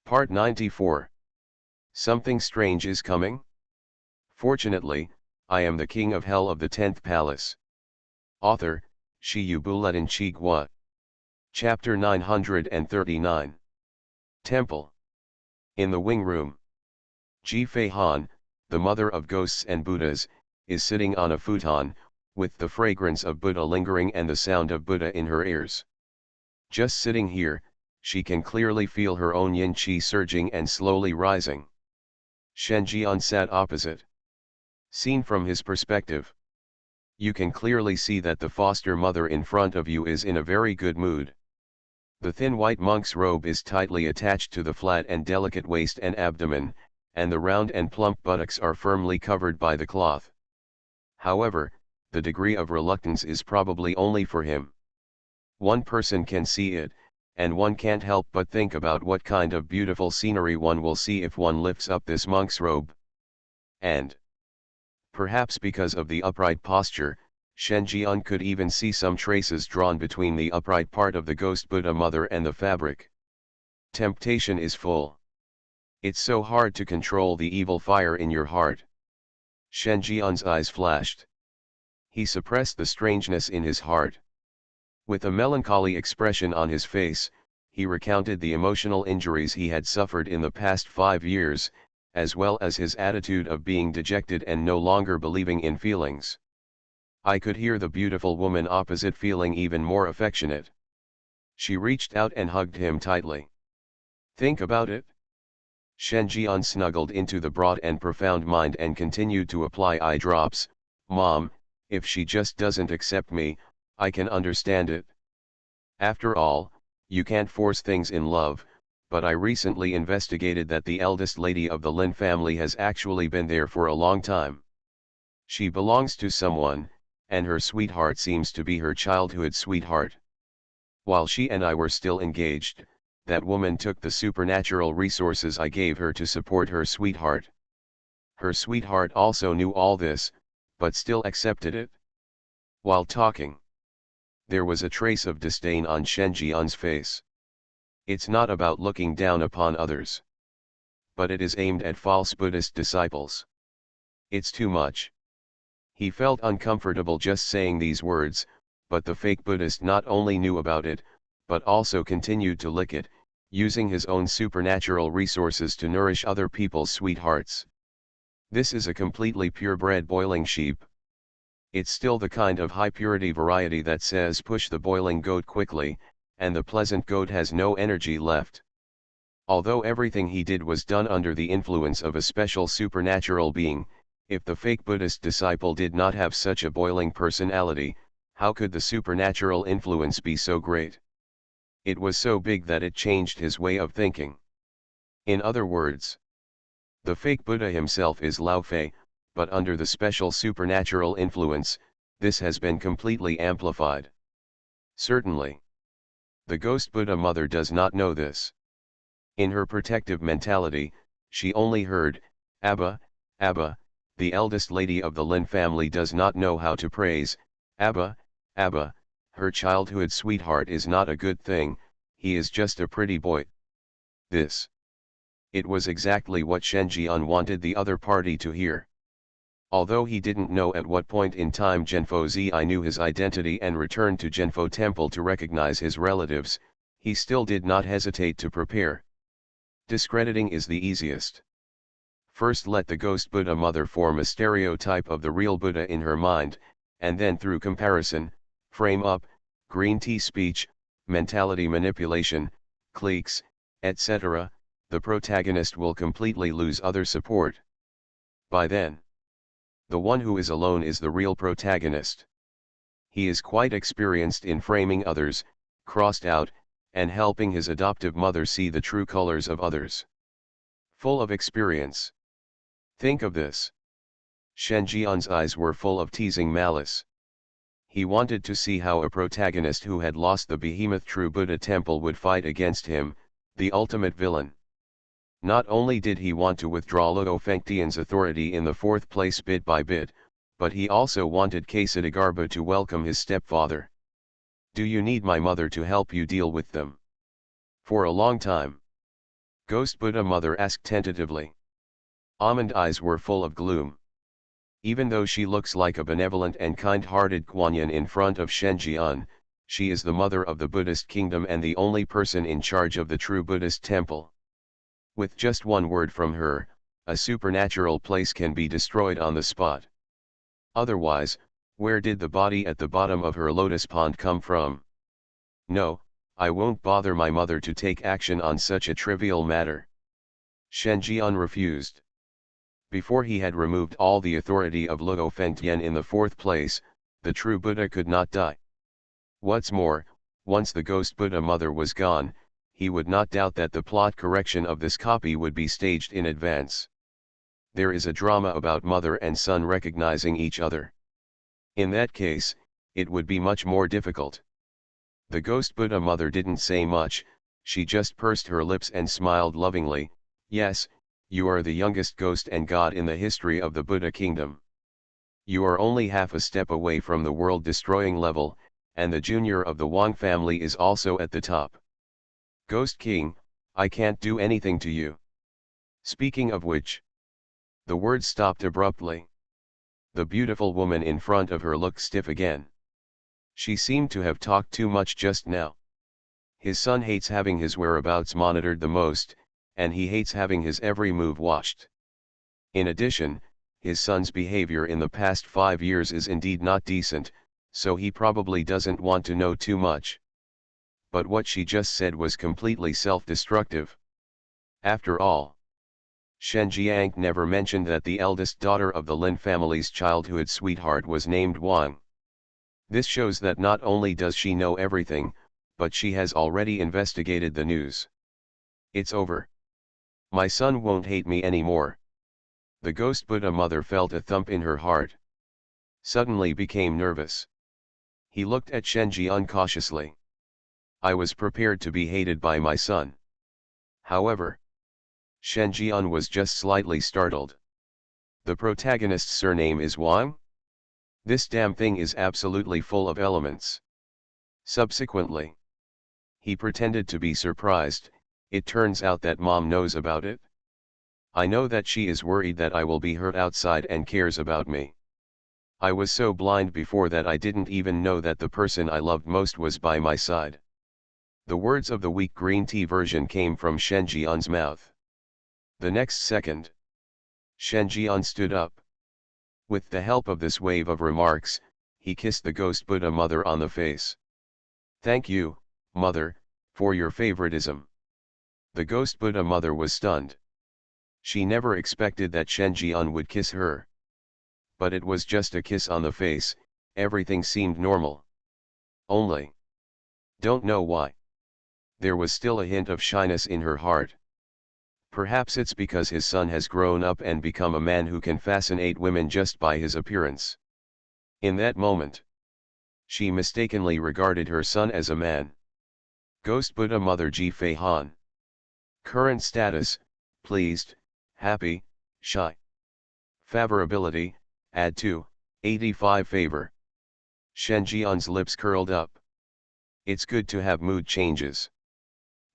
Part 94. Something strange is coming? Fortunately, I am the king of hell of the 10th palace. Author, Shiyubuletin Chigwa. Chapter 939. Temple. In the wing room. Ji Fei Han, the mother of ghosts and Buddhas, is sitting on a futon, with the fragrance of Buddha lingering and the sound of Buddha in her ears. Just sitting here, she can clearly feel her own yin qi surging and slowly rising. Shen Jian sat opposite. Seen from his perspective, you can clearly see that the foster mother in front of you is in a very good mood. The thin white monk's robe is tightly attached to the flat and delicate waist and abdomen, and the round and plump buttocks are firmly covered by the cloth. However, the degree of reluctance is probably only for him. One person can see it, and one can't help but think about what kind of beautiful scenery one will see if one lifts up this monk's robe. And perhaps because of the upright posture, Shen Jian could even see some traces drawn between the upright part of the ghost Buddha mother and the fabric. Temptation is full. It's so hard to control the evil fire in your heart. Shen Jian's eyes flashed. He suppressed the strangeness in his heart. With a melancholy expression on his face, he recounted the emotional injuries he had suffered in the past 5 years, as well as his attitude of being dejected and no longer believing in feelings. I could hear the beautiful woman opposite feeling even more affectionate. She reached out and hugged him tightly. Think about it. Shen Jian snuggled into the broad and profound mind and continued to apply eye drops. Mom, if she just doesn't accept me, I can understand it. After all, you can't force things in love, but I recently investigated that the eldest lady of the Lin family has actually been there for a long time. She belongs to someone, and her sweetheart seems to be her childhood sweetheart. While she and I were still engaged, that woman took the supernatural resources I gave her to support her sweetheart. Her sweetheart also knew all this, but still accepted it. While talking, there was a trace of disdain on Shen Jian's face. It's not about looking down upon others, but it is aimed at false Buddhist disciples. It's too much. He felt uncomfortable just saying these words, but the fake Buddhist not only knew about it, but also continued to lick it, using his own supernatural resources to nourish other people's sweethearts. This is a completely purebred boiling sheep. It's still the kind of high-purity variety that says push the boiling goat quickly, and the pleasant goat has no energy left. Although everything he did was done under the influence of a special supernatural being, if the fake Buddhist disciple did not have such a boiling personality, how could the supernatural influence be so great? It was so big that it changed his way of thinking. In other words, the fake Buddha himself is Lao Fei, but under the special supernatural influence, this has been completely amplified. Certainly, the ghost Buddha mother does not know this. In her protective mentality, she only heard, Abba, Abba. The eldest lady of the Lin family does not know how to praise, Abba, Abba. Her childhood sweetheart is not a good thing, he is just a pretty boy. This. It was exactly what Shen Jian wanted the other party to hear. Although he didn't know at what point in time Genfo Zi knew his identity and returned to Genfo Temple to recognize his relatives, he still did not hesitate to prepare. Discrediting is the easiest. First let the ghost Buddha mother form a stereotype of the real Buddha in her mind, and then through comparison, frame up, green tea speech, mentality manipulation, cliques, etc., the protagonist will completely lose other support. By then, the one who is alone is the real protagonist. He is quite experienced in framing others, crossed out, and helping his adoptive mother see the true colors of others. Full of experience. Think of this. Shen Jian's eyes were full of teasing malice. He wanted to see how a protagonist who had lost the behemoth True Buddha Temple would fight against him, the ultimate villain. Not only did he want to withdraw Luo Fengtian's authority in the 4th place bit by bit, but he also wanted Kesidagarba to welcome his stepfather. Do you need my mother to help you deal with them? For a long time. Ghost Buddha mother asked tentatively. Almond eyes were full of gloom. Even though she looks like a benevolent and kind-hearted Kuan-yin in front of Shenjian, she is the mother of the Buddhist kingdom and the only person in charge of the true Buddhist temple. With just one word from her, a supernatural place can be destroyed on the spot. Otherwise, where did the body at the bottom of her lotus pond come from? No, I won't bother my mother to take action on such a trivial matter. Shenjian refused. Before he had removed all the authority of Luo Fengtian in the fourth place, the true Buddha could not die. What's more, once the ghost Buddha mother was gone, he would not doubt that the plot correction of this copy would be staged in advance. There is a drama about mother and son recognizing each other. In that case, it would be much more difficult. The ghost Buddha mother didn't say much, she just pursed her lips and smiled lovingly. Yes, you are the youngest ghost and god in the history of the Buddha kingdom. You are only half a step away from the world-destroying level, and the junior of the Wang family is also at the top. Ghost King, I can't do anything to you. Speaking of which, the words stopped abruptly. The beautiful woman in front of her looked stiff again. She seemed to have talked too much just now. His son hates having his whereabouts monitored the most, and he hates having his every move watched. In addition, his son's behavior in the past 5 years is indeed not decent, so he probably doesn't want to know too much. But what she just said was completely self-destructive. After all, Shen Jiang never mentioned that the eldest daughter of the Lin family's childhood sweetheart was named Wang. This shows that not only does she know everything, but she has already investigated the news. It's over. My son won't hate me anymore. The ghost Buddha mother felt a thump in her heart. Suddenly became nervous. He looked at Shenjian cautiously. I was prepared to be hated by my son. However, Shenjian was just slightly startled. The protagonist's surname is Wang? This damn thing is absolutely full of elements. Subsequently, he pretended to be surprised. It turns out that mom knows about it. I know that she is worried that I will be hurt outside and cares about me. I was so blind before that I didn't even know that the person I loved most was by my side. The words of the weak green tea version came from Shenjian's mouth. The next second, Shenjian stood up. With the help of this wave of remarks, he kissed the ghost Buddha mother on the face. Thank you, mother, for your favoritism. The ghost Buddha mother was stunned. She never expected that Shenjian would kiss her. But it was just a kiss on the face, everything seemed normal. Only, don't know why, there was still a hint of shyness in her heart. Perhaps it's because his son has grown up and become a man who can fascinate women just by his appearance. In that moment, she mistakenly regarded her son as a man. Ghost Buddha Mother Ji Fei Han. Current status, pleased, happy, shy. Favorability, add to, 85 favor. Shenjian's lips curled up. It's good to have mood changes.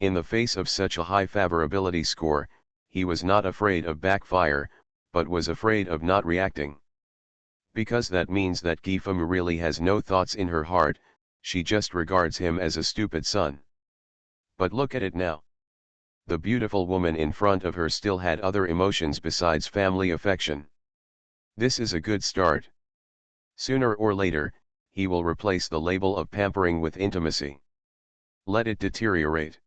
In the face of such a high favorability score, he was not afraid of backfire, but was afraid of not reacting. Because that means that Gifamu really has no thoughts in her heart, she just regards him as a stupid son. But look at it now. The beautiful woman in front of her still had other emotions besides family affection. This is a good start. Sooner or later, he will replace the label of pampering with intimacy. Let it deteriorate.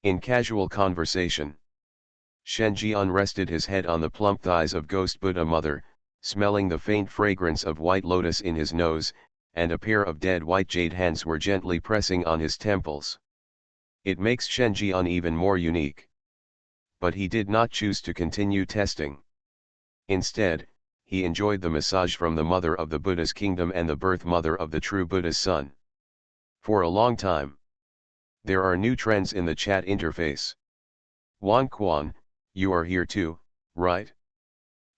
In casual conversation, Shenjian rested his head on the plump thighs of Ghost Buddha Mother, smelling the faint fragrance of white lotus in his nose, and a pair of dead white jade hands were gently pressing on his temples. It makes Shenjian even more unique. But he did not choose to continue testing. Instead, he enjoyed the massage from the mother of the Buddha's kingdom and the birth mother of the true Buddha's son. For a long time, there are new trends in the chat interface. Wang Quan, you are here too, right?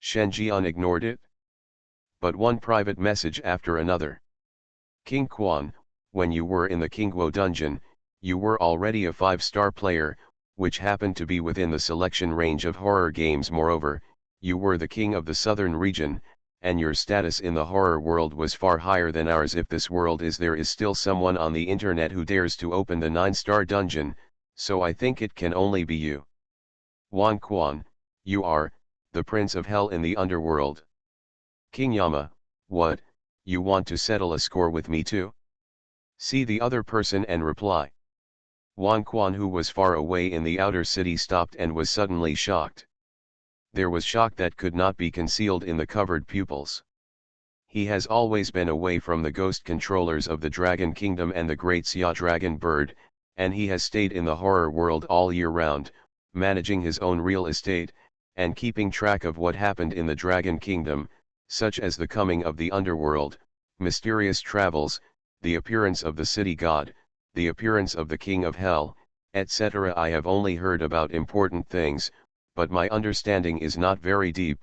Shenjian ignored it. But one private message after another. King Quan, when you were in the Kingguo dungeon, you were already a 5-star player, which happened to be within the selection range of horror games. Moreover, you were the king of the southern region, and your status in the horror world was far higher than ours. If this world is, there is still someone on the internet who dares to open the 9-star dungeon, so I think it can only be you. Wan Quan, you are, the prince of hell in the underworld. King Yama, what, you want to settle a score with me too? See the other person and reply. Wan Quan, who was far away in the outer city, stopped and was suddenly shocked. There was shock that could not be concealed in the covered pupils. He has always been away from the ghost controllers of the Dragon Kingdom and the great Xia Dragon Bird, and he has stayed in the horror world all year round, managing his own real estate, and keeping track of what happened in the Dragon Kingdom, such as the coming of the underworld, mysterious travels, the appearance of the city god, the appearance of the king of hell, etc. I have only heard about important things, but my understanding is not very deep.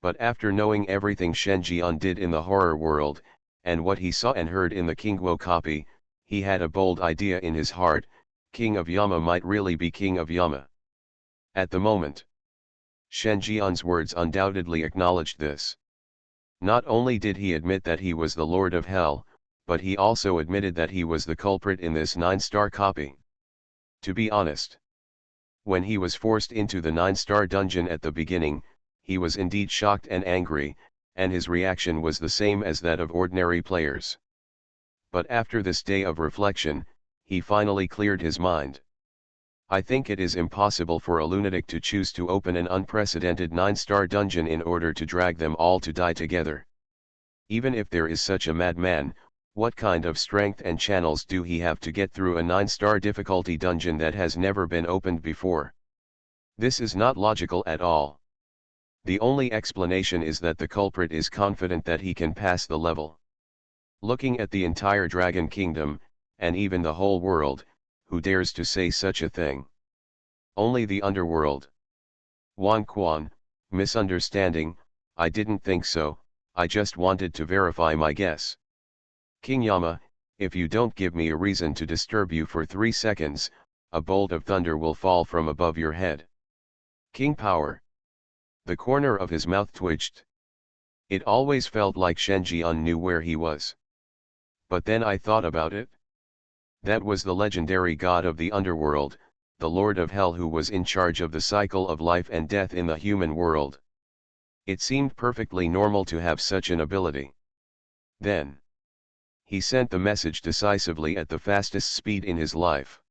But after knowing everything Shen Jian did in the horror world, and what he saw and heard in the Kingguo copy, he had a bold idea in his heart: King of Yama might really be King of Yama. At the moment, Shen Jian's words undoubtedly acknowledged this. Not only did he admit that he was the Lord of Hell, but he also admitted that he was the culprit in this 9-star copy. To be honest, when he was forced into the 9-star dungeon at the beginning, he was indeed shocked and angry, and his reaction was the same as that of ordinary players. But after this day of reflection, he finally cleared his mind. I think it is impossible for a lunatic to choose to open an unprecedented 9-star dungeon in order to drag them all to die together. Even if there is such a madman, what kind of strength and channels do he have to get through a 9-star difficulty dungeon that has never been opened before? This is not logical at all. The only explanation is that the culprit is confident that he can pass the level. Looking at the entire Dragon Kingdom, and even the whole world, who dares to say such a thing? Only the underworld. Wan Quan, misunderstanding, I didn't think so, I just wanted to verify my guess. King Yama, if you don't give me a reason to disturb you for 3 seconds, a bolt of thunder will fall from above your head. King Power. The corner of his mouth twitched. It always felt like Shen Jian knew where he was. But then I thought about it. That was the legendary god of the underworld, the Lord of Hell, who was in charge of the cycle of life and death in the human world. It seemed perfectly normal to have such an ability. Then he sent the message decisively at the fastest speed in his life.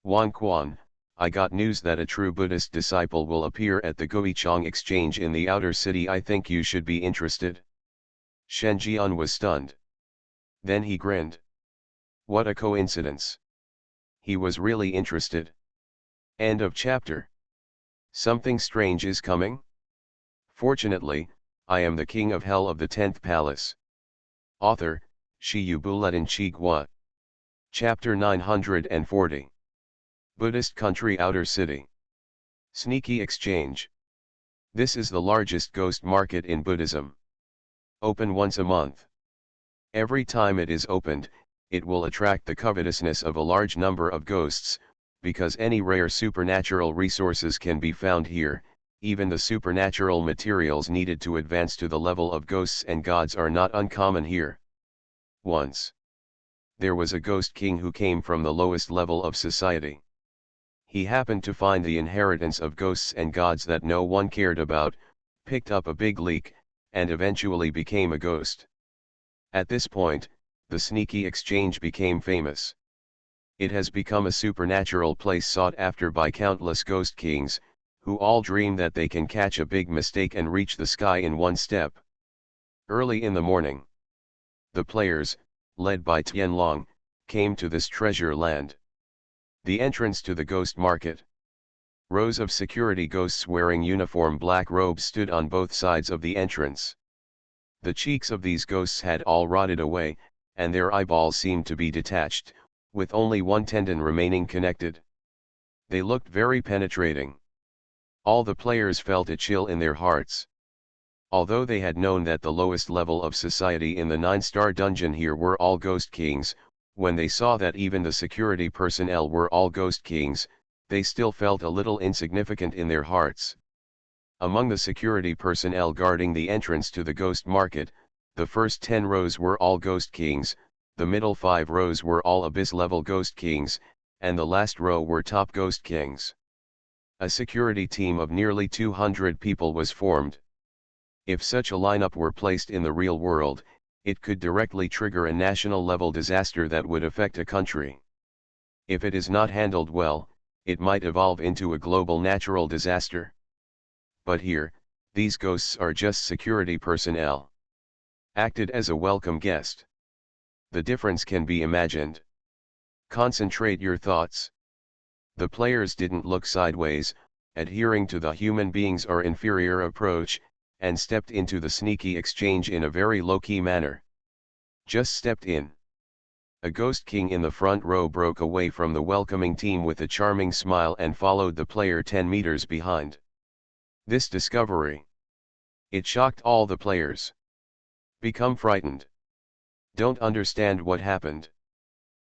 Wan Quan, I got news that a true Buddhist disciple will appear at the Guichang exchange in the outer city. I think you should be interested. Shen Jian was stunned. Then he grinned. What a coincidence. He was really interested. End of chapter. Something strange is coming? Fortunately, I am the king of hell of the 10th palace. Author, Shiyu Buletin Chigua. Chapter 940. Buddhist country outer city. Sneaky exchange. This is the largest ghost market in Buddhism. Open once a month. Every time it is opened, it will attract the covetousness of a large number of ghosts, because any rare supernatural resources can be found here. Even the supernatural materials needed to advance to the level of ghosts and gods are not uncommon here. Once, there was a ghost king who came from the lowest level of society. He happened to find the inheritance of ghosts and gods that no one cared about, picked up a big leak, and eventually became a ghost. At this point, the sneaky exchange became famous. It has become a supernatural place sought after by countless ghost kings, who all dream that they can catch a big mistake and reach the sky in one step. Early in the morning, the players, led by Tianlong, came to this treasure land. The entrance to the ghost market. Rows of security ghosts wearing uniform black robes stood on both sides of the entrance. The cheeks of these ghosts had all rotted away, and their eyeballs seemed to be detached, with only one tendon remaining connected. They looked very penetrating. All the players felt a chill in their hearts. Although they had known that the lowest level of society in the 9-star dungeon here were all ghost kings, when they saw that even the security personnel were all ghost kings, they still felt a little insignificant in their hearts. Among the security personnel guarding the entrance to the ghost market, the first 10 rows were all ghost kings, the middle 5 rows were all abyss-level ghost kings, and the last row were top ghost kings. A security team of nearly 200 people was formed. If such a lineup were placed in the real world, it could directly trigger a national-level disaster that would affect a country. If it is not handled well, it might evolve into a global natural disaster. But here, these ghosts are just security personnel. Acted as a welcome guest. The difference can be imagined. Concentrate your thoughts. The players didn't look sideways, adhering to the human beings or inferior approach, and stepped into the sneaky exchange in a very low-key manner. Just stepped in. A ghost king in the front row broke away from the welcoming team with a charming smile and followed the player 10 meters behind. This discovery. It shocked all the players. Become frightened. Don't understand what happened.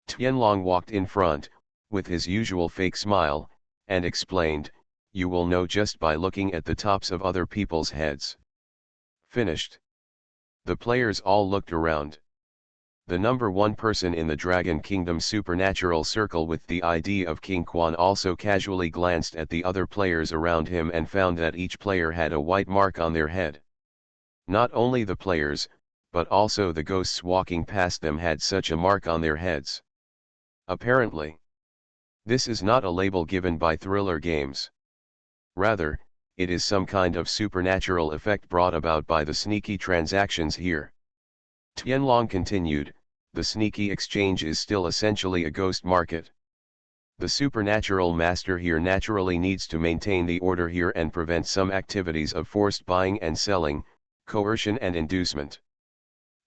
Tianlong walked in front, with his usual fake smile, and explained, "You will know just by looking at the tops of other people's heads." Finished. The players all looked around. The number 1 person in the Dragon Kingdom supernatural circle with the ID of King Quan also casually glanced at the other players around him and found that each player had a white mark on their head. Not only the players, but also the ghosts walking past them had such a mark on their heads. Apparently, this is not a label given by thriller games. Rather, it is some kind of supernatural effect brought about by the sneaky transactions here. Tianlong continued, the sneaky exchange is still essentially a ghost market. The supernatural master here naturally needs to maintain the order here and prevent some activities of forced buying and selling, coercion and inducement.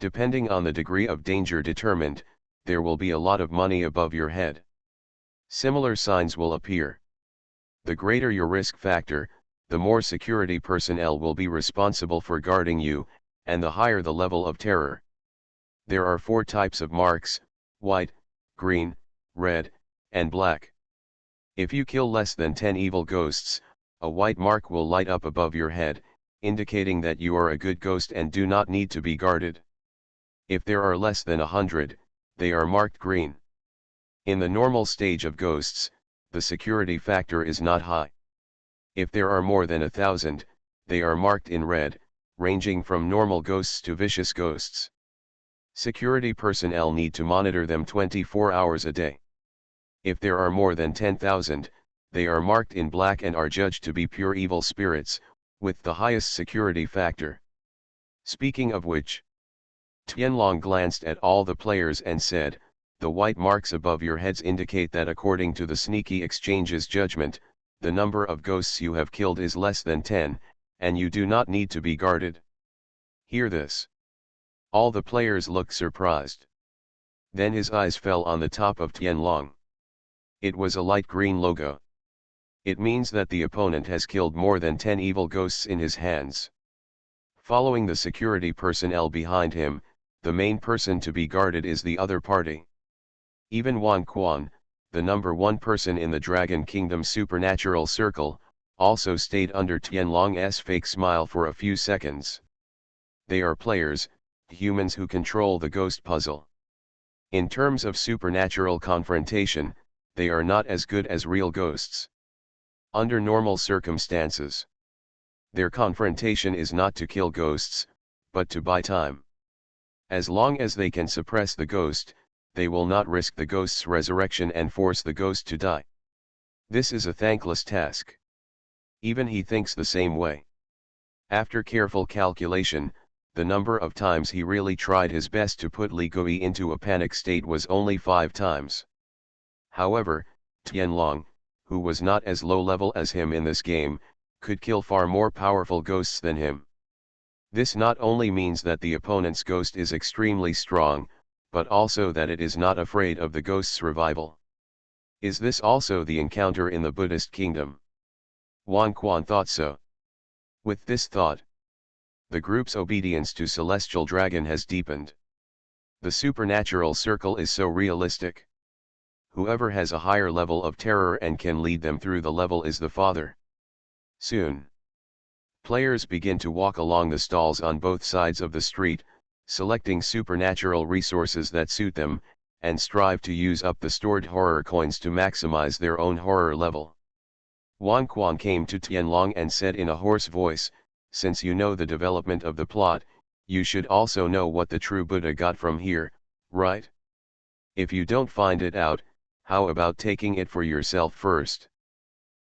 Depending on the degree of danger determined, there will be a lot of money above your head. Similar signs will appear. The greater your risk factor, the more security personnel will be responsible for guarding you, and the higher the level of terror. There are 4 types of marks: white, green, red, and black. If you kill less than 10 evil ghosts, a white mark will light up above your head, indicating that you are a good ghost and do not need to be guarded. If there are less than 100, they are marked green. In the normal stage of ghosts, the security factor is not high. If there are more than 1,000, they are marked in red, ranging from normal ghosts to vicious ghosts. Security personnel need to monitor them 24 hours a day. If there are more than 10,000, they are marked in black and are judged to be pure evil spirits, with the highest security factor. Speaking of which, Tianlong glanced at all the players and said, "The white marks above your heads indicate that according to the sneaky exchange's judgment, the number of ghosts you have killed is less than 10, and you do not need to be guarded." Hear this. All the players looked surprised. Then his eyes fell on the top of Tianlong. It was a light green logo. It means that the opponent has killed more than 10 evil ghosts in his hands. Following the security personnel behind him, the main person to be guarded is the other party. Even Wan Quan, the number 1 person in the Dragon Kingdom supernatural circle, also stayed under Tianlong's fake smile for a few seconds. They are players, humans who control the ghost puzzle. In terms of supernatural confrontation, they are not as good as real ghosts. Under normal circumstances, their confrontation is not to kill ghosts, but to buy time. As long as they can suppress the ghost, they will not risk the ghost's resurrection and force the ghost to die. This is a thankless task. Even he thinks the same way. After careful calculation, the number of times he really tried his best to put Li Gui into a panic state was only 5 times. However, Tianlong, who was not as low level as him in this game, could kill far more powerful ghosts than him. This not only means that the opponent's ghost is extremely strong, but also that it is not afraid of the ghost's revival. Is this also the encounter in the Buddhist kingdom? Wan Quan thought so. With this thought, the group's obedience to Celestial Dragon has deepened. The supernatural circle is so realistic. whoever has a higher level of terror and can lead them through the level is the father. Soon, players begin to walk along the stalls on both sides of the street, selecting supernatural resources that suit them, and strive to use up the stored horror coins to maximize their own horror level. Wang Quan came to Tianlong and said in a hoarse voice, "Since you know the development of the plot, you should also know what the true Buddha got from here, right? If you don't find it out, how about taking it for yourself first?"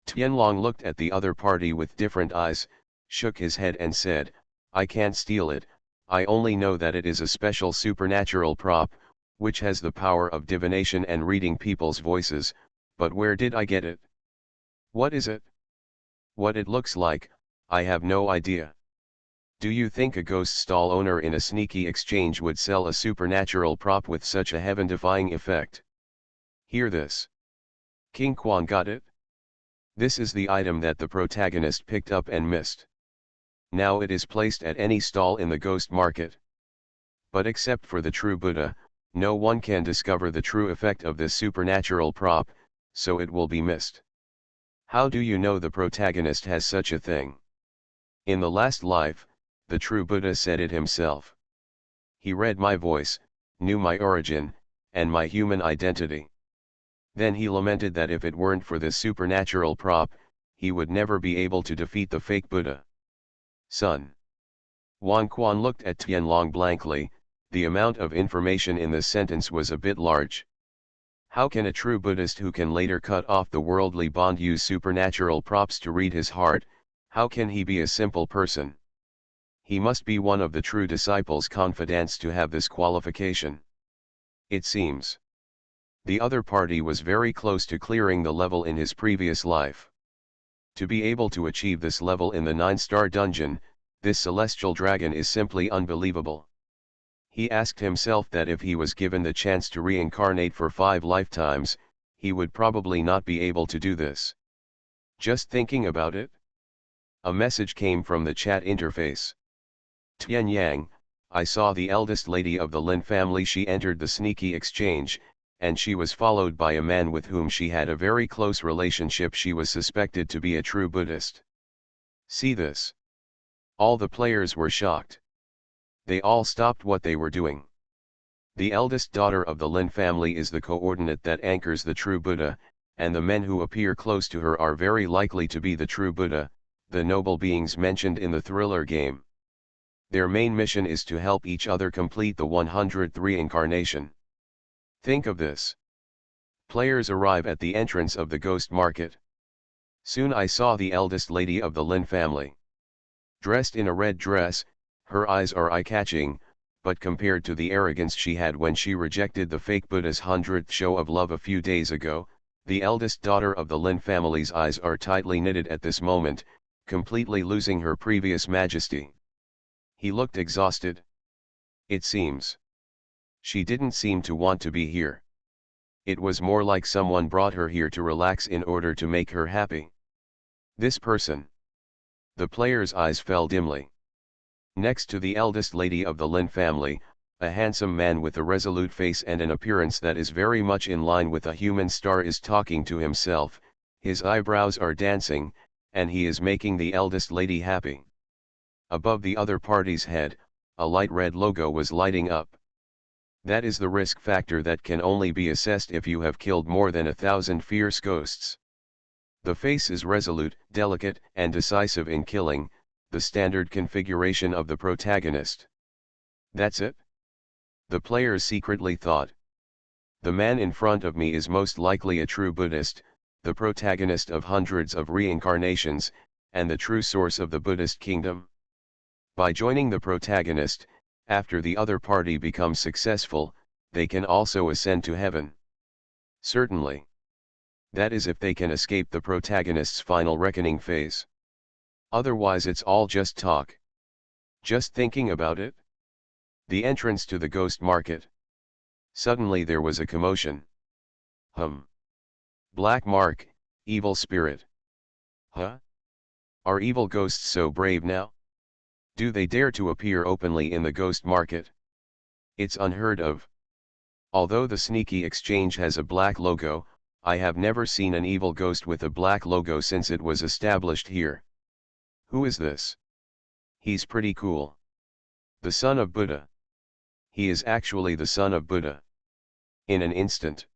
Tianlong looked at the other party with different eyes, shook his head and said, "I can't steal it, I only know that it is a special supernatural prop, which has the power of divination and reading people's voices, but where did I get it? What is it? What it looks like, I have no idea. Do you think a ghost stall owner in a sneaky exchange would sell a supernatural prop with such a heaven-defying effect? Hear this. King Quan got it? This is the item that the protagonist picked up and missed. Now it is placed at any stall in the ghost market. But except for the true Buddha, no one can discover the true effect of this supernatural prop, so it will be missed. How do you know the protagonist has such a thing? In the last life, the true Buddha said it himself. He read my voice, knew my origin, and my human identity. Then he lamented that if it weren't for this supernatural prop, he would never be able to defeat the fake Buddha. Son. Wang Quan looked at Tianlong blankly. The amount of information in this sentence was a bit large. How can a true Buddhist who can later cut off the worldly bond use supernatural props to read his heart? How can he be a simple person? He must be one of the true disciples' confidants to have this qualification. It seems. The other party was very close to clearing the level in his previous life. To be able to achieve this level in the 9-star dungeon, this celestial dragon is simply unbelievable. He asked himself that if he was given the chance to reincarnate for 5 lifetimes, he would probably not be able to do this. Just thinking about it? A message came from the chat interface. Tian Yang, I saw the eldest lady of the Lin family. She entered the sneaky exchange, and she was followed by a man with whom she had a very close relationship. She was suspected to be a true Buddhist. See this. All the players were shocked. They all stopped what they were doing. The eldest daughter of the Lin family is the coordinate that anchors the true Buddha, and the men who appear close to her are very likely to be the true Buddha, the noble beings mentioned in the thriller game. Their main mission is to help each other complete the 100th reincarnation. Think of this. Players arrive at the entrance of the ghost market. Soon I saw the eldest lady of the Lin family. Dressed in a red dress, her eyes are eye-catching, but compared to the arrogance she had when she rejected the fake Buddha's 100th show of love a few days ago, the eldest daughter of the Lin family's eyes are tightly knitted at this moment, completely losing her previous majesty. He looked exhausted. It seems. She didn't seem to want to be here. It was more like someone brought her here to relax in order to make her happy. This person. The player's eyes fell dimly. Next to the eldest lady of the Lin family, a handsome man with a resolute face and an appearance that is very much in line with a human star is talking to himself. His eyebrows are dancing, and he is making the eldest lady happy. Above the other party's head, a light red logo was lighting up. That is the risk factor that can only be assessed if you have killed more than 1,000 fierce ghosts. The face is resolute, delicate, and decisive in killing, the standard configuration of the protagonist. That's it? The players secretly thought. The man in front of me is most likely a true Buddhist, the protagonist of hundreds of reincarnations, and the true source of the Buddhist kingdom. By joining the protagonist, after the other party becomes successful, they can also ascend to heaven. Certainly. That is if they can escape the protagonist's final reckoning phase. Otherwise it's all just talk. Just thinking about it? The entrance to the ghost market. Suddenly there was a commotion. Black mark, evil spirit. Huh? Are evil ghosts so brave now? Do they dare to appear openly in the ghost market? It's unheard of. Although the sneaky exchange has a black logo, I have never seen an evil ghost with a black logo since it was established here. Who is this? He's pretty cool. The son of Buddha. He is actually the son of Buddha. In an instant,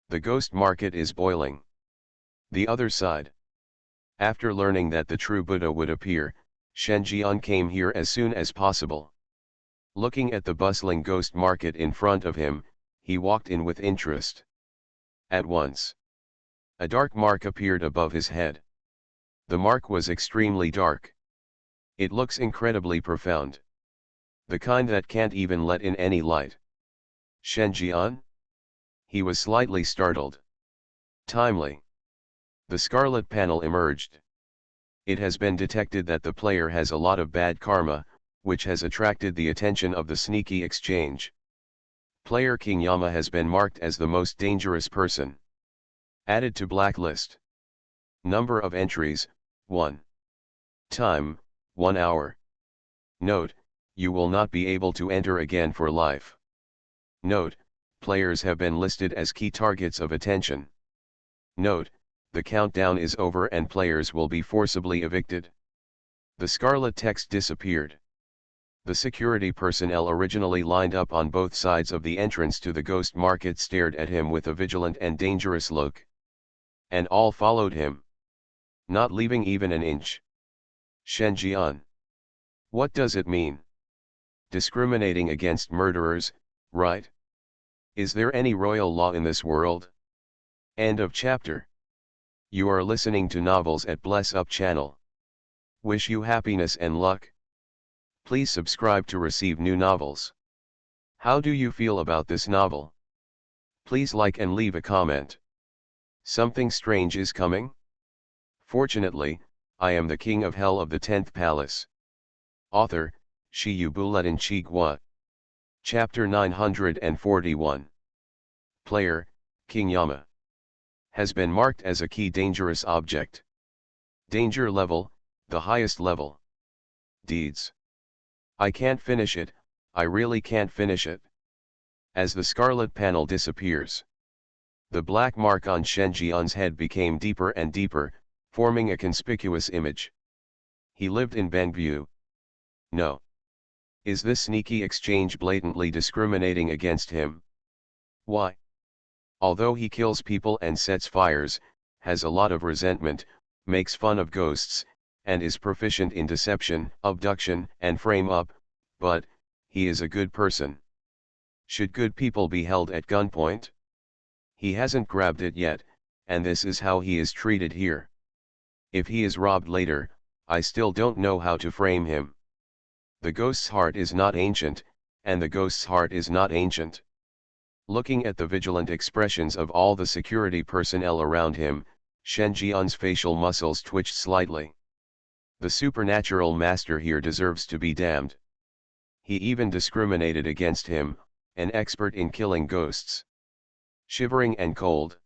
the ghost market is boiling. The other side. After learning that the true Buddha would appear, Shen Jian came here as soon as possible. Looking at the bustling ghost market in front of him, he walked in with interest. At once, a dark mark appeared above his head. The mark was extremely dark. It looks incredibly profound. The kind that can't even let in any light. Shen Jian? He was slightly startled. Timely. The scarlet panel emerged. It has been detected that the player has a lot of bad karma, which has attracted the attention of the sneaky exchange. Player King Yama has been marked as the most dangerous person. Added to blacklist. Number of entries, 1. Time, 1 hour. Note, you will not be able to enter again for life. Note, players have been listed as key targets of attention. Note, the countdown is over and players will be forcibly evicted. The scarlet text disappeared. The security personnel originally lined up on both sides of the entrance to the ghost market stared at him with a vigilant and dangerous look. And all followed him, not leaving even an inch. Shen Jian. What does it mean? Discriminating against murderers, right? Is there any royal law in this world? End of chapter. You are listening to Novels at Bless Up channel. Wish you happiness and luck. Please subscribe to receive new novels. How do you feel about this novel? Please like and leave a comment. Something strange is coming? Fortunately, I am the king of hell of the 10th palace. Author, Shiyu Buletin Chigua. Chapter 941. Player, King Yama. Has been marked as a key dangerous object. Danger level, the highest level. Deeds. I can't finish it, I really can't finish it. As the scarlet panel disappears, the black mark on Shen Jian's head became deeper and deeper, forming a conspicuous image. He lived in Bangbu. No. Is this sneaky exchange blatantly discriminating against him? Why? Although he kills people and sets fires, has a lot of resentment, makes fun of ghosts, and is proficient in deception, abduction, and frame up, but, he is a good person. Should good people be held at gunpoint? He hasn't grabbed it yet, and this is how he is treated here. If he is robbed later, I still don't know how to frame him. The ghost's heart is not ancient, and the ghost's heart is not ancient. Looking at the vigilant expressions of all the security personnel around him, Shen Jian's facial muscles twitched slightly. The supernatural master here deserves to be damned. He even discriminated against him, an expert in killing ghosts. Shivering and cold.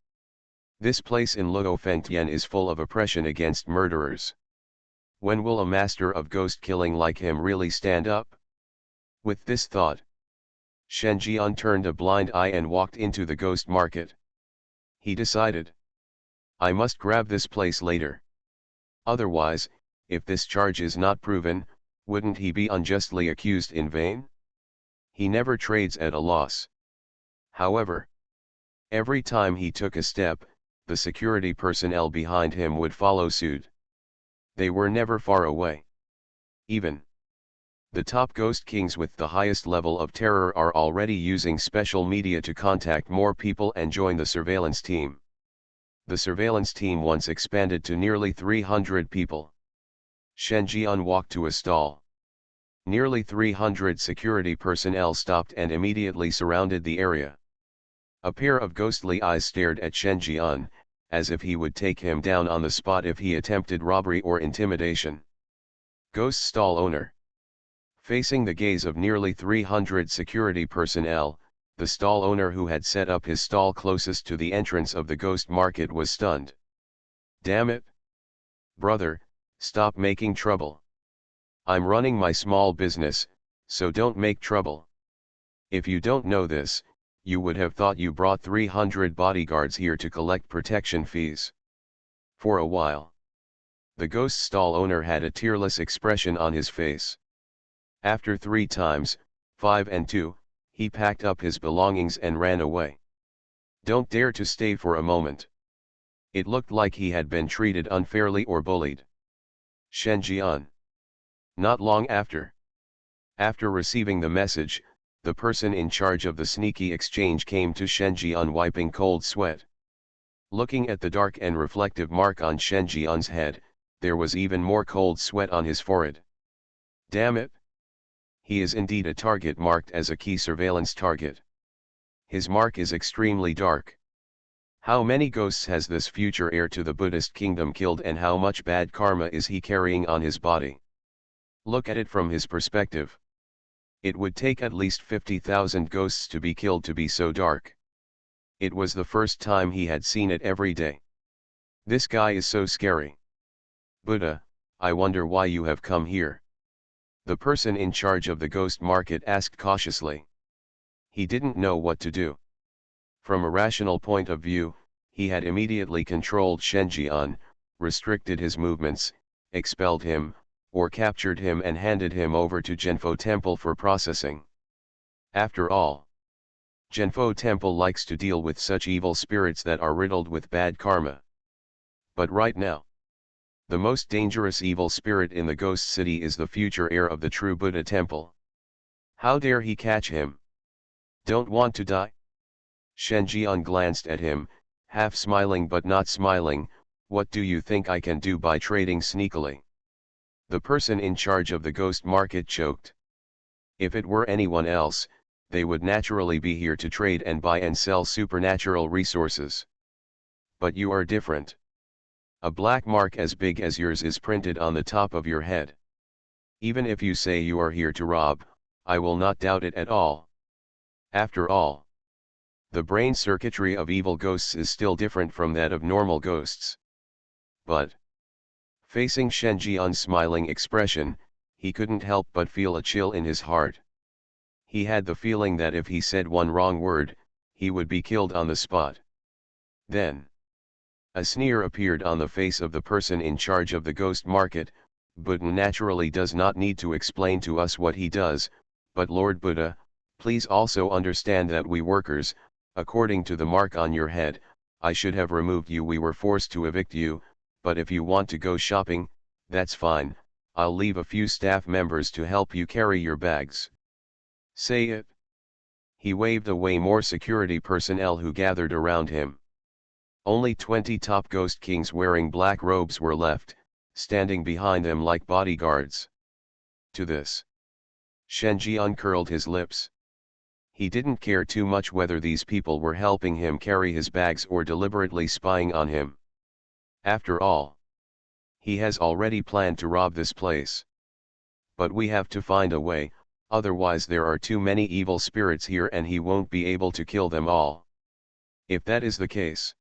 This place in Luofengtian is full of oppression against murderers. When will a master of ghost killing like him really stand up? With this thought, Shen Jian turned a blind eye and walked into the ghost market. He decided, I must grab this place later. Otherwise, if this charge is not proven, wouldn't he be unjustly accused in vain? He never trades at a loss. However, every time he took a step, the security personnel behind him would follow suit. They were never far away. Even the top ghost kings with the highest level of terror are already using special media to contact more people and join the surveillance team. The surveillance team once expanded to nearly 300 people. Shen Jian walked to a stall. Nearly 300 security personnel stopped and immediately surrounded the area. A pair of ghostly eyes stared at Shen Jian, as if he would take him down on the spot if he attempted robbery or intimidation. Ghost stall owner. Facing the gaze of nearly 300 security personnel, the stall owner who had set up his stall closest to the entrance of the ghost market was stunned. Damn it! Brother, stop making trouble. I'm running my small business, so don't make trouble. If you don't know this, You would have thought you brought 300 bodyguards here to collect protection fees. For a while, the ghost stall owner had a tearless expression on his face. After 3 times, 5 and 2, he packed up his belongings and ran away. Don't dare to stay for a moment. It looked like he had been treated unfairly or bullied. Shen Jian. Not long after. After receiving the message, the person in charge of the sneaky exchange came to Shen Jian wiping cold sweat. Looking at the dark and reflective mark on Shen Jian's head, there was even more cold sweat on his forehead. Damn it! He is indeed a target marked as a key surveillance target. His mark is extremely dark. How many ghosts has this future heir to the Buddhist kingdom killed, and how much bad karma is he carrying on his body? Look at it from his perspective. It would take at least 50,000 ghosts to be killed to be so dark. It was the first time he had seen it every day. This guy is so scary. Buddha, I wonder why you have come here. The person in charge of the ghost market asked cautiously. He didn't know what to do. From a rational point of view, he had immediately controlled Shen Jian, restricted his movements, expelled him, or captured him and handed him over to Zhenfo Temple for processing. After all, Zhenfo Temple likes to deal with such evil spirits that are riddled with bad karma. But right now, the most dangerous evil spirit in the ghost city is the future heir of the true Buddha temple. How dare he catch him? Don't want to die? Shen Jian glanced at him, half smiling but not smiling. What do you think I can do by trading sneakily? The person in charge of the ghost market choked. If it were anyone else, they would naturally be here to trade and buy and sell supernatural resources. But you are different. A black mark as big as yours is printed on the top of your head. Even if you say you are here to rob, I will not doubt it at all. After all, the brain circuitry of evil ghosts is still different from that of normal ghosts. But, facing Shen Jian's smiling expression, he couldn't help but feel a chill in his heart. He had the feeling that if he said one wrong word, he would be killed on the spot. Then, a sneer appeared on the face of the person in charge of the ghost market. Buddha naturally does not need to explain to us what he does, but Lord Buddha, please also understand that we workers, according to the mark on your head, I should have removed you. We were forced to evict you, but if you want to go shopping, that's fine, I'll leave a few staff members to help you carry your bags. Say it. He waved away more security personnel who gathered around him. Only 20 top ghost kings wearing black robes were left, standing behind them like bodyguards. To this, Shen Jian curled his lips. He didn't care too much whether these people were helping him carry his bags or deliberately spying on him. After all, he has already planned to rob this place. But we have to find a way, otherwise there are too many evil spirits here and he won't be able to kill them all. If that is the case.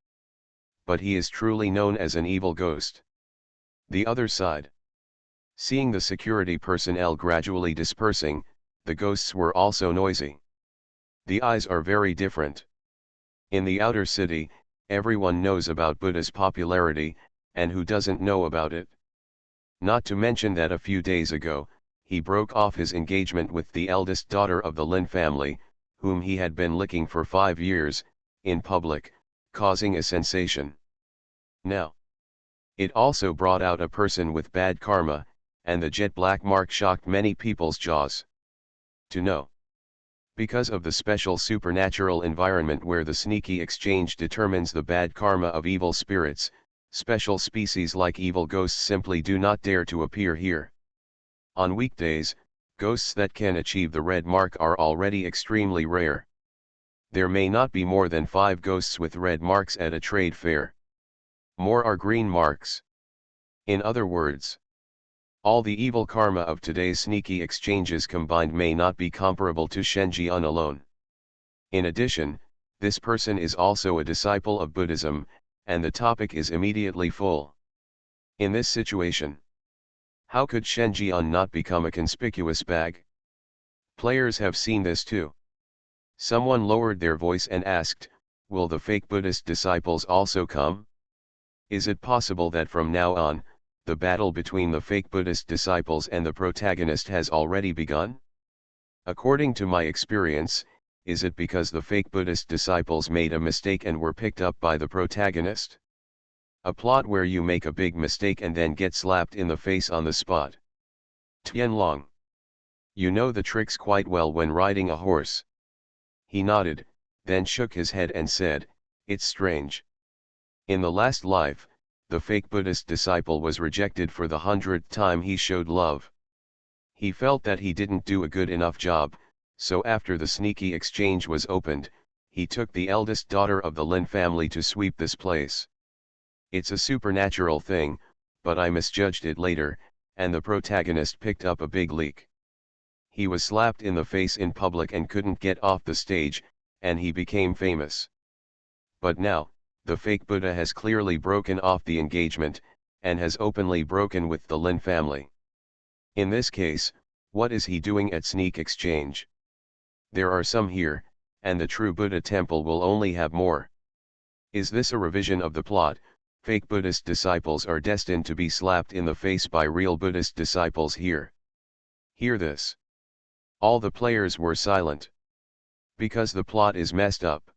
But he is truly known as an evil ghost. The other side. Seeing the security personnel gradually dispersing, the ghosts were also noisy. The eyes are very different. In the outer city, everyone knows about Buddha's popularity, and who doesn't know about it? Not to mention that a few days ago, he broke off his engagement with the eldest daughter of the Lin family, whom he had been licking for 5 years, in public, causing a sensation. Now, it also brought out a person with bad karma, and the jet black mark shocked many people's jaws. To know. Because of the special supernatural environment where the sneaky exchange determines the bad karma of evil spirits, special species like evil ghosts simply do not dare to appear here. On weekdays, ghosts that can achieve the red mark are already extremely rare. There may not be more than 5 ghosts with red marks at a trade fair. More are green marks. In other words, all the evil karma of today's sneaky exchanges combined may not be comparable to Shen Jian alone. In addition, this person is also a disciple of Buddhism, and the topic is immediately full. In this situation, how could Shen Jian not become a conspicuous bag? Players have seen this too. Someone lowered their voice and asked, will the fake Buddhist disciples also come? Is it possible that from now on, the battle between the fake Buddhist disciples and the protagonist has already begun? According to my experience, is it because the fake Buddhist disciples made a mistake and were picked up by the protagonist? A plot where you make a big mistake and then get slapped in the face on the spot. Tianlong. You know the tricks quite well when riding a horse. He nodded, then shook his head and said, it's strange. In the last life, the fake Buddhist disciple was rejected for the 100th time he showed love. He felt that he didn't do a good enough job, so after the sneaky exchange was opened, he took the eldest daughter of the Lin family to sweep this place. It's a supernatural thing, but I misjudged it later, and the protagonist picked up a big leak. He was slapped in the face in public and couldn't get off the stage, and he became famous. But now, the fake Buddha has clearly broken off the engagement, and has openly broken with the Lin family. In this case, what is he doing at Sneak Exchange? There are some here, and the true Buddha temple will only have more. Is this a revision of the plot? Fake Buddhist disciples are destined to be slapped in the face by real Buddhist disciples here. Hear this. All the players were silent. Because the plot is messed up.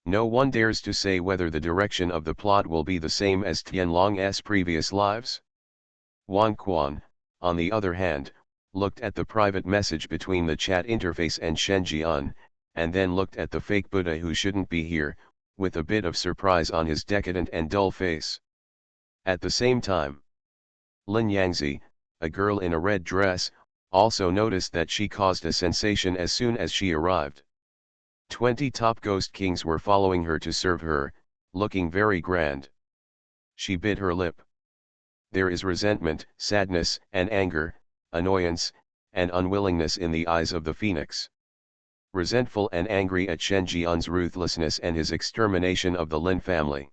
No one dares to say whether the direction of the plot will be the same as Tianlong's previous lives. Wang Quan, on the other hand, looked at the private message between the chat interface and Shen Jian, and then looked at the fake Buddha who shouldn't be here, with a bit of surprise on his decadent and dull face. At the same time, Lin Yangzi, a girl in a red dress, also noticed that she caused a sensation as soon as she arrived. 20 top ghost kings were following her to serve her, looking very grand. She bit her lip. There is resentment, sadness, and anger, annoyance, and unwillingness in the eyes of the phoenix. Resentful and angry at Shen Jian's ruthlessness and his extermination of the Lin family.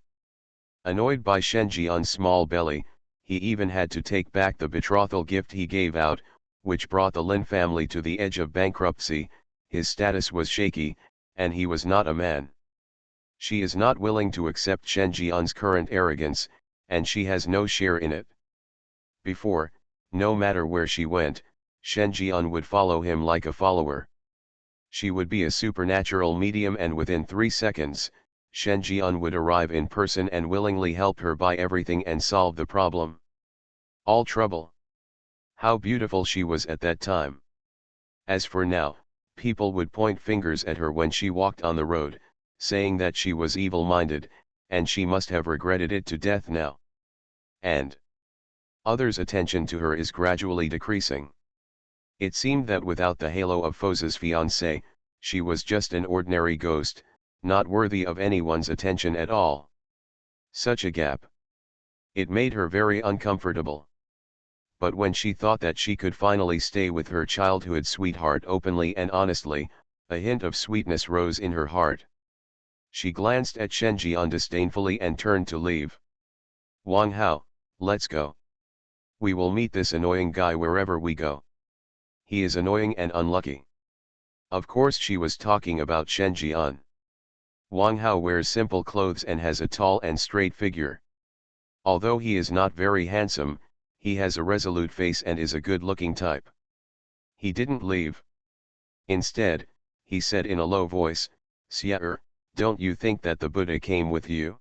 Annoyed by Shen Jian's small belly, he even had to take back the betrothal gift he gave out, which brought the Lin family to the edge of bankruptcy. His status was shaky, and he was not a man. She is not willing to accept Shen Jian's current arrogance, and she has no share in it. Before, no matter where she went, Shen Jian would follow him like a follower. She would be a supernatural medium, and within 3 seconds, Shen Jian would arrive in person and willingly help her buy everything and solve the problem. All trouble. How beautiful she was at that time. As for now, people would point fingers at her when she walked on the road, saying that she was evil-minded, and she must have regretted it to death now. And others' attention to her is gradually decreasing. It seemed that without the halo of Fosa's fiancé, she was just an ordinary ghost, not worthy of anyone's attention at all. Such a gap. It made her very uncomfortable. But when she thought that she could finally stay with her childhood sweetheart openly and honestly, a hint of sweetness rose in her heart. She glanced at Shen Jian disdainfully and turned to leave. Wang Hao, let's go. We will meet this annoying guy wherever we go. He is annoying and unlucky. Of course she was talking about Shen Jian. Wang Hao wears simple clothes and has a tall and straight figure. Although he is not very handsome, he has a resolute face and is a good-looking type. He didn't leave. Instead, he said in a low voice, "Xia, don't you think that the Buddha came with you?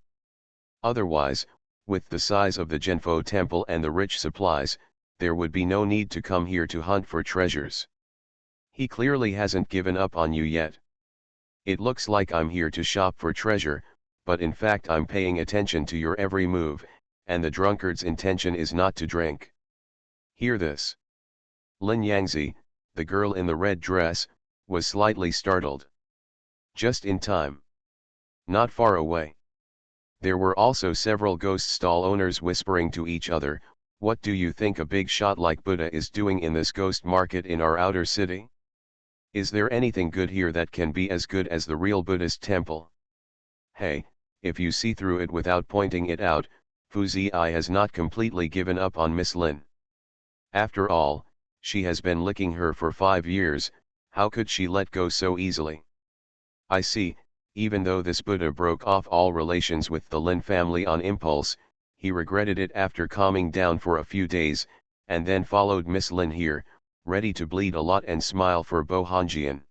Otherwise, with the size of the Zhenfo temple and the rich supplies, there would be no need to come here to hunt for treasures. He clearly hasn't given up on you yet. It looks like I'm here to shop for treasure, but in fact I'm paying attention to your every move, and the drunkard's intention is not to drink." Hear this. Lin Yangzi, the girl in the red dress, was slightly startled. Just in time. Not far away. There were also several ghost stall owners whispering to each other, "What do you think a big shot like Buddha is doing in this ghost market in our outer city? Is there anything good here that can be as good as the real Buddhist temple? Hey, if you see through it without pointing it out, Fu Zii has not completely given up on Miss Lin. After all, she has been licking her for 5 years, how could she let go so easily? I see, even though this Buddha broke off all relations with the Lin family on impulse, he regretted it after calming down for a few days, and then followed Miss Lin here, ready to bleed a lot and smile for Bo Hanjian.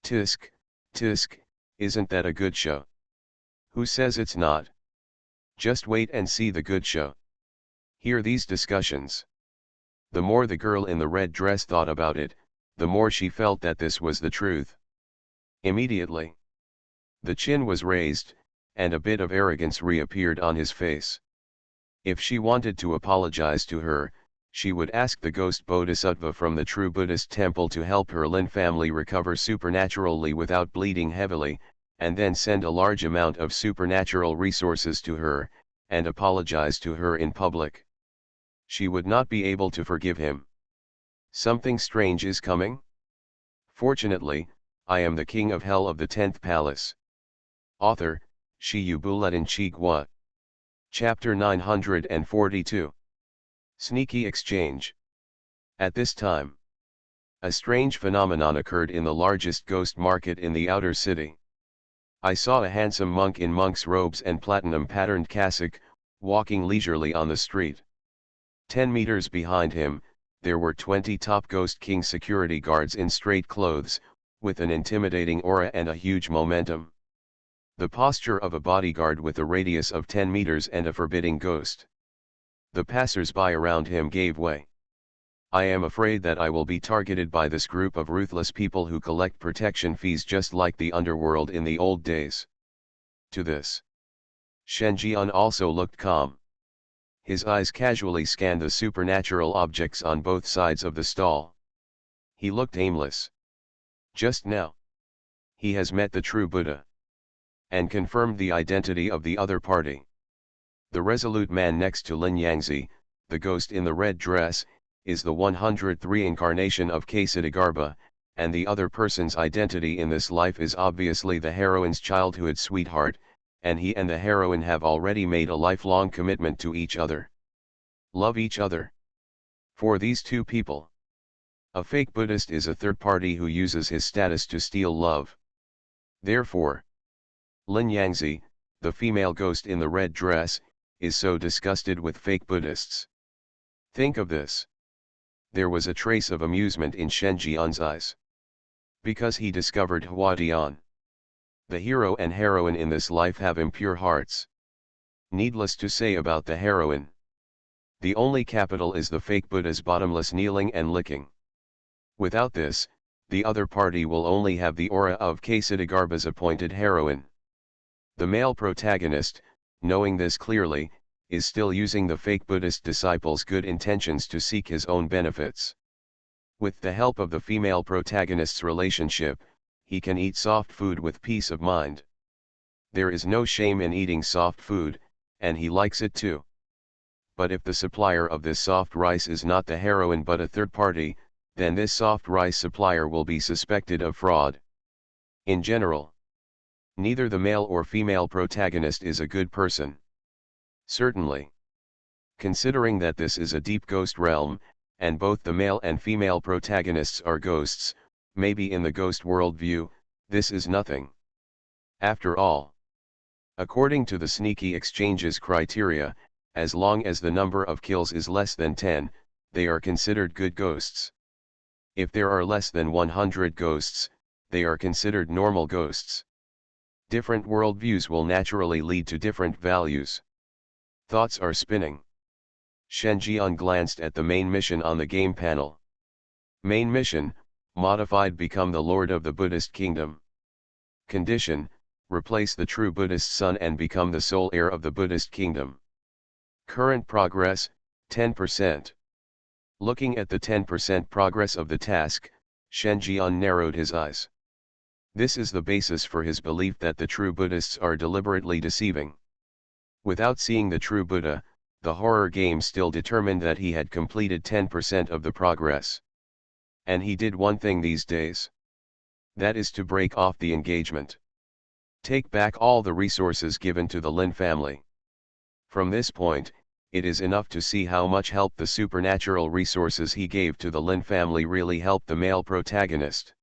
Tisk, tisk, isn't that a good show? Who says it's not? Just wait and see the good show. Hear these discussions. The more the girl in the red dress thought about it, the more she felt that this was the truth. Immediately, the chin was raised, and a bit of arrogance reappeared on his face. If she wanted to apologize to her, she would ask the ghost bodhisattva from the true Buddhist temple to help her Lin family recover supernaturally without bleeding heavily, and then send a large amount of supernatural resources to her, and apologize to her in public. She would not be able to forgive him. Something strange is coming? Fortunately, I am the king of hell of the 10th palace. Author, Shi Yubuletin Chigua. Chapter 942. Sneaky Exchange. At this time, a strange phenomenon occurred in the largest ghost market in the outer city. I saw a handsome monk in monk's robes and platinum-patterned cassock, walking leisurely on the street. 10 meters behind him, there were 20 top Ghost King security guards in straight clothes, with an intimidating aura and a huge momentum. The posture of a bodyguard with a radius of 10 meters and a forbidding ghost. The passers-by around him gave way. I am afraid that I will be targeted by this group of ruthless people who collect protection fees just like the underworld in the old days. To this, Shen Jian also looked calm. His eyes casually scanned the supernatural objects on both sides of the stall. He looked aimless. Just now, he has met the true Buddha, and confirmed the identity of the other party. The resolute man next to Lin Yangzi, the ghost in the red dress, is the 103 incarnation of Ksitigarbha, and the other person's identity in this life is obviously the heroine's childhood sweetheart, and he and the heroine have already made a lifelong commitment to each other. Love each other. For these two people, a fake Buddhist is a third party who uses his status to steal love. Therefore, Lin Yangzi, the female ghost in the red dress, is so disgusted with fake Buddhists. Think of this. There was a trace of amusement in Shen Jian's eyes. Because he discovered Hua Dian. The hero and heroine in this life have impure hearts. Needless to say about the heroine, the only capital is the fake Buddha's bottomless kneeling and licking. Without this, the other party will only have the aura of Ksitigarbha's appointed heroine. The male protagonist, knowing this clearly, is still using the fake Buddhist disciple's good intentions to seek his own benefits. With the help of the female protagonist's relationship, he can eat soft food with peace of mind. There is no shame in eating soft food, and he likes it too. But if the supplier of this soft rice is not the heroine but a third party, then this soft rice supplier will be suspected of fraud. In general, neither the male or female protagonist is a good person. Certainly. Considering that this is a deep ghost realm, and both the male and female protagonists are ghosts, maybe in the ghost worldview, this is nothing. After all, according to the sneaky exchanges criteria, as long as the number of kills is less than 10, they are considered good ghosts. If there are less than 100 ghosts, they are considered normal ghosts. Different worldviews will naturally lead to different values. Thoughts are spinning. Shen Jian glanced at the main mission on the game panel. Main mission, modified: become the Lord of the Buddhist Kingdom. Condition, replace the true Buddhist son and become the sole heir of the Buddhist Kingdom. Current progress, 10%. Looking at the 10% progress of the task, Shen Jian narrowed his eyes. This is the basis for his belief that the true Buddhists are deliberately deceiving. Without seeing the true Buddha, the horror game still determined that he had completed 10% of the progress. And he did one thing these days. That is to break off the engagement. Take back all the resources given to the Lin family. From this point, it is enough to see how much help the supernatural resources he gave to the Lin family really helped the male protagonist.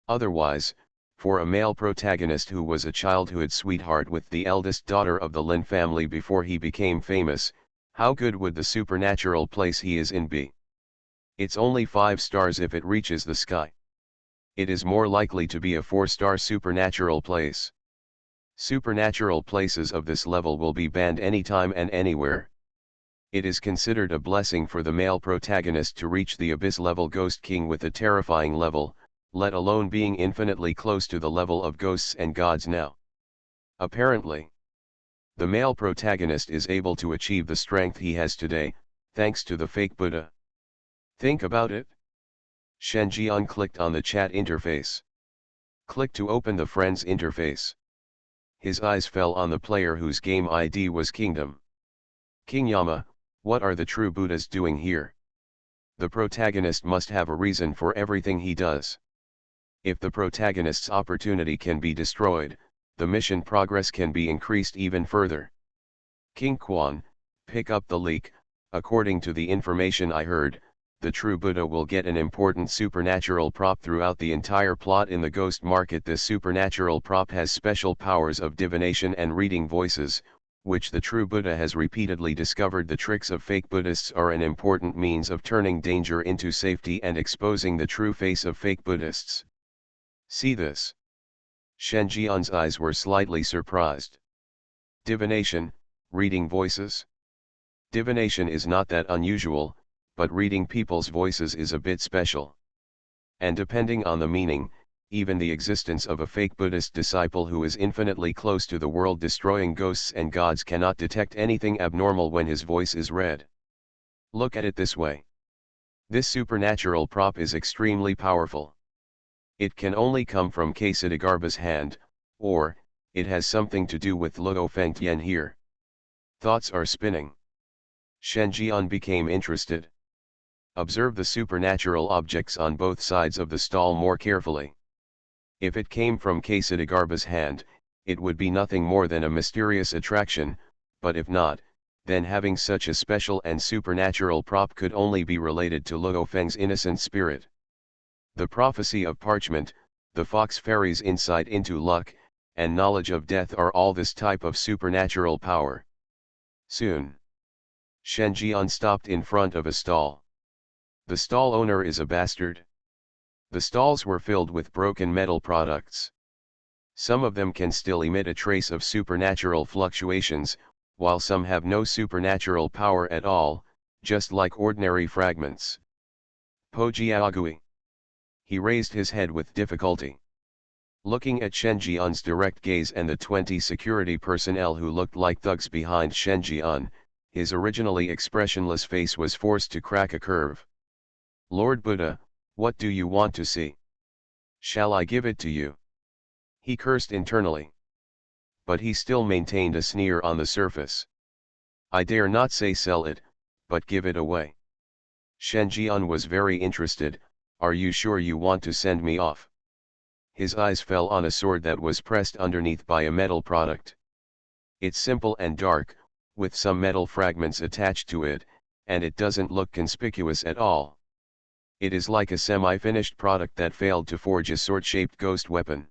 Otherwise, For a male protagonist who was a childhood sweetheart with the eldest daughter of the Lin family before he became famous, how good would the supernatural place he is in be? It's only 5 stars if it reaches the sky. It is more likely to be a 4-star supernatural place. Supernatural places of this level will be banned anytime and anywhere. It is considered a blessing for the male protagonist to reach the abyss level Ghost King with a terrifying level, let alone being infinitely close to the level of ghosts and gods now. Apparently, the male protagonist is able to achieve the strength he has today, thanks to the fake Buddha. Think about it. Shen Jian clicked on the chat interface. Click to open the friends interface. His eyes fell on the player whose game ID was Kingdom. King Yama, what are the true Buddhas doing here? The protagonist must have a reason for everything he does. If the protagonist's opportunity can be destroyed, the mission progress can be increased even further. King Quan, pick up the leak. According to the information I heard, the true Buddha will get an important supernatural prop throughout the entire plot in the ghost market. This supernatural prop has special powers of divination and reading voices, which the true Buddha has repeatedly discovered. The tricks of fake Buddhists are an important means of turning danger into safety and exposing the true face of fake Buddhists. See this. Shen Jian's eyes were slightly surprised. Divination, reading voices? Divination is not that unusual, but reading people's voices is a bit special. And depending on the meaning, even the existence of a fake Buddhist disciple who is infinitely close to the world-destroying ghosts and gods cannot detect anything abnormal when his voice is read. Look at it this way. This supernatural prop is extremely powerful. It can only come from Ksitigarba's hand, or, it has something to do with Luo Fengtian here. Thoughts are spinning. Shen Jian became interested. Observe the supernatural objects on both sides of the stall more carefully. If it came from Ksitigarba's hand, it would be nothing more than a mysterious attraction, but if not, then having such a special and supernatural prop could only be related to Luo Feng's innocent spirit. The prophecy of parchment, the fox fairy's insight into luck, and knowledge of death are all this type of supernatural power. Soon, Shen Jian stopped in front of a stall. The stall owner is a bastard. The stalls were filled with broken metal products. Some of them can still emit a trace of supernatural fluctuations, while some have no supernatural power at all, just like ordinary fragments. Pojiagui. He raised his head with difficulty. Looking at Shen Jian's direct gaze and the 20 security personnel who looked like thugs behind Shen Jian, his originally expressionless face was forced to crack a curve. Lord Buddha, what do you want to see? Shall I give it to you? He cursed internally. But he still maintained a sneer on the surface. I dare not say sell it, but give it away. Shen Jian was very interested. Are you sure you want to send me off? His eyes fell on a sword that was pressed underneath by a metal product. It's simple and dark, with some metal fragments attached to it, and it doesn't look conspicuous at all. It is like a semi-finished product that failed to forge a sword-shaped ghost weapon.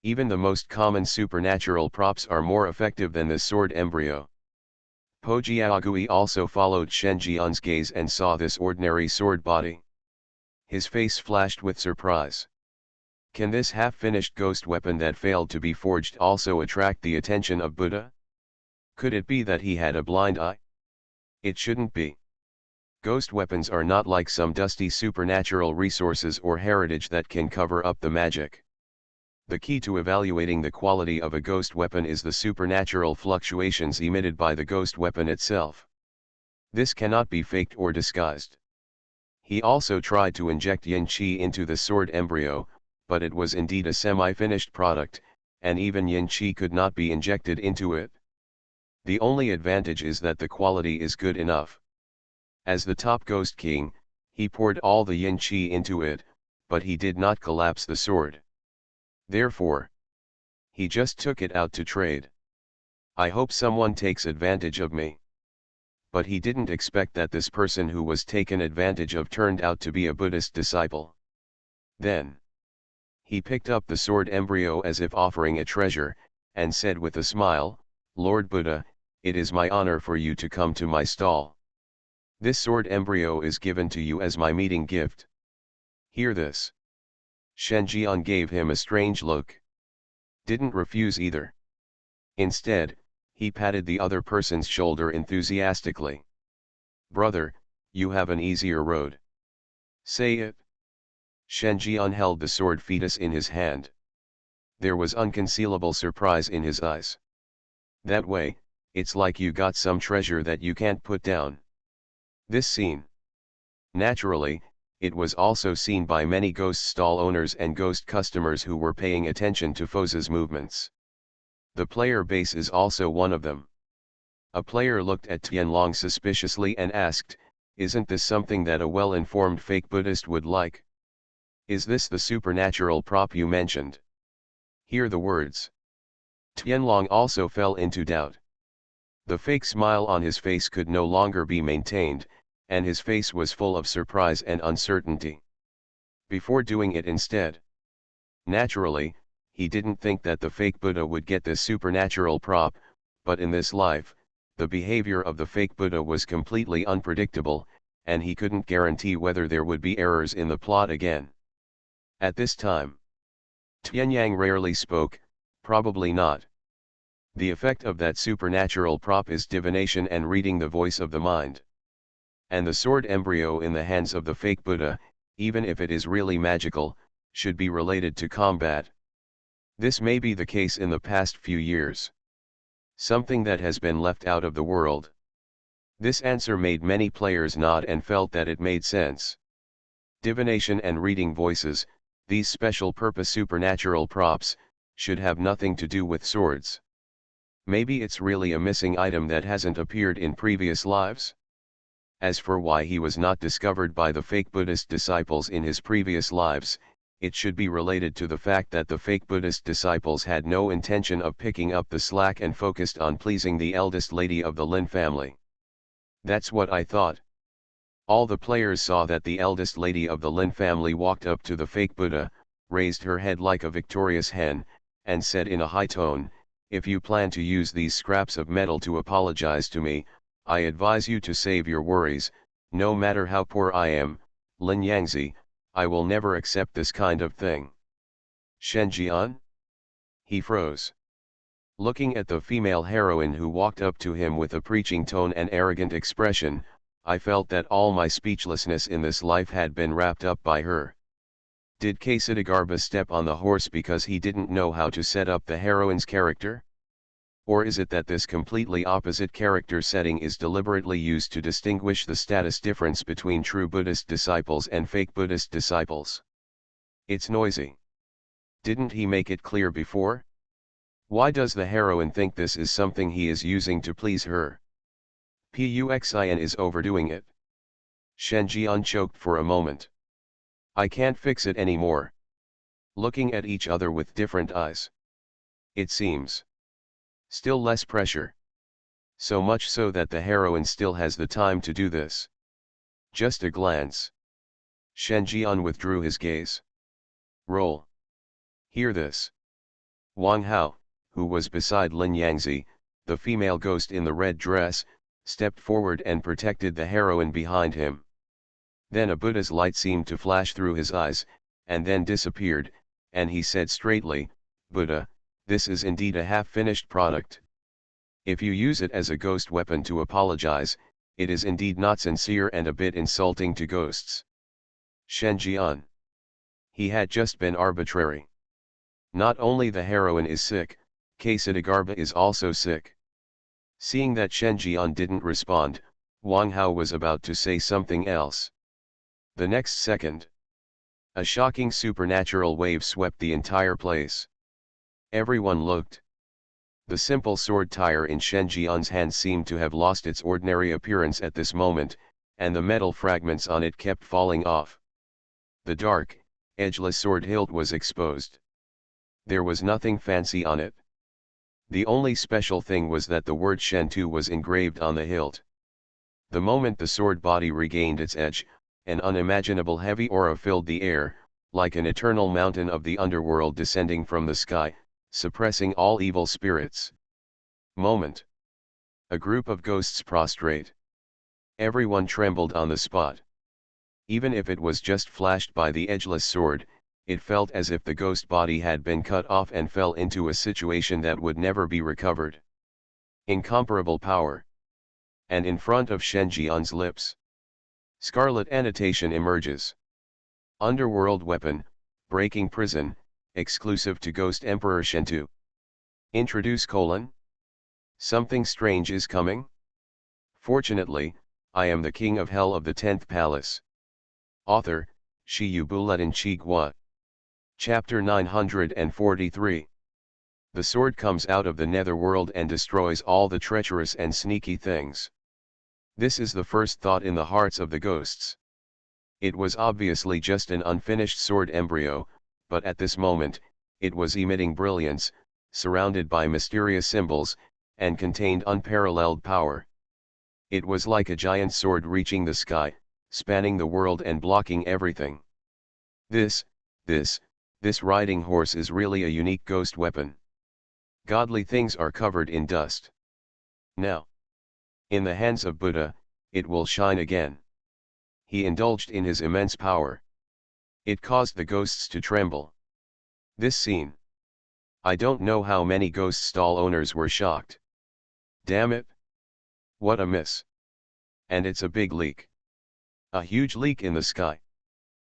Even the most common supernatural props are more effective than this sword embryo. Pojiagui also followed Shen Jian's gaze and saw this ordinary sword body. His face flashed with surprise. Can this half-finished ghost weapon that failed to be forged also attract the attention of Buddha? Could it be that he had a blind eye? It shouldn't be. Ghost weapons are not like some dusty supernatural resources or heritage that can cover up the magic. The key to evaluating the quality of a ghost weapon is the supernatural fluctuations emitted by the ghost weapon itself. This cannot be faked or disguised. He also tried to inject yin qi into the sword embryo, but it was indeed a semi-finished product, and even yin qi could not be injected into it. The only advantage is that the quality is good enough. As the top Ghost King, he poured all the yin qi into it, but he did not collapse the sword. Therefore, he just took it out to trade. I hope someone takes advantage of me. But he didn't expect that this person who was taken advantage of turned out to be a Buddhist disciple. Then, He picked up the sword embryo as if offering a treasure, and said with a smile, "Lord Buddha, it is my honor for you to come to my stall. This sword embryo is given to you as my meeting gift. Hear this." Shen Jian gave him a strange look. Didn't refuse either. Instead, he patted the other person's shoulder enthusiastically. "Brother, you have an easier road. Say it." Shen Jian held the sword fetus in his hand. There was unconcealable surprise in his eyes. "That way, it's like you got some treasure that you can't put down." This scene. Naturally, it was also seen by many ghost stall owners and ghost customers who were paying attention to Foza's movements. The player base is also one of them. A player looked at Tianlong suspiciously and asked, "Isn't this something that a well-informed fake Buddhist would like? Is this the supernatural prop you mentioned?" Hear the words. Tianlong also fell into doubt. The fake smile on his face could no longer be maintained, and his face was full of surprise and uncertainty. Before doing it instead. Naturally, he didn't think that the fake Buddha would get this supernatural prop, but in this life, the behavior of the fake Buddha was completely unpredictable, and he couldn't guarantee whether there would be errors in the plot again. At this time, Tianyang rarely spoke, "Probably not. The effect of that supernatural prop is divination and reading the voice of the mind. And the sword embryo in the hands of the fake Buddha, even if it is really magical, should be related to combat. This may be the case in the past few years. Something that has been left out of the world." This answer made many players nod and felt that it made sense. Divination and reading voices, these special purpose supernatural props, should have nothing to do with swords. Maybe it's really a missing item that hasn't appeared in previous lives? As for why he was not discovered by the fake Buddhist disciples in his previous lives, it should be related to the fact that the fake Buddhist disciples had no intention of picking up the slack and focused on pleasing the eldest lady of the Lin family. That's what I thought. All the players saw that the eldest lady of the Lin family walked up to the fake Buddha, raised her head like a victorious hen, and said in a high tone, "If you plan to use these scraps of metal to apologize to me, I advise you to save your worries. No matter how poor I am, Lin Yangzi, I will never accept this kind of thing." Shen Jian? He froze. Looking at the female heroine who walked up to him with a preaching tone and arrogant expression, I felt that all my speechlessness in this life had been wrapped up by her. Did Ksitagarba step on the horse because he didn't know how to set up the heroine's character? Or is it that this completely opposite character setting is deliberately used to distinguish the status difference between true Buddhist disciples and fake Buddhist disciples? It's noisy. Didn't he make it clear before? Why does the heroine think this is something he is using to please her? Puxin is overdoing it. Shen Jian choked for a moment. I can't fix it anymore. Looking at each other with different eyes. It seems. Still less pressure. So much so that the heroine still has the time to do this. Just a glance. Shen Jian withdrew his gaze. Roll. Hear this. Wang Hao, who was beside Lin Yangzi, the female ghost in the red dress, stepped forward and protected the heroine behind him. Then a Buddha's light seemed to flash through his eyes, and then disappeared, and he said straightly, "Buddha, this is indeed a half-finished product. If you use it as a ghost weapon to apologize, it is indeed not sincere and a bit insulting to ghosts." Shen Jian. He had just been arbitrary. Not only the heroine is sick, Ksitagarba is also sick. Seeing that Shen Jian didn't respond, Wang Hao was about to say something else. The next second, a shocking supernatural wave swept the entire place. Everyone looked. The simple sword tire in Shen Jian's hand seemed to have lost its ordinary appearance at this moment, and the metal fragments on it kept falling off. The dark, edgeless sword hilt was exposed. There was nothing fancy on it. The only special thing was that the word Shen Tu was engraved on the hilt. The moment the sword body regained its edge, an unimaginable heavy aura filled the air, like an eternal mountain of the underworld descending from the sky, suppressing all evil spirits. Moment. A group of ghosts prostrate. Everyone trembled on the spot. Even if it was just flashed by the edgeless sword, it felt as if the ghost body had been cut off and fell into a situation that would never be recovered. Incomparable power. And in front of Shen Jian's lips, scarlet annotation emerges. Underworld weapon, breaking prison, exclusive to Ghost Emperor Shentu. Introduce : Something strange is coming? Fortunately, I am the king of hell of the 10th palace. Author, Shi Yubuletin Chigua. Chapter 943. The sword comes out of the netherworld and destroys all the treacherous and sneaky things. This is the first thought in the hearts of the ghosts. It was obviously just an unfinished sword embryo, but at this moment, it was emitting brilliance, surrounded by mysterious symbols, and contained unparalleled power. It was like a giant sword reaching the sky, spanning the world and blocking everything. This riding horse is really a unique ghost weapon. Godly things are covered in dust. Now, in the hands of Buddha, it will shine again. He indulged in his immense power. It caused the ghosts to tremble. This scene. I don't know how many ghost stall owners were shocked. Damn it! What a miss! And it's a big leak. A huge leak in the sky.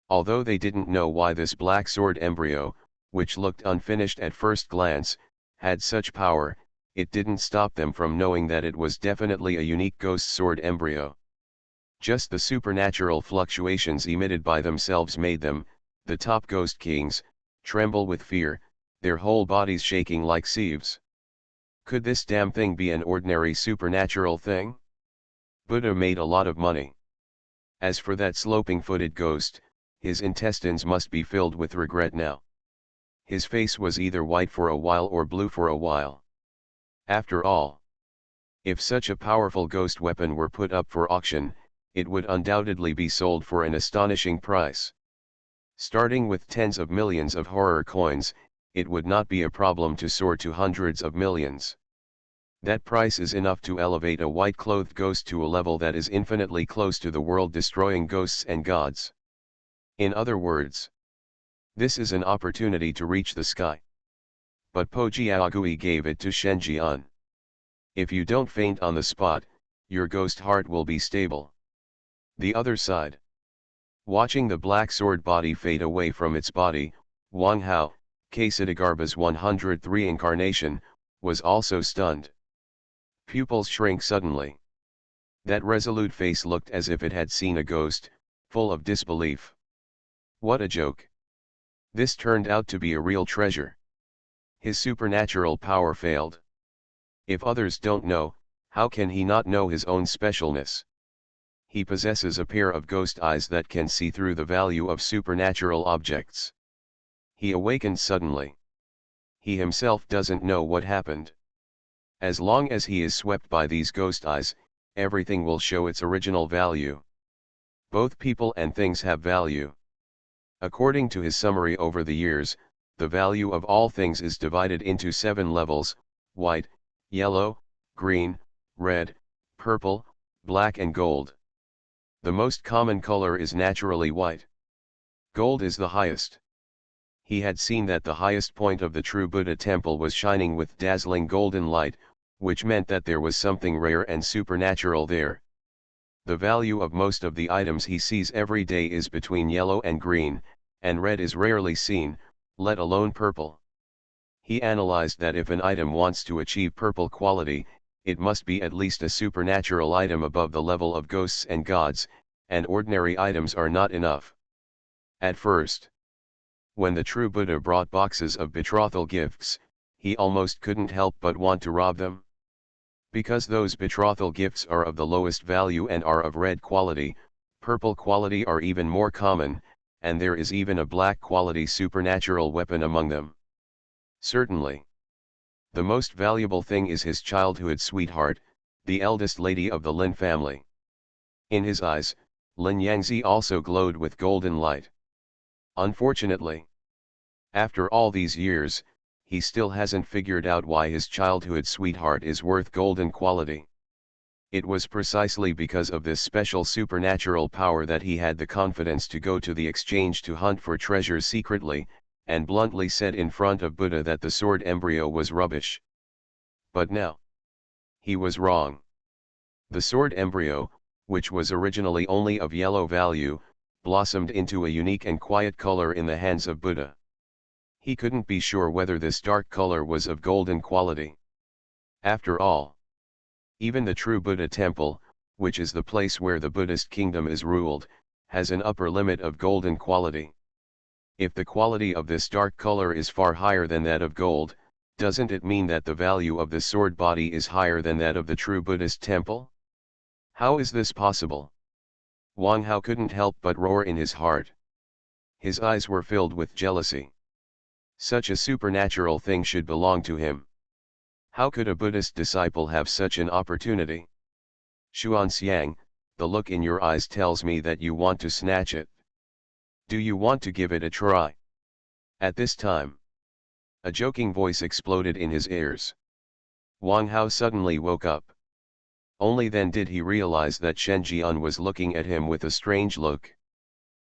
Although they didn't know why this black sword embryo, which looked unfinished at first glance, had such power, it didn't stop them from knowing that it was definitely a unique ghost sword embryo. Just the supernatural fluctuations emitted by themselves made them, the top ghost kings, tremble with fear, their whole bodies shaking like sieves. Could this damn thing be an ordinary supernatural thing? Buddha made a lot of money. As for that sloping-footed ghost, his intestines must be filled with regret now. His face was either white for a while or blue for a while. After all, if such a powerful ghost weapon were put up for auction, it would undoubtedly be sold for an astonishing price. Starting with tens of millions of horror coins, it would not be a problem to soar to hundreds of millions. That price is enough to elevate a white-clothed ghost to a level that is infinitely close to the world-destroying ghosts and gods. In other words, this is an opportunity to reach the sky. But Po Jiaogui gave it to Shen Jian. If you don't faint on the spot, your ghost heart will be stable. The other side. Watching the black sword body fade away from its body, Wang Hao, Ksitagarba's 103 incarnation, was also stunned. Pupils shrank suddenly. That resolute face looked as if it had seen a ghost, full of disbelief. What a joke. This turned out to be a real treasure. His supernatural power failed. If others don't know, how can he not know his own specialness? He possesses a pair of ghost eyes that can see through the value of supernatural objects. He awakened suddenly. He himself doesn't know what happened. As long as he is swept by these ghost eyes, everything will show its original value. Both people and things have value. According to his summary over the years, the value of all things is divided into 7 levels: white, yellow, green, red, purple, black and gold. The most common color is naturally white. Gold is the highest. He had seen that the highest point of the true Buddha temple was shining with dazzling golden light, which meant that there was something rare and supernatural there. The value of most of the items he sees every day is between yellow and green, and red is rarely seen, let alone purple. He analyzed that if an item wants to achieve purple quality, it must be at least a supernatural item above the level of ghosts and gods, and ordinary items are not enough. At first, when the true Buddha brought boxes of betrothal gifts, he almost couldn't help but want to rob them. Because those betrothal gifts are of the lowest value and are of red quality, purple quality are even more common, and there is even a black quality supernatural weapon among them. Certainly. The most valuable thing is his childhood sweetheart, the eldest lady of the Lin family. In his eyes, Lin Yangzi also glowed with golden light. Unfortunately, after all these years, he still hasn't figured out why his childhood sweetheart is worth golden quality. It was precisely because of this special supernatural power that he had the confidence to go to the exchange to hunt for treasures secretly, and bluntly said in front of Buddha that the sword embryo was rubbish. But now, he was wrong. The sword embryo, which was originally only of yellow value, blossomed into a unique and quiet color in the hands of Buddha. He couldn't be sure whether this dark color was of golden quality. After all, even the true Buddha temple, which is the place where the Buddhist kingdom is ruled, has an upper limit of golden quality. If the quality of this dark color is far higher than that of gold, doesn't it mean that the value of the sword body is higher than that of the true Buddhist temple? How is this possible? Wang Hao couldn't help but roar in his heart. His eyes were filled with jealousy. Such a supernatural thing should belong to him. How could a Buddhist disciple have such an opportunity? Xuanxiang, the look in your eyes tells me that you want to snatch it. Do you want to give it a try? At this time, a joking voice exploded in his ears. Wang Hao suddenly woke up. Only then did he realize that Shen Jian was looking at him with a strange look,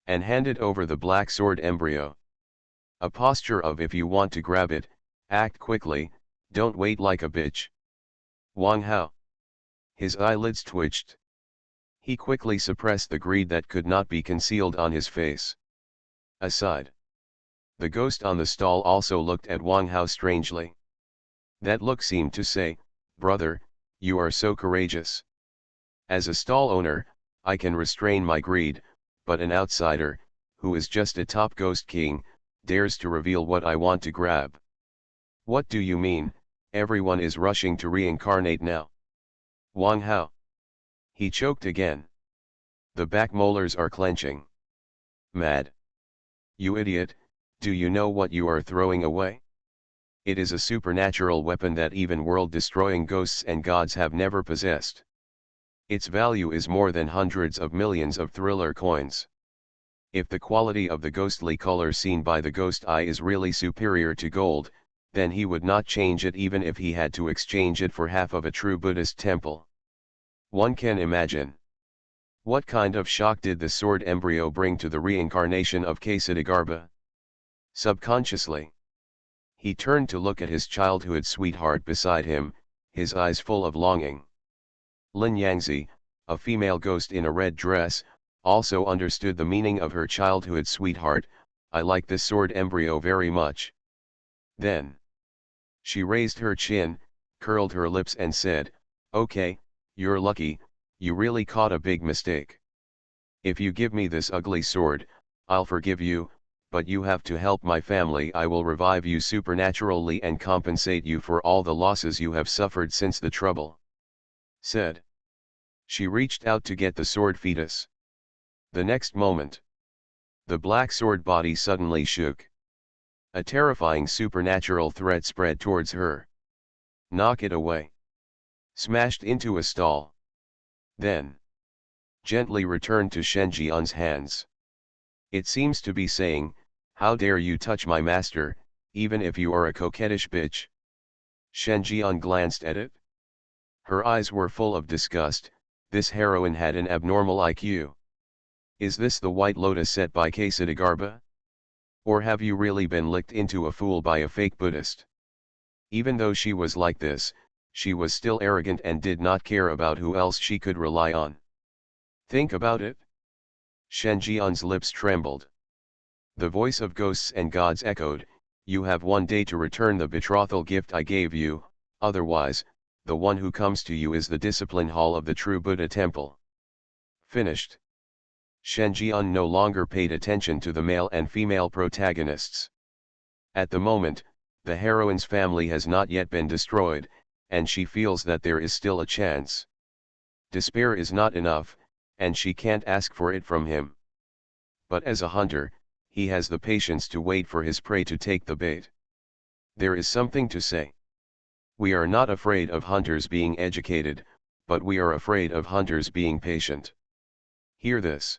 and handed over the black sword embryo. A posture of if you want to grab it, act quickly, don't wait like a bitch. Wang Hao. His eyelids twitched. He quickly suppressed the greed that could not be concealed on his face. Aside, the ghost on the stall also looked at Wang Hao strangely. That look seemed to say, "Brother, you are so courageous. As a stall owner, I can restrain my greed, but an outsider, who is just a top ghost king, dares to reveal what I want to grab. What do you mean, everyone is rushing to reincarnate now? Wang Hao." He choked again. The back molars are clenching. Mad. You idiot, do you know what you are throwing away? It is a supernatural weapon that even world-destroying ghosts and gods have never possessed. Its value is more than hundreds of millions of thriller coins. If the quality of the ghostly color seen by the ghost eye is really superior to gold, then he would not change it even if he had to exchange it for half of a true Buddhist temple. One can imagine. What kind of shock did the sword embryo bring to the reincarnation of Ksitigarbha? Subconsciously, he turned to look at his childhood sweetheart beside him, his eyes full of longing. Lin Yangzi, a female ghost in a red dress, also understood the meaning of her childhood sweetheart. I like this sword embryo very much. Then, she raised her chin, curled her lips and said, "Okay, you're lucky, you really caught a big mistake. If you give me this ugly sword, I'll forgive you, but you have to help my family. I will revive you supernaturally and compensate you for all the losses you have suffered since the trouble," said. She reached out to get the sword fetus. The next moment, the black sword body suddenly shook. A terrifying supernatural threat spread towards her. Knock it away. Smashed into a stall. Then, gently returned to Shen Jian's hands. It seems to be saying, "How dare you touch my master, even if you are a coquettish bitch." Shen Jian glanced at it. Her eyes were full of disgust. This heroine had an abnormal IQ. Is this the white lotus set by Ksitigarbha? Or have you really been licked into a fool by a fake Buddhist? Even though she was like this, she was still arrogant and did not care about who else she could rely on. Think about it. Shen Jian's lips trembled. The voice of ghosts and gods echoed, "You have 1 day to return the betrothal gift I gave you, otherwise, the one who comes to you is the discipline hall of the true Buddha temple." Finished. Shen Jian no longer paid attention to the male and female protagonists. At the moment, the heroine's family has not yet been destroyed, and she feels that there is still a chance. Despair is not enough, and she can't ask for it from him. But as a hunter, he has the patience to wait for his prey to take the bait. There is something to say. We are not afraid of hunters being educated, but we are afraid of hunters being patient. Hear this.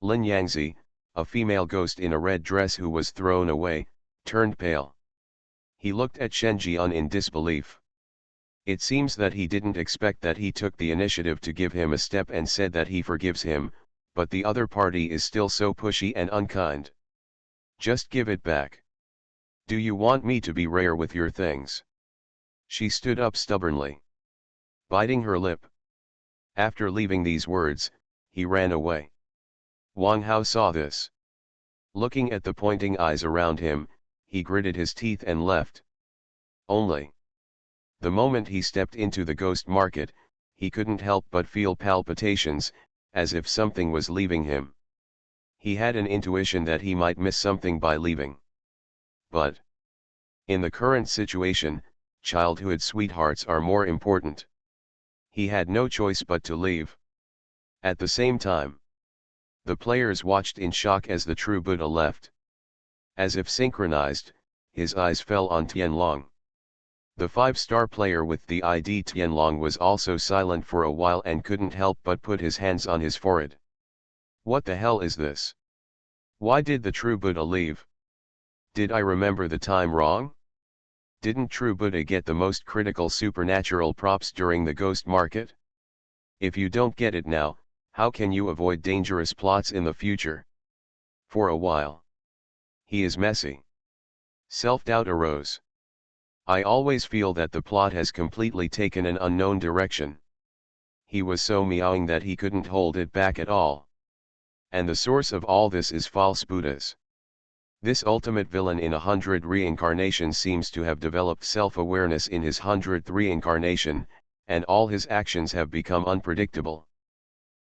Lin Yangzi, a female ghost in a red dress who was thrown away, turned pale. He looked at Shen Jian in disbelief. It seems that he didn't expect that he took the initiative to give him a step and said that he forgives him, but the other party is still so pushy and unkind. Just give it back. Do you want me to be rare with your things? She stood up stubbornly, biting her lip. After leaving these words, he ran away. Wang Hao saw this. Looking at the pointing eyes around him, he gritted his teeth and left. Only the moment he stepped into the ghost market, he couldn't help but feel palpitations, as if something was leaving him. He had an intuition that he might miss something by leaving. But in the current situation, childhood sweethearts are more important. He had no choice but to leave. At the same time, the players watched in shock as the true Buddha left. As if synchronized, his eyes fell on Tianlong. The 5-star player with the ID Tianlong was also silent for a while and couldn't help but put his hands on his forehead. What the hell is this? Why did the true Buddha leave? Did I remember the time wrong? Didn't true Buddha get the most critical supernatural props during the ghost market? If you don't get it now, how can you avoid dangerous plots in the future? For a while, he is messy. Self-doubt arose. I always feel that the plot has completely taken an unknown direction. He was so meowing that he couldn't hold it back at all. And the source of all this is false Buddhas. This ultimate villain in 100 reincarnations seems to have developed self-awareness in his 100th reincarnation, and all his actions have become unpredictable.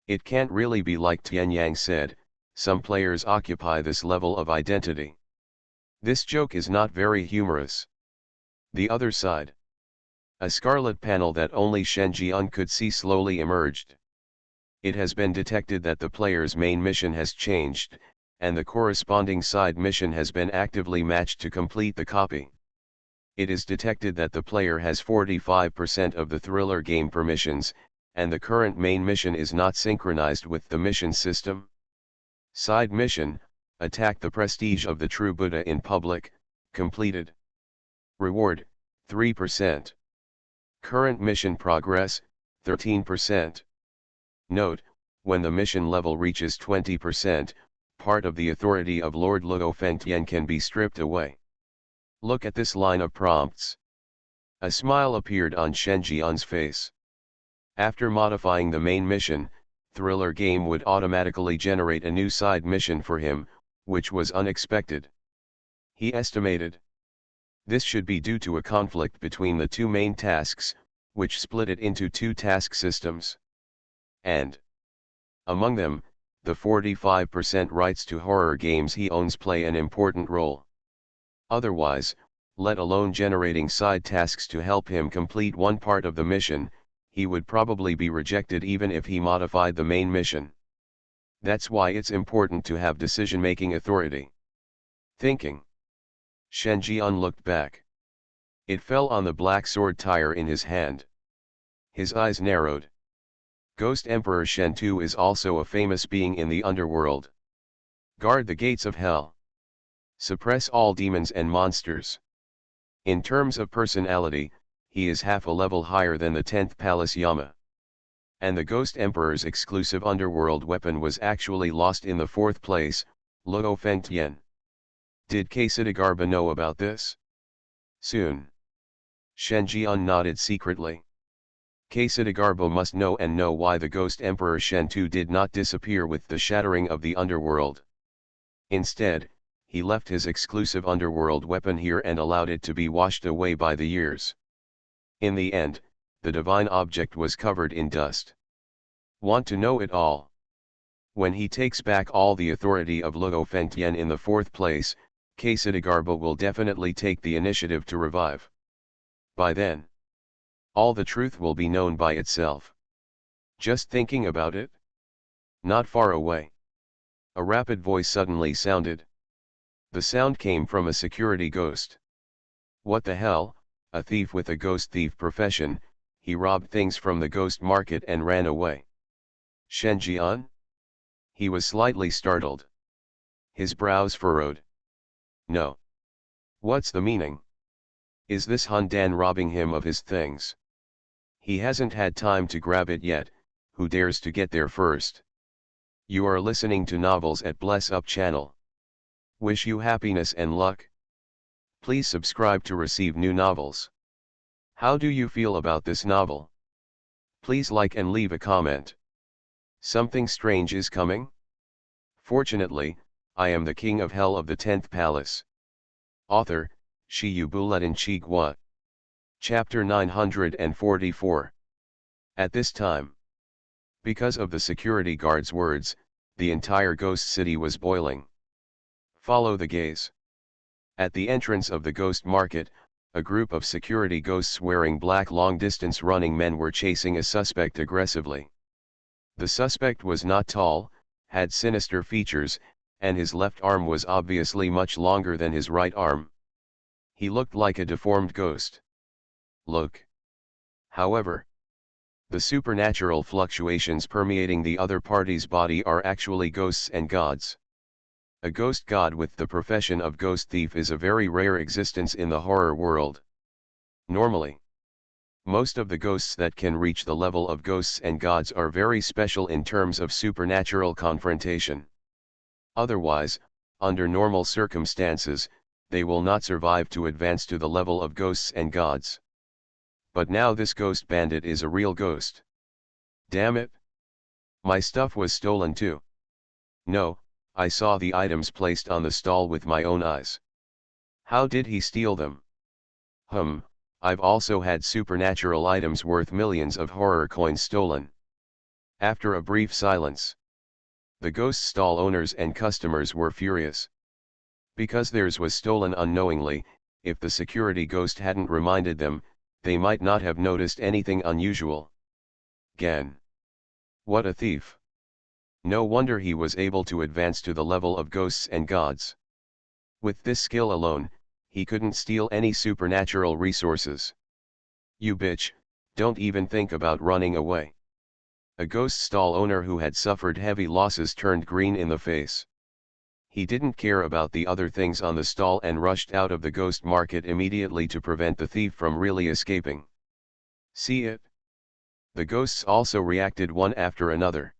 It can't really be like Tianyang said, some players occupy this level of identity. This joke is not very humorous. The other side. A scarlet panel that only Shen Jian could see slowly emerged. It has been detected that the player's main mission has changed, and the corresponding side mission has been actively matched to complete the copy. It is detected that the player has 45% of the thriller game permissions, and the current main mission is not synchronized with the mission system. Side mission, attack the prestige of the true Buddha in public, completed. Reward, 3%. Current mission progress, 13%. Note, when the mission level reaches 20%, part of the authority of Lord Luo Fengtian can be stripped away. Look at this line of prompts. A smile appeared on Shen Jian's face. After modifying the main mission, Thriller Game would automatically generate a new side mission for him, which was unexpected. He estimated. This should be due to a conflict between the two main tasks, which split it into two task systems. And among them, the 45% rights to horror games he owns play an important role. Otherwise, let alone generating side tasks to help him complete one part of the mission, he would probably be rejected even if he modified the main mission. That's why it's important to have decision-making authority. Thinking. Shen Jian looked back. It fell on the black sword tire in his hand. His eyes narrowed. Ghost Emperor Shen Tu is also a famous being in the underworld. Guard the gates of hell. Suppress all demons and monsters. In terms of personality, he is half a level higher than the 10th Palace Yama. And the Ghost Emperor's exclusive underworld weapon was actually lost in the 4th place, Luo Fengtian. Did Kasidagarba know about this? Soon. Shen Jian nodded secretly. Kasidagarba must know and know why the Ghost Emperor Shen Tu did not disappear with the shattering of the underworld. Instead, he left his exclusive underworld weapon here and allowed it to be washed away by the years. In the end, the divine object was covered in dust. Want to know it all? When he takes back all the authority of Luo Fengtian in the 4th place, Kasidagarba will definitely take the initiative to revive. By then, all the truth will be known by itself. Just thinking about it? Not far away. A rapid voice suddenly sounded. The sound came from a security ghost. What the hell, a thief with a ghost thief profession, he robbed things from the ghost market and ran away. Shen Jian? He was slightly startled. His brows furrowed. No. What's the meaning? Is this Hun Dan robbing him of his things? He hasn't had time to grab it yet, who dares to get there first? You are listening to Novels at Bless Up channel. Wish you happiness and luck. Please subscribe to receive new novels. How do you feel about this novel? Please like and leave a comment. Something strange is coming? Fortunately, I am the king of hell of the 10th palace. Author, Shiyu Buletin Chigwa. Chapter 944. At this time, because of the security guard's words, the entire ghost city was boiling. Follow the gaze. At the entrance of the ghost market, a group of security ghosts wearing black long-distance running men were chasing a suspect aggressively. The suspect was not tall, had sinister features, and his left arm was obviously much longer than his right arm. He looked like a deformed ghost. Look. However, the supernatural fluctuations permeating the other party's body are actually ghosts and gods. A ghost god with the profession of ghost thief is a very rare existence in the horror world. Normally, most of the ghosts that can reach the level of ghosts and gods are very special in terms of supernatural confrontation. Otherwise, under normal circumstances, they will not survive to advance to the level of ghosts and gods. But now this ghost bandit is a real ghost. Damn it! My stuff was stolen too. No, I saw the items placed on the stall with my own eyes. How did he steal them? I've also had supernatural items worth millions of horror coins stolen. After a brief silence, the ghost stall owners and customers were furious. Because theirs was stolen unknowingly, if the security ghost hadn't reminded them, they might not have noticed anything unusual. Gan. What a thief. No wonder he was able to advance to the level of ghosts and gods. With this skill alone, he couldn't steal any supernatural resources. You bitch, don't even think about running away. A ghost stall owner who had suffered heavy losses turned green in the face. He didn't care about the other things on the stall and rushed out of the ghost market immediately to prevent the thief from really escaping. See it? The ghosts also reacted one after another.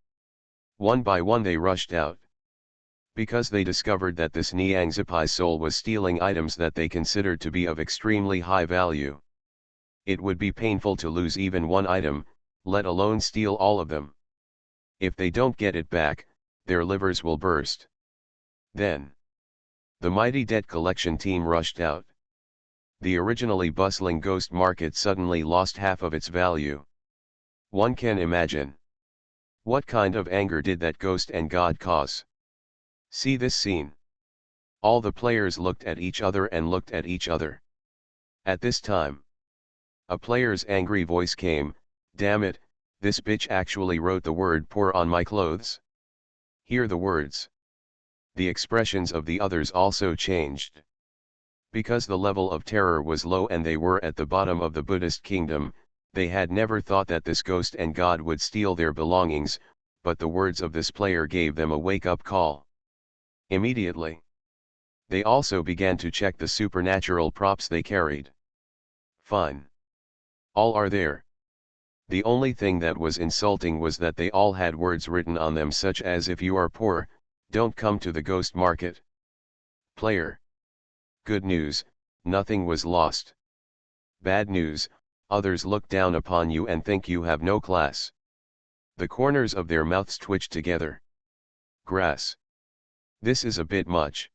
One by one they rushed out. Because they discovered that this Niangzipai soul was stealing items that they considered to be of extremely high value. It would be painful to lose even one item, let alone steal all of them. If they don't get it back, their livers will burst. Then, the mighty debt collection team rushed out. The originally bustling ghost market suddenly lost half of its value. One can imagine. What kind of anger did that ghost and god cause? See this scene. All the players looked at each other and looked at each other. At this time, a player's angry voice came, "Damn it, this bitch actually wrote the word poor on my clothes." Hear the words. The expressions of the others also changed. Because the level of terror was low and they were at the bottom of the Buddhist kingdom, they had never thought that this ghost and god would steal their belongings, but the words of this player gave them a wake-up call. Immediately, they also began to check the supernatural props they carried. Fine. All are there. The only thing that was insulting was that they all had words written on them such as "If you are poor, don't come to the ghost market." Player. Good news, nothing was lost. Bad news, others look down upon you and think you have no class. The corners of their mouths twitched together. Grass. This is a bit much.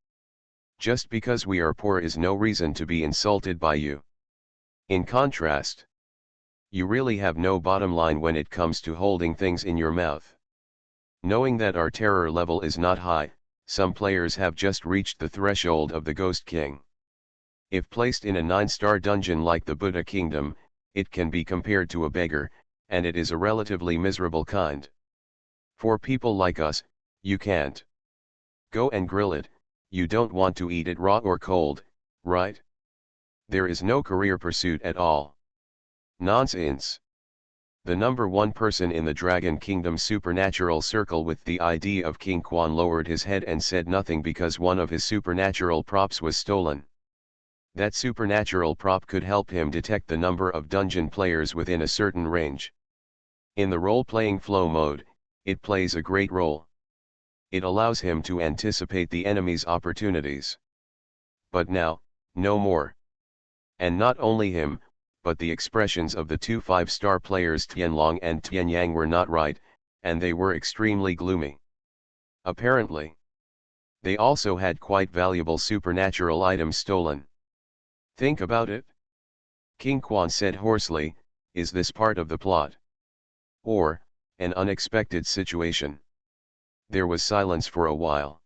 Just because we are poor is no reason to be insulted by you. In contrast, you really have no bottom line when it comes to holding things in your mouth. Knowing that our terror level is not high, some players have just reached the threshold of the Ghost King. If placed in a 9-star dungeon like the Buddha Kingdom, it can be compared to a beggar, and it is a relatively miserable kind. For people like us, you can't go and grill it, you don't want to eat it raw or cold, right? There is no career pursuit at all. Nonsense. The number one person in the Dragon Kingdom supernatural circle with the ID of King Quan lowered his head and said nothing because one of his supernatural props was stolen. That supernatural prop could help him detect the number of dungeon players within a certain range. In the role-playing flow mode, it plays a great role. It allows him to anticipate the enemy's opportunities. But now, no more. And not only him, but the expressions of the two 5-star players Tianlong and Tianyang were not right, and they were extremely gloomy. Apparently, they also had quite valuable supernatural items stolen. Think about it. King Quan said hoarsely, "Is this part of the plot? Or, an unexpected situation?" There was silence for a while.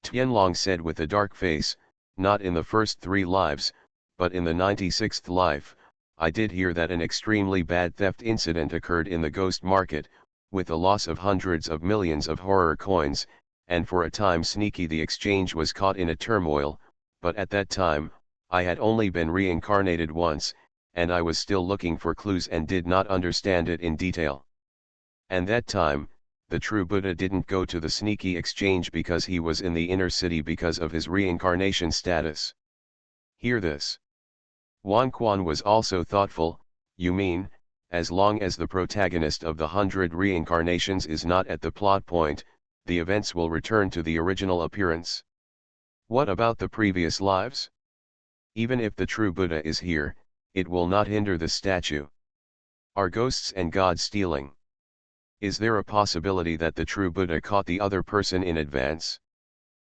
Tianlong said with a dark face, "Not in the first 3 lives, but in the 96th life, I did hear that an extremely bad theft incident occurred in the ghost market, with the loss of hundreds of millions of horror coins, and for a time Sneaky the exchange was caught in a turmoil, but at that time, I had only been reincarnated once, and I was still looking for clues and did not understand it in detail. And that time, the true Buddha didn't go to the Sneaky exchange because he was in the inner city because of his reincarnation status." Hear this. Wan Quan was also thoughtful. "You mean, as long as the protagonist of the 100 reincarnations is not at the plot point, the events will return to the original appearance? What about the previous lives? Even if the true Buddha is here, it will not hinder the statue. Are ghosts and gods stealing? Is there a possibility that the true Buddha caught the other person in advance?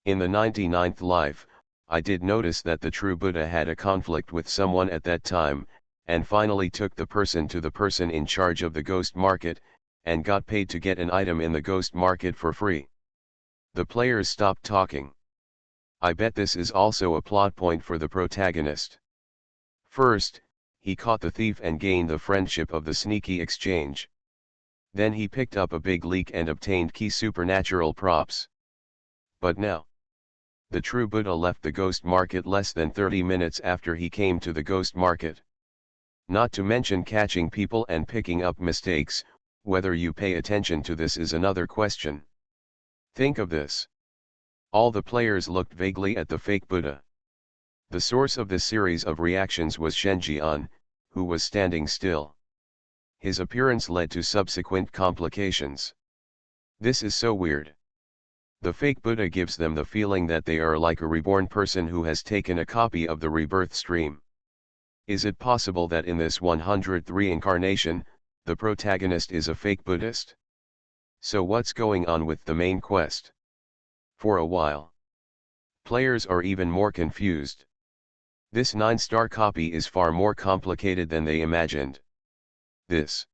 In the 99th life, I did notice that the true Buddha had a conflict with someone at that time, and finally took the person to the person in charge of the ghost market, and got paid to get an item in the ghost market for free." The players stopped talking. I bet this is also a plot point for the protagonist. First, he caught the thief and gained the friendship of the Sneaky exchange. Then he picked up a big leak and obtained key supernatural props. But now, the true Buddha left the ghost market less than 30 minutes after he came to the ghost market. Not to mention catching people and picking up mistakes. Whether you pay attention to this is another question. Think of this. All the players looked vaguely at the fake Buddha. The source of this series of reactions was Shen Jian, who was standing still. His appearance led to subsequent complications. This is so weird. The fake Buddha gives them the feeling that they are like a reborn person who has taken a copy of the rebirth stream. Is it possible that in this 100th reincarnation, the protagonist is a fake Buddhist? So what's going on with the main quest? For a while, players are even more confused. This 9-star copy is far more complicated than they imagined. This,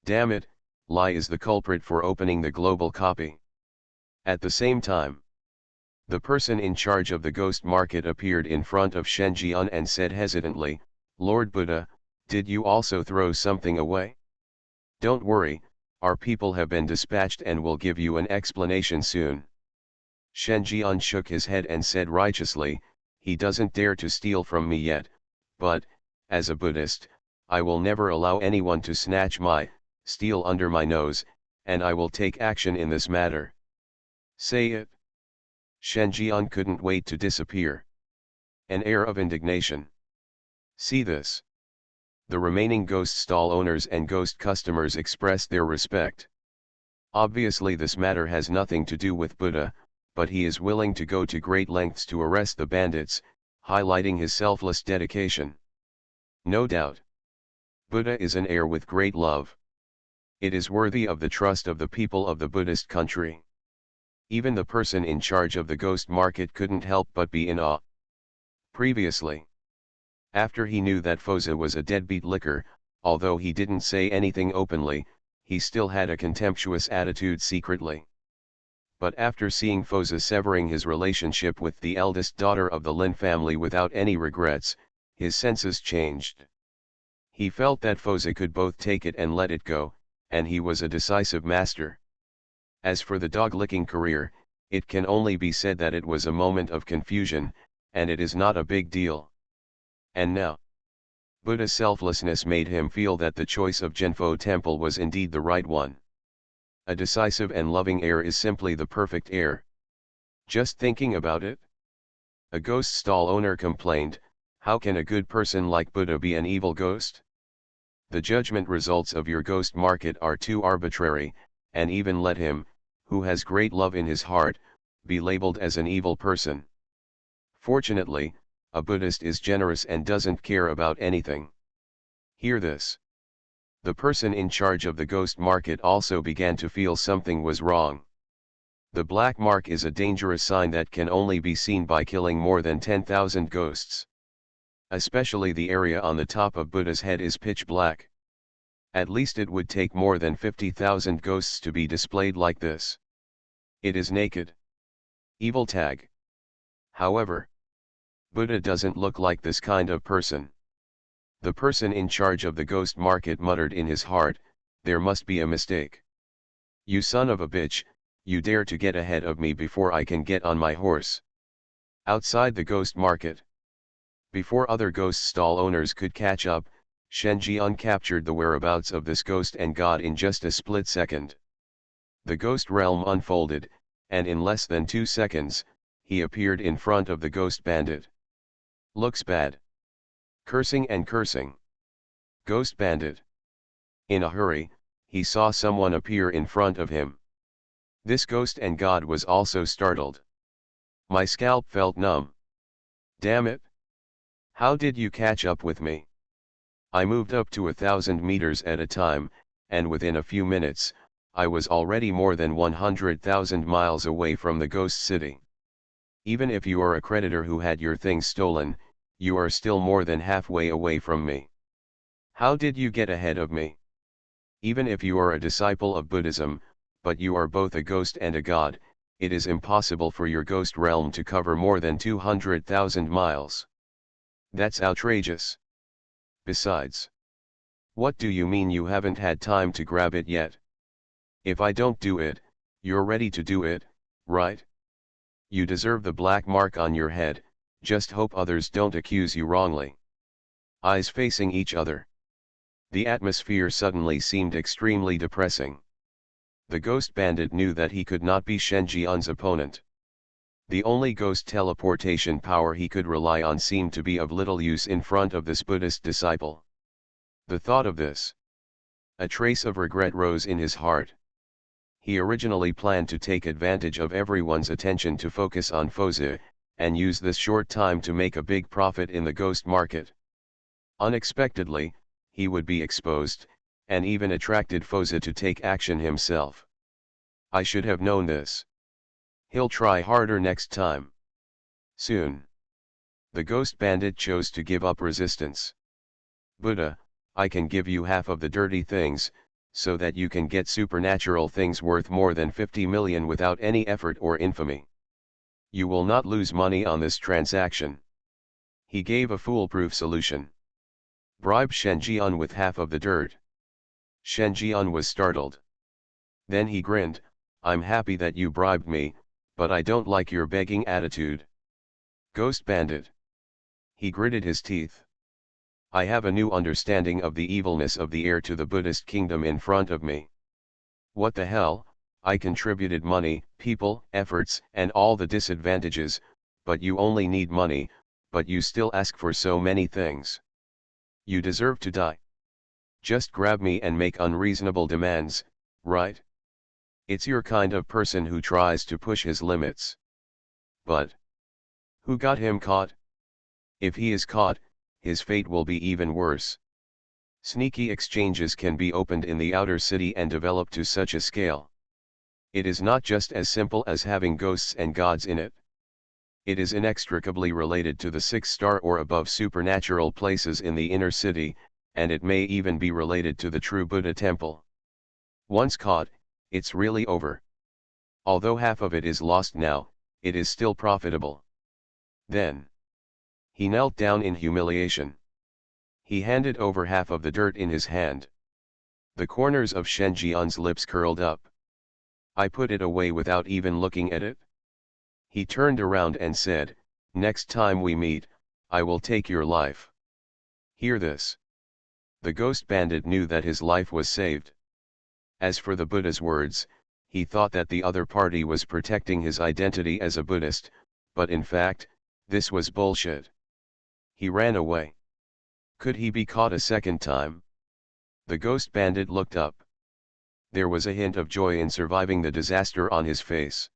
damn it, lie is the culprit for opening the global copy. At the same time, the person in charge of the ghost market appeared in front of Shen Jian and said hesitantly, "Lord Buddha, did you also throw something away?" "Don't worry, our people have been dispatched and will give you an explanation soon." Shen Jian shook his head and said righteously, "He doesn't dare to steal from me yet, but, as a Buddhist, I will never allow anyone to snatch my, steal under my nose, and I will take action in this matter." "Say it." Shen Jian couldn't wait to disappear. An air of indignation. "See this." The remaining ghost stall owners and ghost customers expressed their respect. Obviously this matter has nothing to do with Buddha, but he is willing to go to great lengths to arrest the bandits, highlighting his selfless dedication. No doubt, Buddha is an heir with great love. It is worthy of the trust of the people of the Buddhist country. Even the person in charge of the ghost market couldn't help but be in awe. Previously, after he knew that Foza was a deadbeat licker, although he didn't say anything openly, he still had a contemptuous attitude secretly. But after seeing Foza severing his relationship with the eldest daughter of the Lin family without any regrets, his senses changed. He felt that Foza could both take it and let it go, and he was a decisive master. As for the dog-licking career, it can only be said that it was a moment of confusion, and it is not a big deal. And now, Buddha's selflessness made him feel that the choice of Genpho Temple was indeed the right one. A decisive and loving heir is simply the perfect heir. Just thinking about it? A ghost stall owner complained, "How can a good person like Buddha be an evil ghost? The judgment results of your ghost market are too arbitrary, and even let him, who has great love in his heart, be labeled as an evil person." Fortunately, a Buddhist is generous and doesn't care about anything. Hear this. The person in charge of the ghost market also began to feel something was wrong. The black mark is a dangerous sign that can only be seen by killing more than 10,000 ghosts. Especially the area on the top of Buddha's head is pitch black. At least it would take more than 50,000 ghosts to be displayed like this. It is naked. Evil tag. However, Buddha doesn't look like this kind of person. The person in charge of the ghost market muttered in his heart, "There must be a mistake. You son of a bitch, you dare to get ahead of me before I can get on my horse." Outside the ghost market. Before other ghost stall owners could catch up, Shen Jian captured the whereabouts of this ghost and god in just a split second. The ghost realm unfolded, and in less than 2 seconds, he appeared in front of the ghost bandit. Looks bad. Cursing and cursing. Ghost bandit. In a hurry, he saw someone appear in front of him. This ghost and god was also startled. My scalp felt numb. Damn it! How did you catch up with me? I moved up to 1,000 meters at a time, and within a few minutes, I was already more than 100,000 miles away from the ghost city. Even if you are a creditor who had your things stolen, you are still more than halfway away from me. How did you get ahead of me? Even if you are a disciple of Buddhism, but you are both a ghost and a god, it is impossible for your ghost realm to cover more than 200,000 miles. That's outrageous. Besides, what do you mean you haven't had time to grab it yet? If I don't do it, you're ready to do it, right? You deserve the black mark on your head, just hope others don't accuse you wrongly. Eyes facing each other. The atmosphere suddenly seemed extremely depressing. The ghost bandit knew that he could not be Shen Jian's opponent. The only ghost teleportation power he could rely on seemed to be of little use in front of this Buddhist disciple. The thought of this. A trace of regret rose in his heart. He originally planned to take advantage of everyone's attention to focus on Foze, and use this short time to make a big profit in the ghost market. Unexpectedly, he would be exposed, and even attracted Foze to take action himself. I should have known this. He'll try harder next time. Soon. The ghost bandit chose to give up resistance. Buddha, I can give you half of the dirty things, so that you can get supernatural things worth more than 50 million without any effort or infamy. You will not lose money on this transaction. He gave a foolproof solution. Bribe Shen Jian with half of the dirt. Shen Jian was startled. Then he grinned, I'm happy that you bribed me, but I don't like your begging attitude. Ghost bandit. He gritted his teeth. I have a new understanding of the evilness of the heir to the Buddhist kingdom in front of me. What the hell, I contributed money, people, efforts, and all the disadvantages, but you only need money, but you still ask for so many things. You deserve to die. Just grab me and make unreasonable demands, right? It's your kind of person who tries to push his limits. But who got him caught? If he is caught, his fate will be even worse. Sneaky exchanges can be opened in the outer city and developed to such a scale. It is not just as simple as having ghosts and gods in it. It is inextricably related to the 6-star or above supernatural places in the inner city, and it may even be related to the true Buddha temple. Once caught, it's really over. Although half of it is lost now, it is still profitable. Then he knelt down in humiliation. He handed over half of the dirt in his hand. The corners of Shen Jian's lips curled up. I put it away without even looking at it. He turned around and said, next time we meet, I will take your life. Hear this. The ghost bandit knew that his life was saved. As for the Buddha's words, he thought that the other party was protecting his identity as a Buddhist, but in fact, this was bullshit. He ran away. Could he be caught a second time? The ghost bandit looked up. There was a hint of joy in surviving the disaster on his face.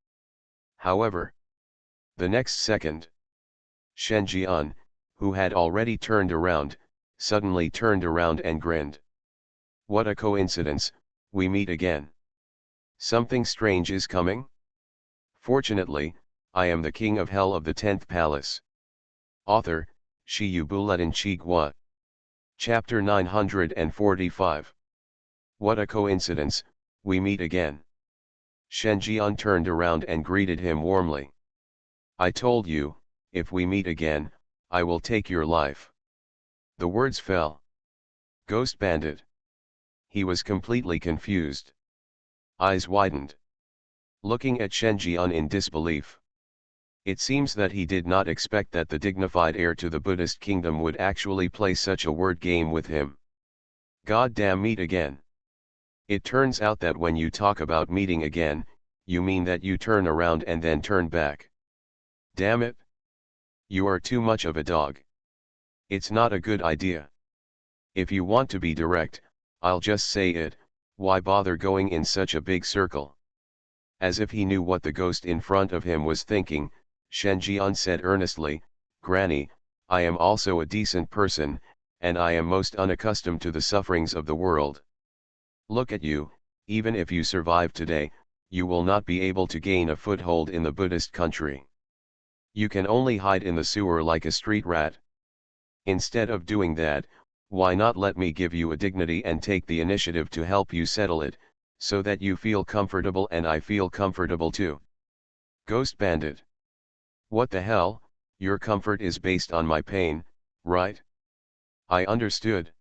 However, the next second, Shen Jian, who had already turned around, suddenly turned around and grinned. What a coincidence, we meet again. Something strange is coming? Fortunately, I am the king of hell of the 10th palace. Author, Shi Yu Buletin Chi Gua. Chapter 945. What a coincidence, we meet again. Shen Jian turned around and greeted him warmly. I told you, if we meet again, I will take your life. The words fell. Ghost bandit. He was completely confused. Eyes widened. Looking at Shen Jian in disbelief. It seems that he did not expect that the dignified heir to the Buddhist kingdom would actually play such a word game with him. Goddamn, meet again. It turns out that when you talk about meeting again, you mean that you turn around and then turn back. Damn it. You are too much of a dog. It's not a good idea. If you want to be direct, I'll just say it, why bother going in such a big circle? As if he knew what the ghost in front of him was thinking, Shen Jian said earnestly, Granny, I am also a decent person, and I am most unaccustomed to the sufferings of the world. Look at you, even if you survive today, you will not be able to gain a foothold in the Buddhist country. You can only hide in the sewer like a street rat. Instead of doing that, why not let me give you a dignity and take the initiative to help you settle it, so that you feel comfortable and I feel comfortable too. Ghost bandit. What the hell, your comfort is based on my pain, right? I understood.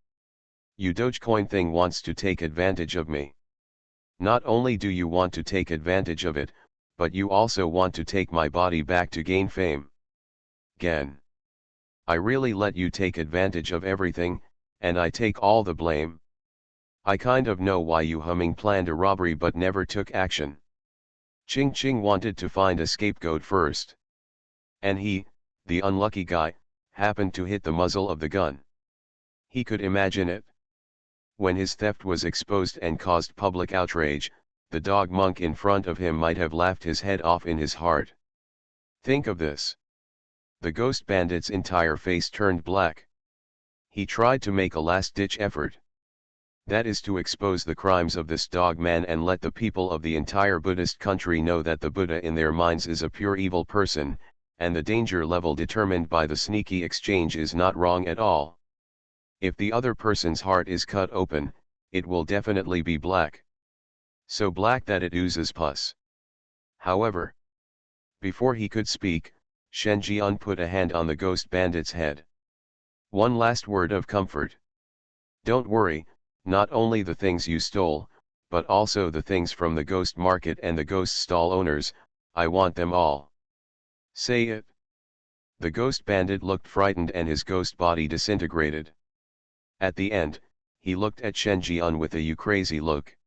You Dogecoin thing wants to take advantage of me. Not only do you want to take advantage of it, but you also want to take my body back to gain fame. Gan. I really let you take advantage of everything, and I take all the blame. I kind of know why you humming planned a robbery but never took action. Ching Ching wanted to find a scapegoat first. And he, the unlucky guy, happened to hit the muzzle of the gun. He could imagine it. When his theft was exposed and caused public outrage, the dog monk in front of him might have laughed his head off in his heart. Think of this. The ghost bandit's entire face turned black. He tried to make a last-ditch effort. That is to expose the crimes of this dog man and let the people of the entire Buddhist country know that the Buddha in their minds is a pure evil person, and the danger level determined by the sneaky exchange is not wrong at all. If the other person's heart is cut open, it will definitely be black. So black that it oozes pus. However, before he could speak, Shen Jian put a hand on the ghost bandit's head. One last word of comfort. Don't worry, not only the things you stole, but also the things from the ghost market and the ghost stall owners, I want them all. Say it. The ghost bandit looked frightened and his ghost body disintegrated. At the end, he looked at Shen Jian with a "you crazy" look.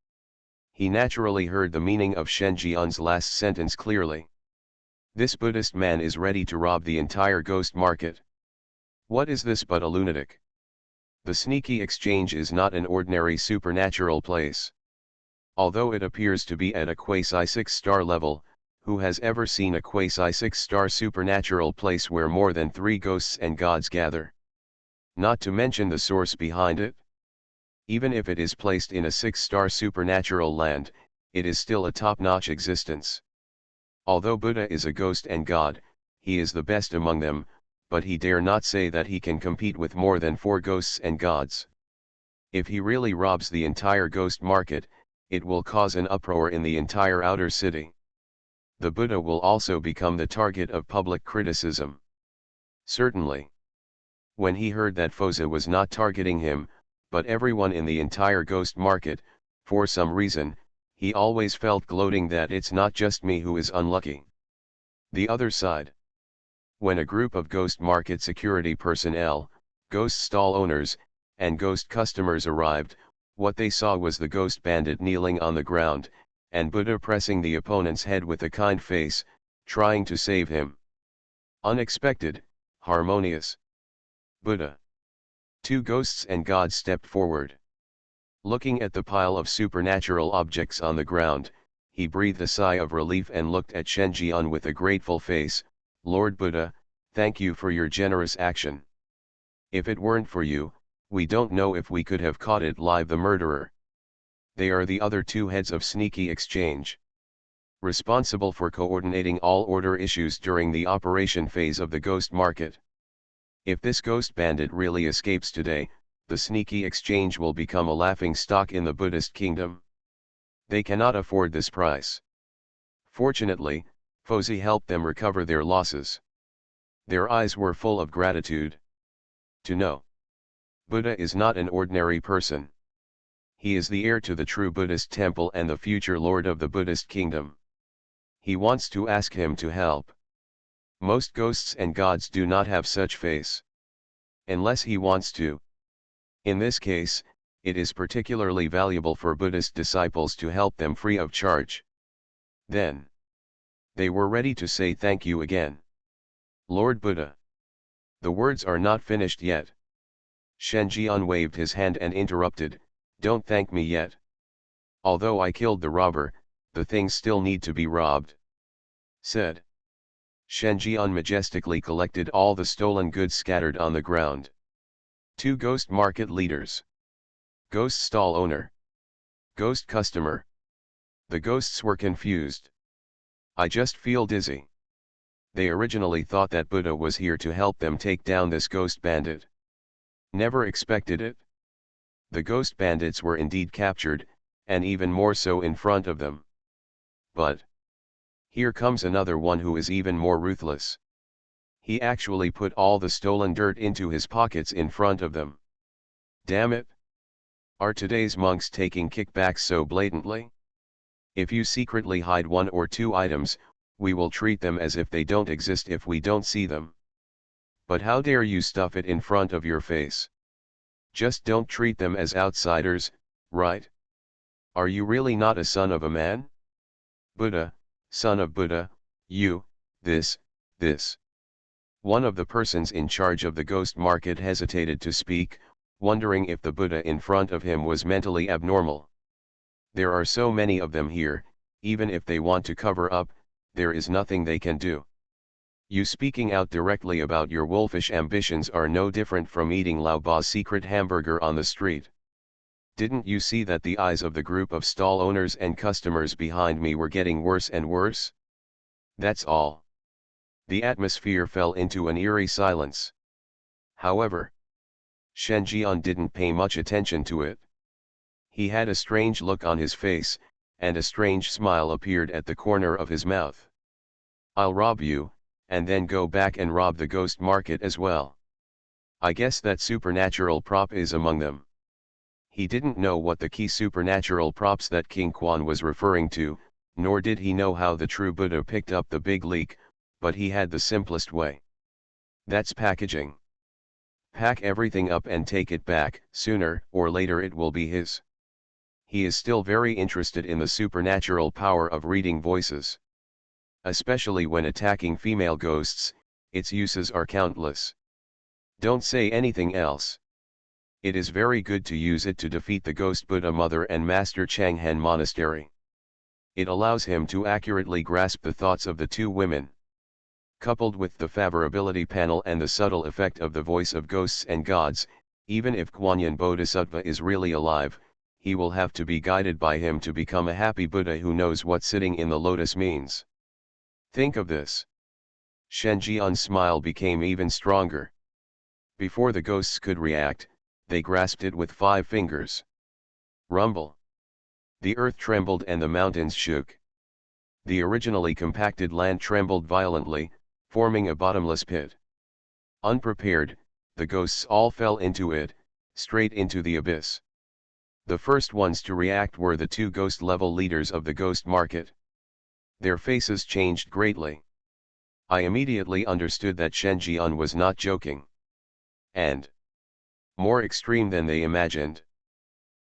He naturally heard the meaning of Shen Jian's last sentence clearly. This Buddhist man is ready to rob the entire ghost market. What is this but a lunatic? The sneaky exchange is not an ordinary supernatural place. Although it appears to be at a quasi 6-star level, who has ever seen a quasi 6-star supernatural place where more than 3 ghosts and gods gather? Not to mention the source behind it. Even if it is placed in a 6-star supernatural land, it is still a top-notch existence. Although Buddha is a ghost and god, he is the best among them, but he dare not say that he can compete with more than 4 ghosts and gods. If he really robs the entire ghost market, it will cause an uproar in the entire outer city. The Buddha will also become the target of public criticism. Certainly. When he heard that Fosa was not targeting him, but everyone in the entire ghost market, for some reason, he always felt gloating that it's not just me who is unlucky. The other side. When a group of ghost market security personnel, Ghost stall owners and ghost customers arrived. What they saw was the ghost bandit kneeling on the ground, and Buddha pressing the opponent's head with a kind face, trying to save him. Unexpected, harmonious. Buddha. Two ghosts and gods stepped forward. Looking at the pile of supernatural objects on the ground, he breathed a sigh of relief and looked at Shenjian with a grateful face. Lord Buddha, thank you for your generous action. If it weren't for you, we don't know if we could have caught it live, the murderer. They are the other two heads of Sneaky Exchange, responsible for coordinating all order issues during the operation phase of the ghost market. If this ghost bandit really escapes today, the Sneaky Exchange will become a laughing stock in the Buddhist kingdom. They cannot afford this price. Fortunately, Fozi helped them recover their losses. Their eyes were full of gratitude. To know Buddha is not an ordinary person. He is the heir to the true Buddhist temple and the future lord of the Buddhist kingdom. He wants to ask him to help. Most ghosts and gods do not have such face. Unless he wants to. In this case, it is particularly valuable for Buddhist disciples to help them free of charge. Then they were ready to say thank you again. Lord Buddha. The words are not finished yet. Shenjian waved his hand and interrupted, don't thank me yet. Although I killed the robber, the things still need to be robbed. Said. Shenjian majestically collected all the stolen goods scattered on the ground. Two ghost market leaders. Ghost stall owner. Ghost customer. The ghosts were confused. I just feel dizzy. They originally thought that Buddha was here to help them take down this ghost bandit. Never expected it. The ghost bandits were indeed captured, and even more so in front of them. But here comes another one who is even more ruthless. He actually put all the stolen dirt into his pockets in front of them. Damn it! Are today's monks taking kickbacks so blatantly? If you secretly hide one or two items, we will treat them as if they don't exist if we don't see them. But how dare you stuff it in front of your face? Just don't treat them as outsiders, right? Are you really not a son of a man? Buddha, son of Buddha, you, this. One of the persons in charge of the ghost market hesitated to speak, wondering if the Buddha in front of him was mentally abnormal. There are so many of them here, even if they want to cover up, there is nothing they can do. You speaking out directly about your wolfish ambitions are no different from eating Lao Ba's secret hamburger on the street. Didn't you see that the eyes of the group of stall owners and customers behind me were getting worse and worse? That's all. The atmosphere fell into an eerie silence. However, Shenjian didn't pay much attention to it. He had a strange look on his face, and a strange smile appeared at the corner of his mouth. I'll rob you, and then go back and rob the ghost market as well. I guess that supernatural prop is among them. He didn't know what the key supernatural props that King Quan was referring to, nor did he know how the true Buddha picked up the big leak, but he had the simplest way. That's packaging. Pack everything up and take it back, sooner or later it will be his. He is still very interested in the supernatural power of reading voices. Especially when attacking female ghosts, its uses are countless. Don't say anything else. It is very good to use it to defeat the ghost Buddha Mother and Master Changhen Monastery. It allows him to accurately grasp the thoughts of the two women. Coupled with the favorability panel and the subtle effect of the voice of ghosts and gods, even if Guanyin Bodhisattva is really alive, he will have to be guided by him to become a happy Buddha who knows what sitting in the lotus means. Think of this. Shenjian's smile became even stronger. Before the ghosts could react, they grasped it with 5 fingers. Rumble. The earth trembled and the mountains shook. The originally compacted land trembled violently, forming a bottomless pit. Unprepared, the ghosts all fell into it, straight into the abyss. The first ones to react were the 2 ghost-level leaders of the ghost market. Their faces changed greatly. I immediately understood that Shenjian was not joking. And more extreme than they imagined.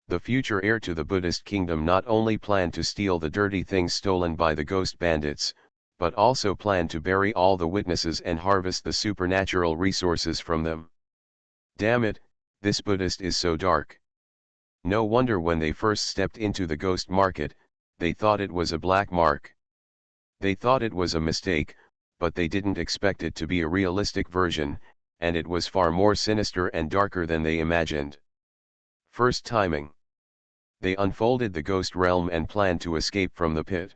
The future heir to the Buddhist kingdom not only planned to steal the dirty things stolen by the ghost bandits, but also planned to bury all the witnesses and harvest the supernatural resources from them. Damn it, this Buddhist is so dark. No wonder when they first stepped into the ghost market, they thought it was a black mark. They thought it was a mistake, but they didn't expect it to be a realistic version, and it was far more sinister and darker than they imagined. First timing. They unfolded the ghost realm and planned to escape from the pit.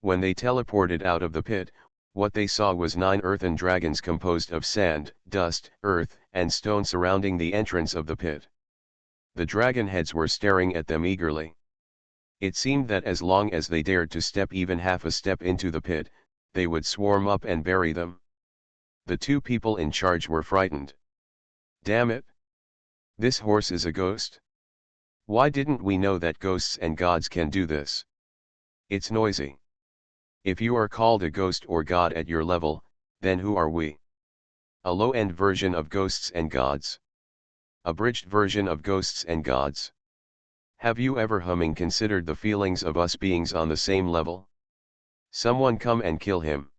When they teleported out of the pit, what they saw was 9 earthen dragons composed of sand, dust, earth, and stone surrounding the entrance of the pit. The dragon heads were staring at them eagerly. It seemed that as long as they dared to step even half a step into the pit, they would swarm up and bury them. The 2 people in charge were frightened. Damn it! This horse is a ghost? Why didn't we know that ghosts and gods can do this? It's noisy. If you are called a ghost or god at your level, then who are we? A low-end version of ghosts and gods. Abridged version of ghosts and gods. Have you ever considered the feelings of us beings on the same level? Someone come and kill him.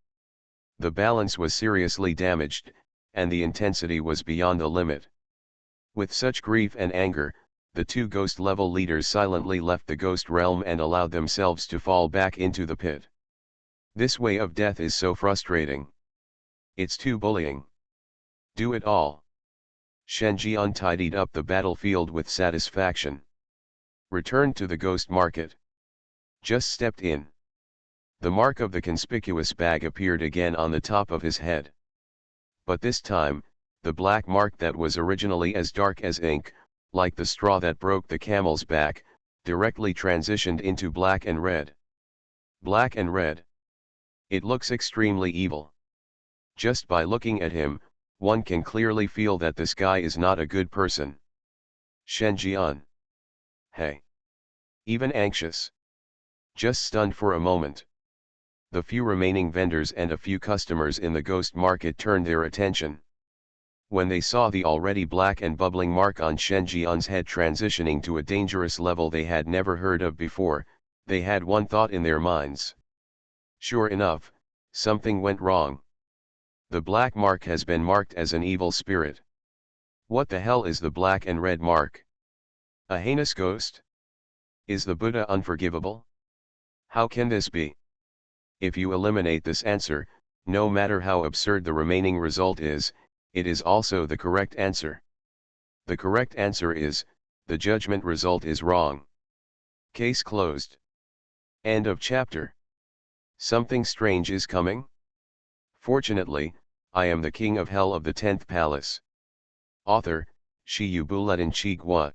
The balance was seriously damaged, and the intensity was beyond the limit. With such grief and anger, the 2 ghost-level leaders silently left the ghost realm and allowed themselves to fall back into the pit. This way of death is so frustrating. It's too bullying. Do it all. Shenjian tidied up the battlefield with satisfaction. Returned to the ghost market. Just stepped in. The mark of the conspicuous bag appeared again on the top of his head. But this time, the black mark that was originally as dark as ink, like the straw that broke the camel's back, directly transitioned into black and red. Black and red. It looks extremely evil. Just by looking at him, one can clearly feel that this guy is not a good person. Shenjian. Hey. Even anxious. Just stunned for a moment. The few remaining vendors and a few customers in the ghost market turned their attention. When they saw the already black and bubbling mark on Shenjian's head transitioning to a dangerous level they had never heard of before, they had one thought in their minds. Sure enough, something went wrong. The black mark has been marked as an evil spirit. What the hell is the black and red mark? A heinous ghost? Is the Buddha unforgivable? How can this be? If you eliminate this answer, no matter how absurd the remaining result is, it is also the correct answer. The correct answer is, the judgment result is wrong. Case closed. End of chapter. Something strange is coming? Fortunately, I am the king of hell of the 10th palace. Author, Shiyu Buletin Chigwa.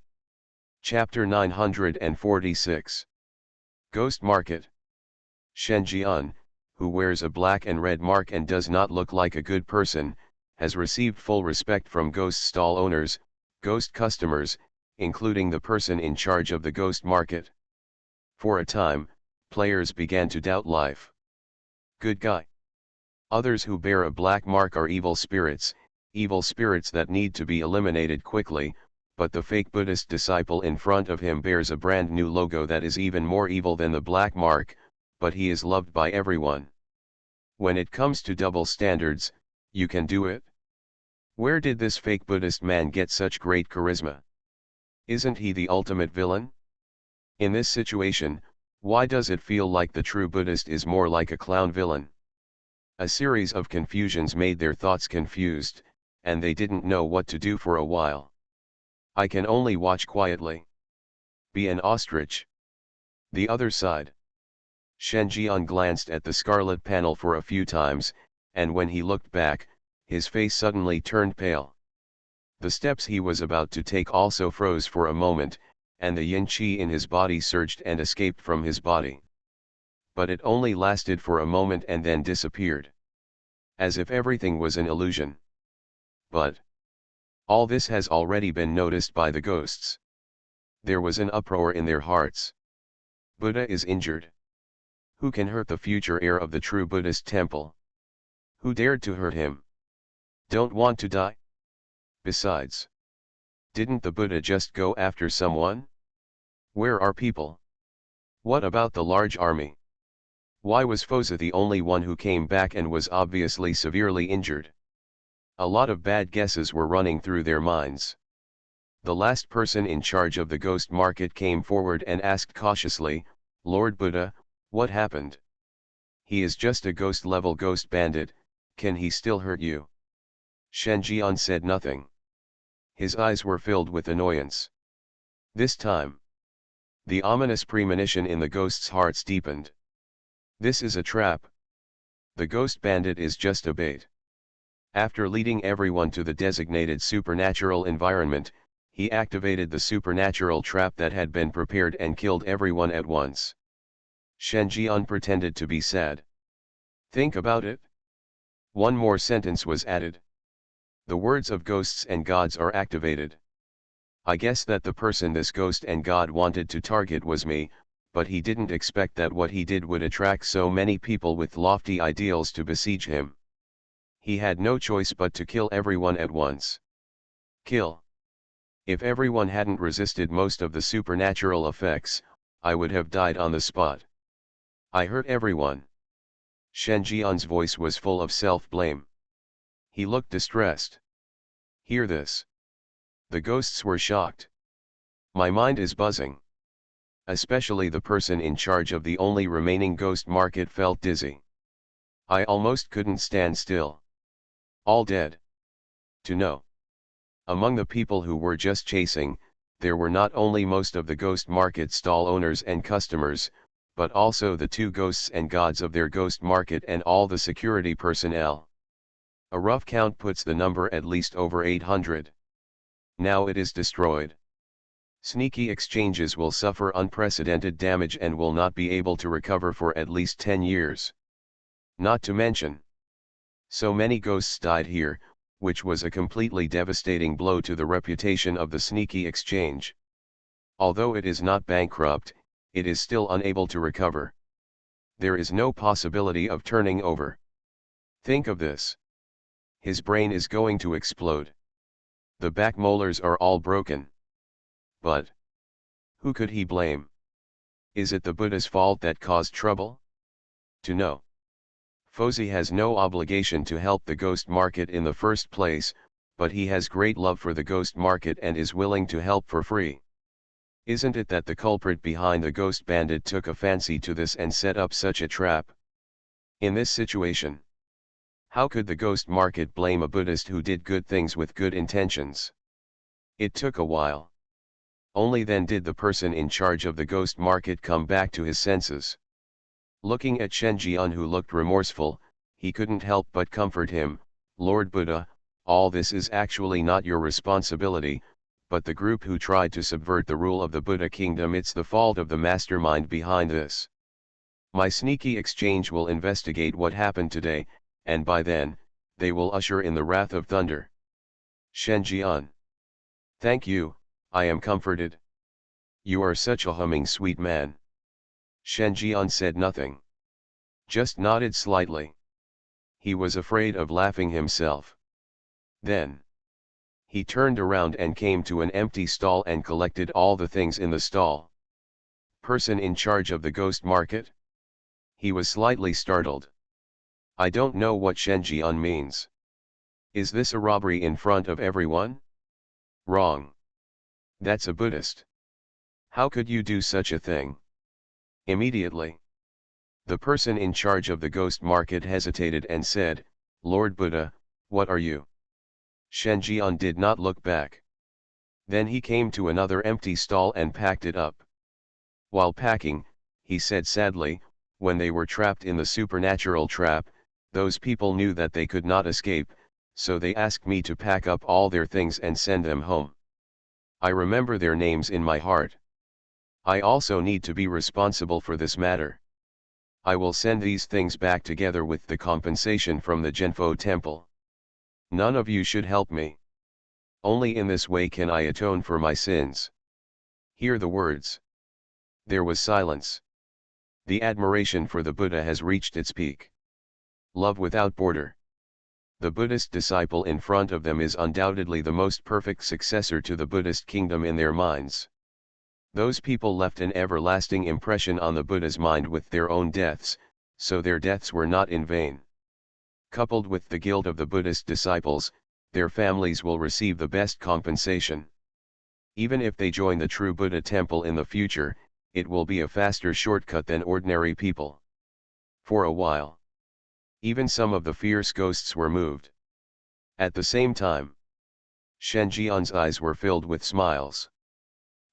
Chapter 946. Ghost Market. Shenjian, who wears a black and red mark and does not look like a good person, has received full respect from ghost stall owners, ghost customers, including the person in charge of the ghost market. For a time, players began to doubt life. Good guy. Others who bear a black mark are evil spirits that need to be eliminated quickly, but the fake Buddhist disciple in front of him bears a brand new logo that is even more evil than the black mark, but he is loved by everyone. When it comes to double standards, you can do it? Where did this fake Buddhist man get such great charisma? Isn't he the ultimate villain? In this situation, why does it feel like the true Buddhist is more like a clown villain? A series of confusions made their thoughts confused, and they didn't know what to do for a while. I can only watch quietly. Be an ostrich. The other side. Shenjian glanced at the scarlet panel for a few times, and when he looked back, his face suddenly turned pale. The steps he was about to take also froze for a moment, and the yin qi in his body surged and escaped from his body. But it only lasted for a moment and then disappeared. As if everything was an illusion. But all this has already been noticed by the ghosts. There was an uproar in their hearts. Buddha is injured. Who can hurt the future heir of the true Buddhist temple? Who dared to hurt him? Don't want to die? Besides, Didn't the Buddha just go after someone? Where are people? What about the large army? Why was Fosa the only one who came back and was obviously severely injured? A lot of bad guesses were running through their minds. The last person in charge of the ghost market came forward and asked cautiously, "Lord Buddha, what happened? He is just a ghost-level ghost bandit, can he still hurt you?" Shenjian said nothing. His eyes were filled with annoyance. This time, the ominous premonition in the ghost's hearts deepened. This is a trap. The ghost bandit is just a bait. After leading everyone to the designated supernatural environment, he activated the supernatural trap that had been prepared and killed everyone at once. Shenjian pretended to be sad. Think about it. One more sentence was added. The words of ghosts and gods are activated. I guess that the person this ghost and god wanted to target was me, but he didn't expect that what he did would attract so many people with lofty ideals to besiege him. He had no choice but to kill everyone at once. Kill. If everyone hadn't resisted most of the supernatural effects, I would have died on the spot. I hurt everyone. Shenjian's voice was full of self-blame. He looked distressed. Hear this. The ghosts were shocked. My mind is buzzing. Especially the person in charge of the only remaining ghost market felt dizzy. I almost couldn't stand still. All dead. To know. Among the people who were just chasing, there were not only most of the ghost market stall owners and customers, but also the two ghosts and gods of their ghost market and all the security personnel. A rough count puts the number at least over 800. Now it is destroyed. Sneaky exchanges will suffer unprecedented damage and will not be able to recover for at least 10 years. Not to mention, so many ghosts died here, which was a completely devastating blow to the reputation of the sneaky exchange. Although it is not bankrupt, it is still unable to recover. There is no possibility of turning over. Think of this. His brain is going to explode. The back molars are all broken. But who could he blame? Is it the Buddha's fault that caused trouble? To know. Fozi has no obligation to help the ghost market in the first place, but he has great love for the ghost market and is willing to help for free. Isn't it that the culprit behind the ghost bandit took a fancy to this and set up such a trap? In this situation, how could the ghost market blame a Buddhist who did good things with good intentions? It took a while. Only then did the person in charge of the ghost market come back to his senses. Looking at Shenjian, who looked remorseful, he couldn't help but comfort him. Lord Buddha, all this is actually not your responsibility, but the group who tried to subvert the rule of the Buddha kingdom. It's the fault of the mastermind behind this. My sneaky exchange will investigate what happened today, and by then, they will usher in the wrath of thunder. Shenjian. Thank you, I am comforted. You are such a humming sweet man. Shenjian said nothing. Just nodded slightly. He was afraid of laughing himself. Then, he turned around and came to an empty stall and collected all the things in the stall. Person in charge of the ghost market? He was slightly startled. I don't know what Shenjian means. Is this a robbery in front of everyone? Wrong. That's a Buddhist. How could you do such a thing? Immediately, the person in charge of the ghost market hesitated and said, Lord Buddha, what are you? Shenjian did not look back. Then he came to another empty stall and packed it up. While packing, he said sadly, when they were trapped in the supernatural trap, those people knew that they could not escape, so they asked me to pack up all their things and send them home. I remember their names in my heart. I also need to be responsible for this matter. I will send these things back together with the compensation from the Genfo temple. None of you should help me. Only in this way can I atone for my sins. Hear the words. There was silence. The admiration for the Buddha has reached its peak. Love without border. The Buddhist disciple in front of them is undoubtedly the most perfect successor to the Buddhist kingdom in their minds. Those people left an everlasting impression on the Buddha's mind with their own deaths, so their deaths were not in vain. Coupled with the guilt of the Buddhist disciples, their families will receive the best compensation. Even if they join the true Buddha temple in the future, it will be a faster shortcut than ordinary people. For a while, even some of the fierce ghosts were moved. At the same time, Shen Jian's eyes were filled with smiles.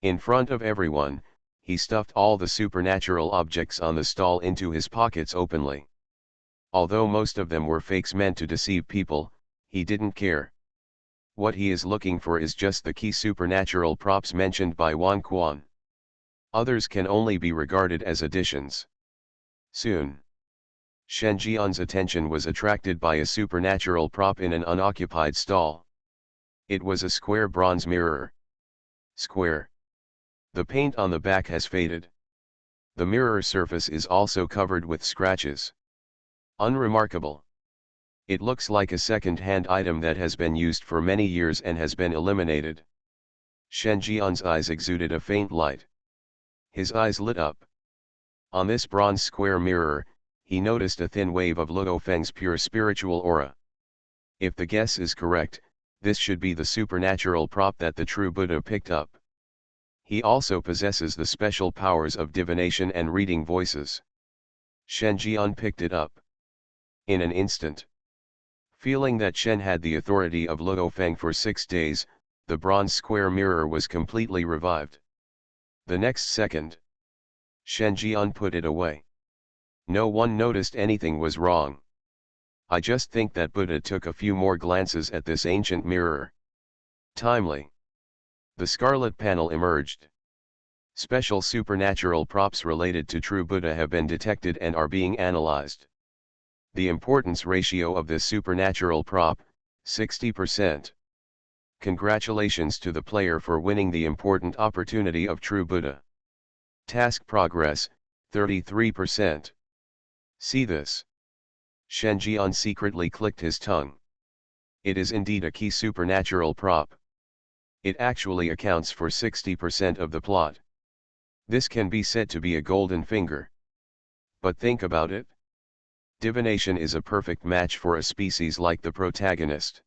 In front of everyone, he stuffed all the supernatural objects on the stall into his pockets openly. Although most of them were fakes meant to deceive people, he didn't care. What he is looking for is just the key supernatural props mentioned by Wang Quan. Others can only be regarded as additions. Soon, Shen Jian's attention was attracted by a supernatural prop in an unoccupied stall. It was a square bronze mirror. Square. The paint on the back has faded. The mirror surface is also covered with scratches. Unremarkable. It looks like a second-hand item that has been used for many years and has been eliminated. Shen Jian's eyes exuded a faint light. His eyes lit up. On this bronze square mirror, he noticed a thin wave of Luo Feng's pure spiritual aura. If the guess is correct, this should be the supernatural prop that the true Buddha picked up. He also possesses the special powers of divination and reading voices. Shen Jian picked it up. In an instant, feeling that Shen had the authority of Luo Feng for 6 days, the bronze square mirror was completely revived. The next second, Shen Jian put it away. No one noticed anything was wrong. I just think that Buddha took a few more glances at this ancient mirror. Timely. The scarlet panel emerged. Special supernatural props related to true Buddha have been detected and are being analyzed. The importance ratio of this supernatural prop, 60%. Congratulations to the player for winning the important opportunity of true Buddha. Task progress, 33%. See this. Shen Jian secretly clicked his tongue. It is indeed a key supernatural prop. It actually accounts for 60% of the plot. This can be said to be a golden finger. But think about it. Divination is a perfect match for a species like the protagonist.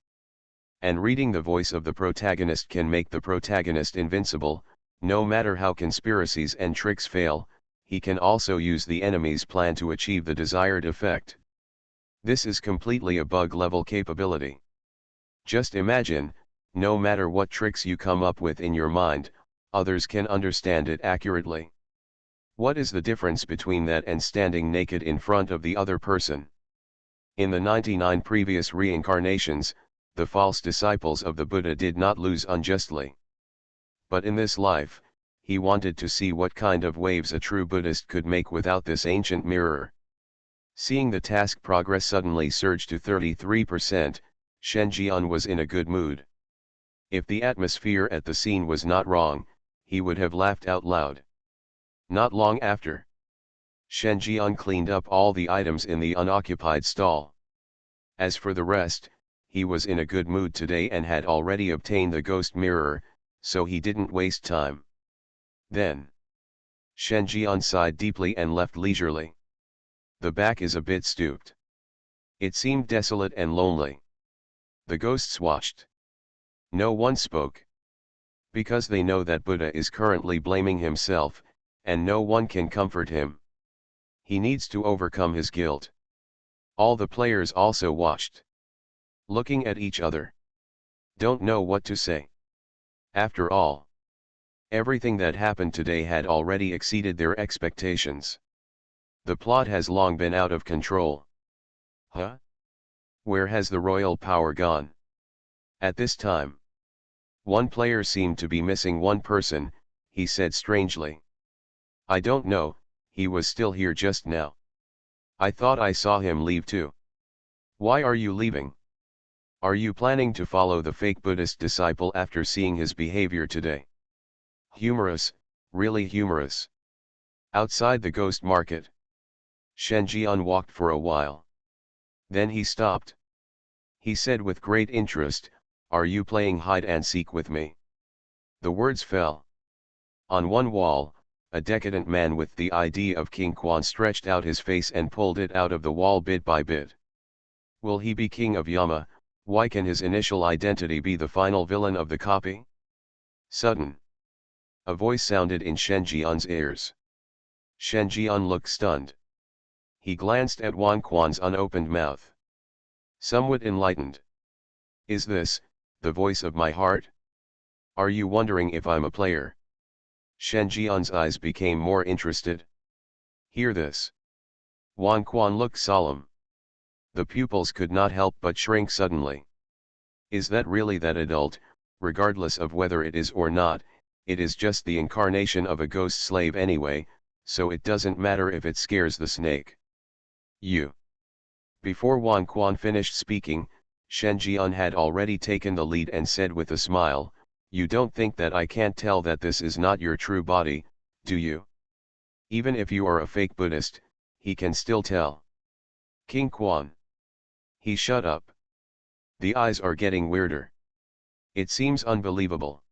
And reading the voice of the protagonist can make the protagonist invincible. No matter how conspiracies and tricks fail, he can also use the enemy's plan to achieve the desired effect. This is completely a bug-level capability. Just imagine, no matter what tricks you come up with in your mind, others can understand it accurately. What is the difference between that and standing naked in front of the other person? In the 99 previous reincarnations, the false disciples of the Buddha did not lose unjustly. But in this life, he wanted to see what kind of waves a true Buddhist could make without this ancient mirror. Seeing the task progress suddenly surge to 33%, Shen Jian was in a good mood. If the atmosphere at the scene was not wrong, he would have laughed out loud. Not long after, Shen Jian cleaned up all the items in the unoccupied stall. As for the rest, he was in a good mood today and had already obtained the ghost mirror, so he didn't waste time. Then, Shen Jian sighed deeply and left leisurely. The back is a bit stooped. It seemed desolate and lonely. The ghosts watched. No one spoke. Because they know that Buddha is currently blaming himself, and no one can comfort him. He needs to overcome his guilt. All the players also watched. Looking at each other. Don't know what to say. After all, everything that happened today had already exceeded their expectations. The plot has long been out of control. Huh? Where has the royal power gone? At this time, one player seemed to be missing one person, he said strangely. I don't know, he was still here just now. I thought I saw him leave too. Why are you leaving? Are you planning to follow the fake Buddhist disciple after seeing his behavior today? Humorous, really humorous. Outside the ghost market, Shen Jian walked for a while. Then he stopped. He said with great interest, "Are you playing hide and seek with me?" The words fell. On one wall, a decadent man with the ID of King Quan stretched out his face and pulled it out of the wall bit by bit. Will he be king of Yama? Why can his initial identity be the final villain of the copy? Sudden. A voice sounded in Shen Jian's ears. Shen Jian looked stunned. He glanced at Wang Quan's unopened mouth. Somewhat enlightened. Is this, the voice of my heart? Are you wondering if I'm a player? Shen Jian's eyes became more interested. Hear this. Wang Quan looked solemn. The pupils could not help but shrink suddenly. Is that really that adult? Regardless of whether it is or not, it is just the incarnation of a ghost slave anyway, so it doesn't matter if it scares the snake. You. Before Wang Quan finished speaking, Shen Jian had already taken the lead and said with a smile, "You don't think that I can't tell that this is not your true body, do you? Even if you are a fake Buddhist, he can still tell." King Quan. He shut up. The eyes are getting weirder. It seems unbelievable.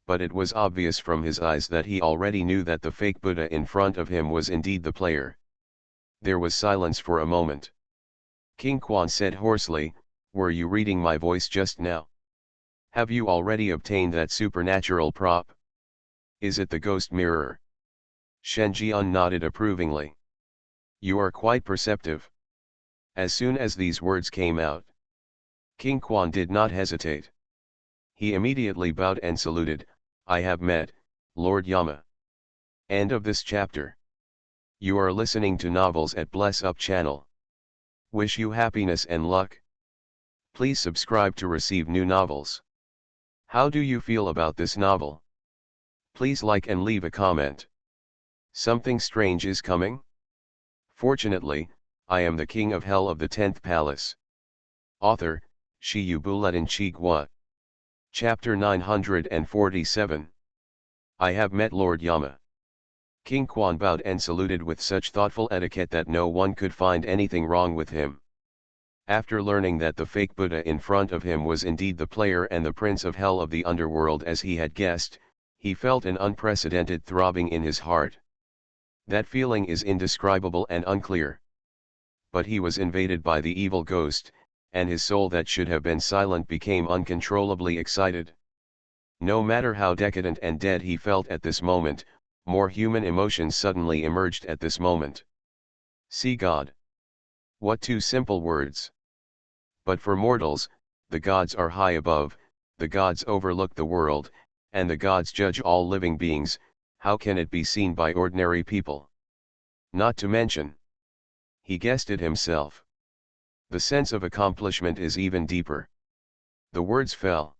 But it was obvious from his eyes that he already knew that the fake Buddha in front of him was indeed the player. There was silence for a moment. King Quan said hoarsely, "Were you reading my voice just now? Have you already obtained that supernatural prop? Is it the ghost mirror?" Shen Jian nodded approvingly. "You are quite perceptive." As soon as these words came out, King Quan did not hesitate. He immediately bowed and saluted, "I have met, Lord Yama." End of this chapter. You are listening to Novels at Bless Up channel. Wish you happiness and luck. Please subscribe to receive new novels. How do you feel about this novel? Please like and leave a comment. Something strange is coming? Fortunately, I am the king of hell of the 10th palace. Author, Shiyu Buletin Chigwa. Chapter 947. I have met Lord Yama. King Quan bowed and saluted with such thoughtful etiquette that no one could find anything wrong with him. After learning that the fake Buddha in front of him was indeed the player and the prince of hell of the underworld as he had guessed, he felt an unprecedented throbbing in his heart. That feeling is indescribable and unclear. But he was invaded by the evil ghost, and his soul that should have been silent became uncontrollably excited. No matter how decadent and dead he felt at this moment, more human emotions suddenly emerged at this moment. See God. What two simple words. But for mortals, the gods are high above, the gods overlook the world, and the gods judge all living beings. How can it be seen by ordinary people? Not to mention, he guessed it himself. The sense of accomplishment is even deeper. The words fell.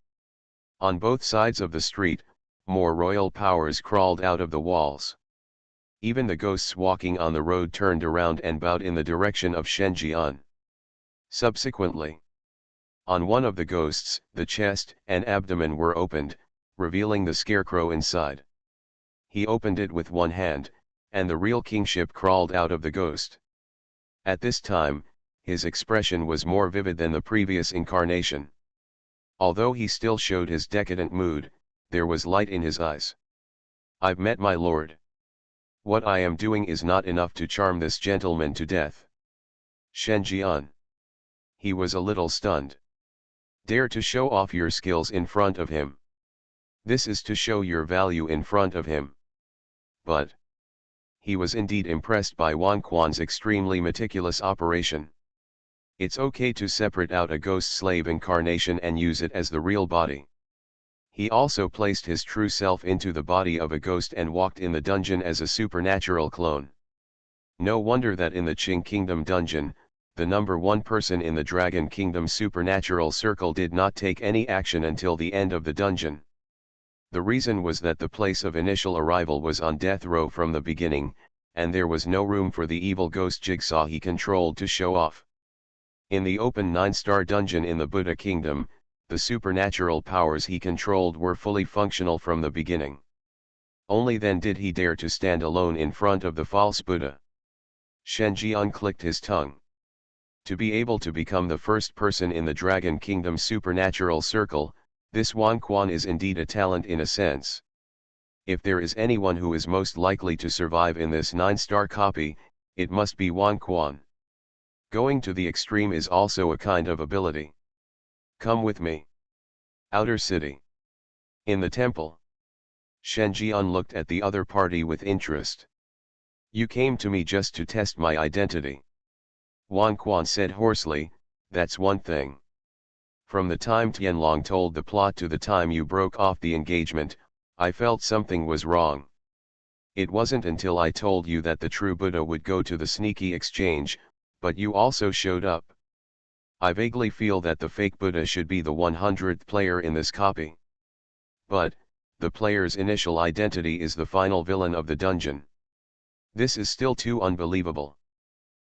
On both sides of the street, more royal powers crawled out of the walls. Even the ghosts walking on the road turned around and bowed in the direction of Shen Jian. Subsequently, on one of the ghosts, the chest and abdomen were opened, revealing the scarecrow inside. He opened it with one hand, and the real kingship crawled out of the ghost. At this time, his expression was more vivid than the previous incarnation. Although he still showed his decadent mood, there was light in his eyes. I've met my lord. What I am doing is not enough to charm this gentleman to death. Shen Jian. He was a little stunned. Dare to show off your skills in front of him. This is to show your value in front of him. But he was indeed impressed by Wang Quan's extremely meticulous operation. It's okay to separate out a ghost slave incarnation and use it as the real body. He also placed his true self into the body of a ghost and walked in the dungeon as a supernatural clone. No wonder that in the Qing Kingdom dungeon, the number one person in the Dragon Kingdom supernatural circle did not take any action until the end of the dungeon. The reason was that the place of initial arrival was on death row from the beginning, and there was no room for the evil ghost Jigsaw he controlled to show off. In the open 9-star dungeon in the Buddha Kingdom, the supernatural powers he controlled were fully functional from the beginning. Only then did he dare to stand alone in front of the false Buddha. Shen Jian clicked his tongue. To be able to become the first person in the Dragon Kingdom supernatural circle, this Wan Quan is indeed a talent in a sense. If there is anyone who is most likely to survive in this 9-star copy, it must be Wan Quan. Going to the extreme is also a kind of ability. Come with me. Outer City. In the temple. Shen Jian looked at the other party with interest. You came to me just to test my identity. Wan Quan said hoarsely, that's one thing. From the time Tianlong told the plot to the time you broke off the engagement, I felt something was wrong. It wasn't until I told you that the true Buddha would go to the sneaky exchange, but you also showed up. I vaguely feel that the fake Buddha should be the 100th player in this copy. But, the player's initial identity is the final villain of the dungeon. This is still too unbelievable.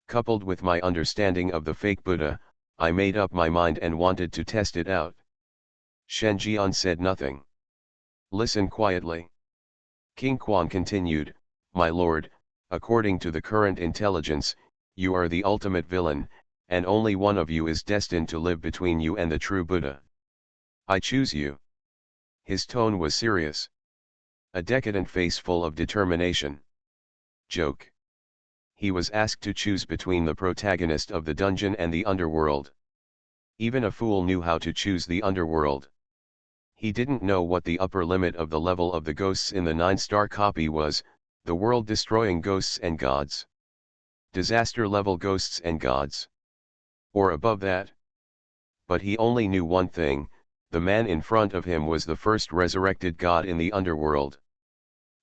Coupled with my understanding of the fake Buddha, I made up my mind and wanted to test it out. Shen Jian said nothing. Listen quietly. King Quan continued, my lord, according to the current intelligence, you are the ultimate villain, and only one of you is destined to live between you and the true Buddha. I choose you. His tone was serious. A decadent face full of determination. Joke. He was asked to choose between the protagonist of the dungeon and the underworld. Even a fool knew how to choose the underworld. He didn't know what the upper limit of the level of the ghosts in the 9-star copy was, the world-destroying ghosts and gods. Disaster-level ghosts and gods. Or above that. But he only knew one thing, the man in front of him was the first resurrected god in the underworld.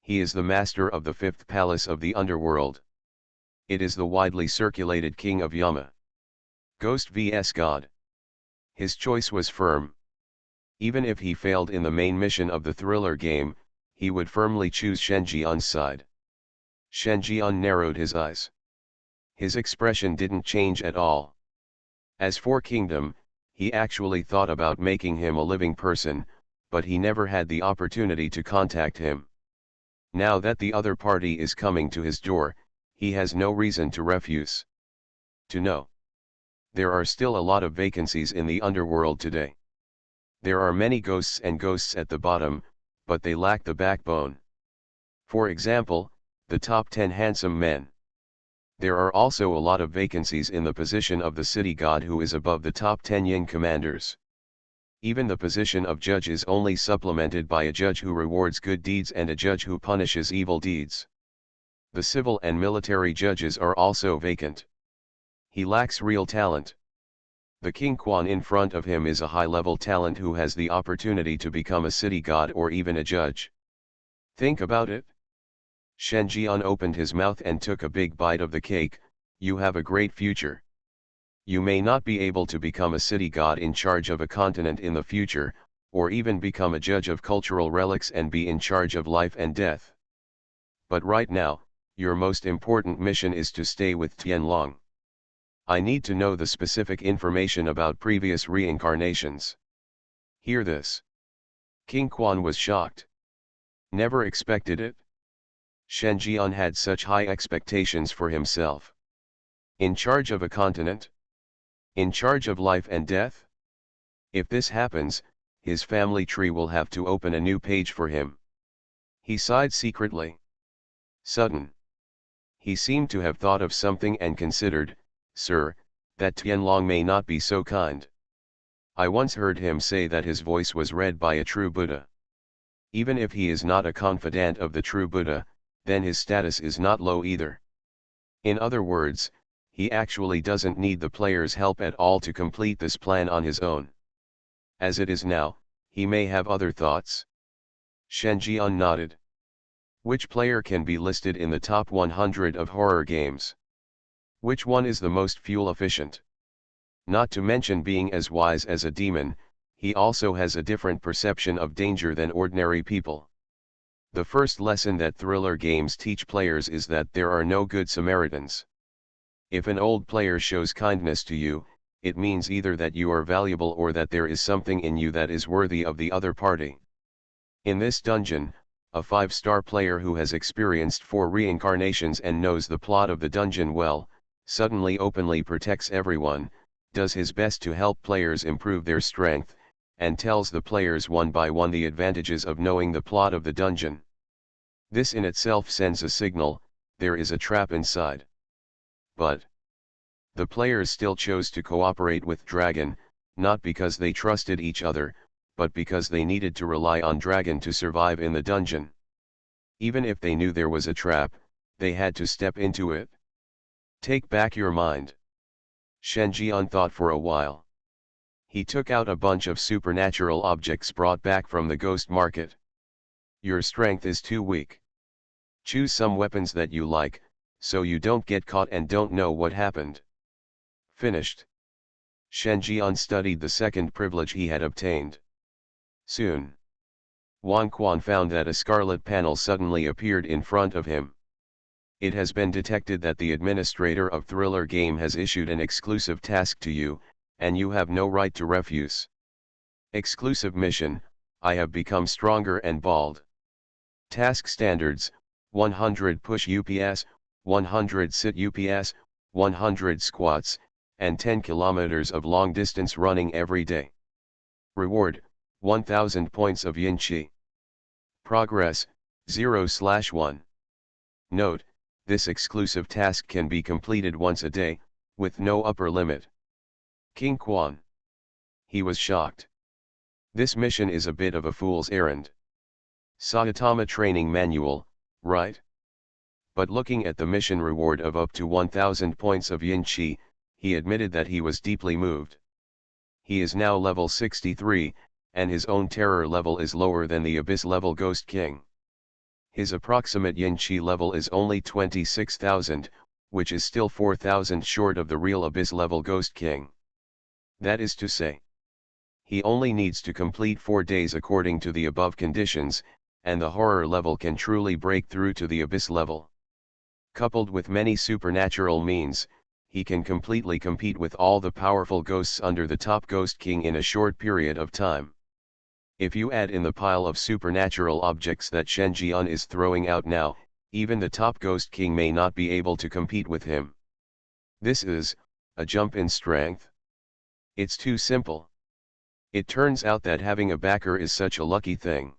He is the master of the 5th palace of the underworld. It is the widely circulated king of Yama. Ghost vs God. His choice was firm. Even if he failed in the main mission of the thriller game, he would firmly choose Shen Jian's side. Shen Jian narrowed his eyes. His expression didn't change at all. As for Kingdom, he actually thought about making him a living person, but he never had the opportunity to contact him. Now that the other party is coming to his door, he has no reason to refuse. To know. There are still a lot of vacancies in the underworld today. There are many ghosts and ghosts at the bottom, but they lack the backbone. For example, the top 10 handsome men. There are also a lot of vacancies in the position of the city god who is above the top 10 yin commanders. Even the position of judge is only supplemented by a judge who rewards good deeds and a judge who punishes evil deeds. The civil and military judges are also vacant. He lacks real talent. The King Quan in front of him is a high-level talent who has the opportunity to become a city god or even a judge. Think about it. Shen Jian opened his mouth and took a big bite of the cake. You have a great future. You may not be able to become a city god in charge of a continent in the future, or even become a judge of cultural relics and be in charge of life and death. But right now, your most important mission is to stay with Tianlong. I need to know the specific information about previous reincarnations. Hear this. King Quan was shocked. Never expected it. Shen Jian had such high expectations for himself. In charge of a continent? In charge of life and death? If this happens, his family tree will have to open a new page for him. He sighed secretly. Sudden. He seemed to have thought of something and considered, Sir, that Tianlong may not be so kind. I once heard him say that his voice was read by a true Buddha. Even if he is not a confidant of the true Buddha, then his status is not low either. In other words, he actually doesn't need the player's help at all to complete this plan on his own. As it is now, he may have other thoughts. Shen Jian nodded. Which player can be listed in the top 100 of horror games? Which one is the most fuel efficient? Not to mention being as wise as a demon, he also has a different perception of danger than ordinary people. The first lesson that thriller games teach players is that there are no good Samaritans. If an old player shows kindness to you, it means either that you are valuable or that there is something in you that is worthy of the other party. In this dungeon, a 5-star player who has experienced 4 reincarnations and knows the plot of the dungeon well, suddenly openly protects everyone, does his best to help players improve their strength, and tells the players one by one the advantages of knowing the plot of the dungeon. This in itself sends a signal, there is a trap inside. But the players still chose to cooperate with Dragon, not because they trusted each other, but because they needed to rely on Dragon to survive in the dungeon. Even if they knew there was a trap, they had to step into it. Take back your mind. Shen Jian thought for a while. He took out a bunch of supernatural objects brought back from the ghost market. Your strength is too weak. Choose some weapons that you like, so you don't get caught and don't know what happened. Finished. Shen Jian studied the second privilege he had obtained. Soon, Wang Quan found that a scarlet panel suddenly appeared in front of him. It has been detected that the administrator of Thriller Game has issued an exclusive task to you, and you have no right to refuse. Exclusive mission, I have become stronger and bald. Task standards, 100 push UPS, 100 sit UPS, 100 squats, and 10 kilometers of long distance running every day. Reward, 1000 points of yin qi. Progress, 0/1. Note, this exclusive task can be completed once a day, with no upper limit. King Quan. He was shocked. This mission is a bit of a fool's errand. Saitama training manual, right? But looking at the mission reward of up to 1000 points of yin qi, he admitted that he was deeply moved. He is now level 63, and his own terror level is lower than the Abyss level Ghost King. His approximate yin qi level is only 26,000, which is still 4,000 short of the real Abyss level Ghost King. That is to say, he only needs to complete 4 days according to the above conditions, and the horror level can truly break through to the Abyss level. Coupled with many supernatural means, he can completely compete with all the powerful ghosts under the top Ghost King in a short period of time. If you add in the pile of supernatural objects that Shen Jian is throwing out now, even the top Ghost King may not be able to compete with him. This is a jump in strength. It's too simple. It turns out that having a backer is such a lucky thing.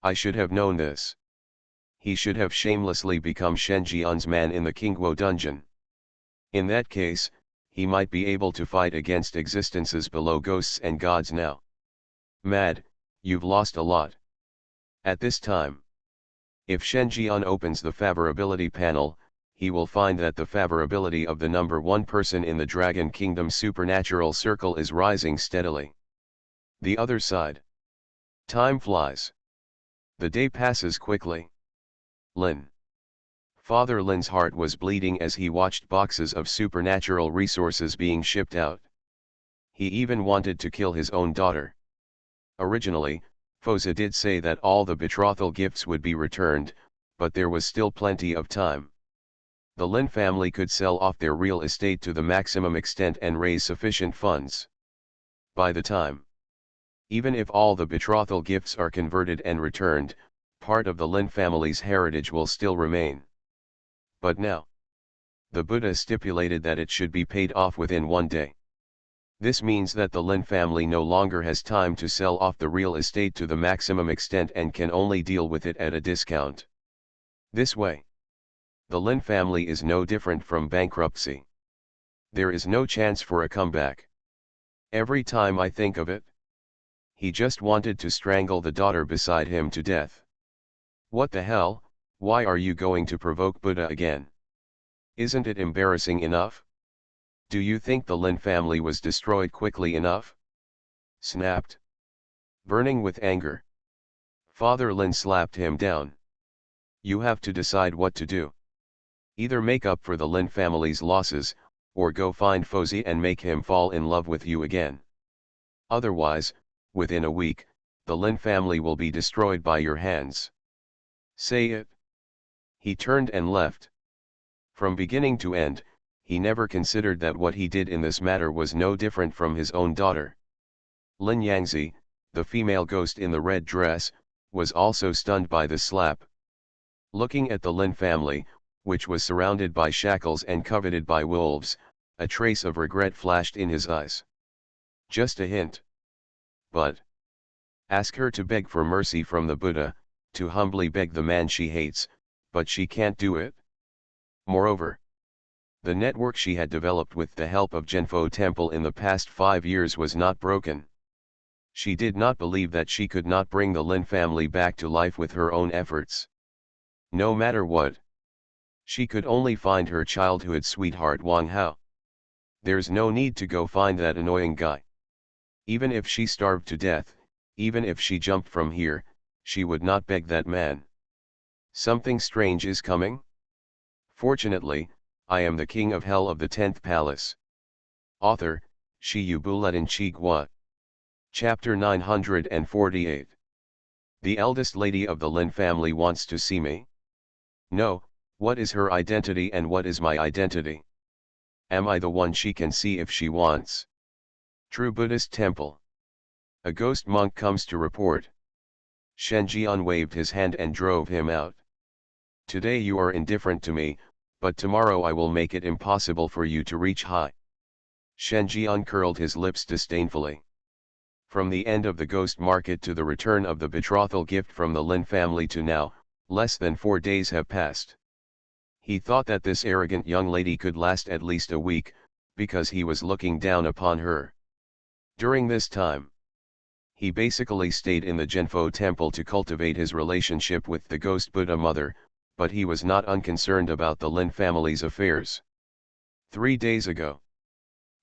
I should have known this. He should have shamelessly become Shen Jian's man in the Kingguo dungeon. In that case, he might be able to fight against existences below ghosts and gods now. Mad, you've lost a lot. At this time, if Shen Jian opens the favorability panel, he will find that the favorability of the number 1 person in the Dragon Kingdom supernatural circle is rising steadily. The other side. Time flies. The day passes quickly. Lin. Father Lin's heart was bleeding as he watched boxes of supernatural resources being shipped out. He even wanted to kill his own daughter. Originally, Foza did say that all the betrothal gifts would be returned, but there was still plenty of time. The Lin family could sell off their real estate to the maximum extent and raise sufficient funds. By the time, even if all the betrothal gifts are converted and returned, part of the Lin family's heritage will still remain. But now, the Buddha stipulated that it should be paid off within 1 day. This means that the Lin family no longer has time to sell off the real estate to the maximum extent and can only deal with it at a discount. This way, the Lin family is no different from bankruptcy. There is no chance for a comeback. Every time I think of it, he just wanted to strangle the daughter beside him to death. What the hell, why are you going to provoke Buddha again? Isn't it embarrassing enough? Do you think the Lin family was destroyed quickly enough? Snapped. Burning with anger, Father Lin slapped him down. You have to decide what to do. Either make up for the Lin family's losses, or go find Fozi and make him fall in love with you again. Otherwise, within a week, the Lin family will be destroyed by your hands. Say it. He turned and left. From beginning to end, he never considered that what he did in this matter was no different from his own daughter. Lin Yangzi, the female ghost in the red dress, was also stunned by the slap. Looking at the Lin family, which was surrounded by shackles and coveted by wolves, a trace of regret flashed in his eyes. Just a hint. But ask her to beg for mercy from the Buddha, to humbly beg the man she hates, but she can't do it. Moreover, the network she had developed with the help of Genfo Temple in the past 5 years was not broken. She did not believe that she could not bring the Lin family back to life with her own efforts. No matter what. She could only find her childhood sweetheart Wang Hao. There's no need to go find that annoying guy. Even if she starved to death, even if she jumped from here, she would not beg that man. Something strange is coming? Fortunately, I am the king of hell of the 10th palace. Author, Shi Yu Buletin Chi Gua. Chapter 948. The eldest lady of the Lin family wants to see me? No, what is her identity and what is my identity? Am I the one she can see if she wants? True Buddhist Temple. A ghost monk comes to report. Shen Jian waved his hand and drove him out. Today you are indifferent to me, but tomorrow I will make it impossible for you to reach high. Shen Jian curled his lips disdainfully. From the end of the ghost market to the return of the betrothal gift from the Lin family to now, less than 4 days have passed. He thought that this arrogant young lady could last at least a week, because he was looking down upon her. During this time, he basically stayed in the Genfo temple to cultivate his relationship with the ghost Buddha mother, but he was not unconcerned about the Lin family's affairs. 3 days ago,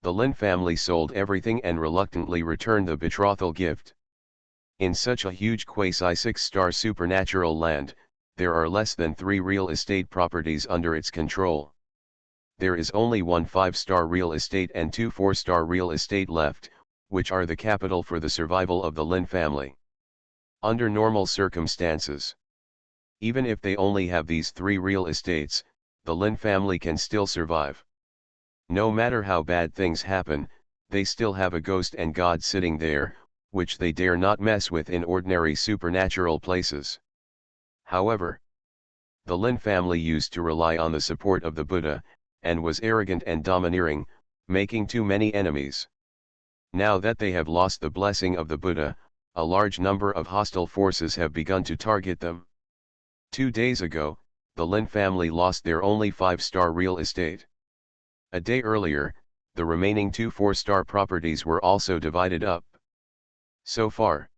the Lin family sold everything and reluctantly returned the betrothal gift. In such a huge quasi 6-star supernatural land, there are less than 3 real estate properties under its control. There is only 1 5-star real estate and 2 4-star real estate left, which are the capital for the survival of the Lin family. Under normal circumstances, even if they only have these 3 real estates, the Lin family can still survive. No matter how bad things happen, they still have a ghost and god sitting there, which they dare not mess with in ordinary supernatural places. However, the Lin family used to rely on the support of the Buddha, and was arrogant and domineering, making too many enemies. Now that they have lost the blessing of the Buddha, a large number of hostile forces have begun to target them. 2 days ago, the Lin family lost their only 5-star real estate. A day earlier, the remaining 2 4-star properties were also divided up. So far,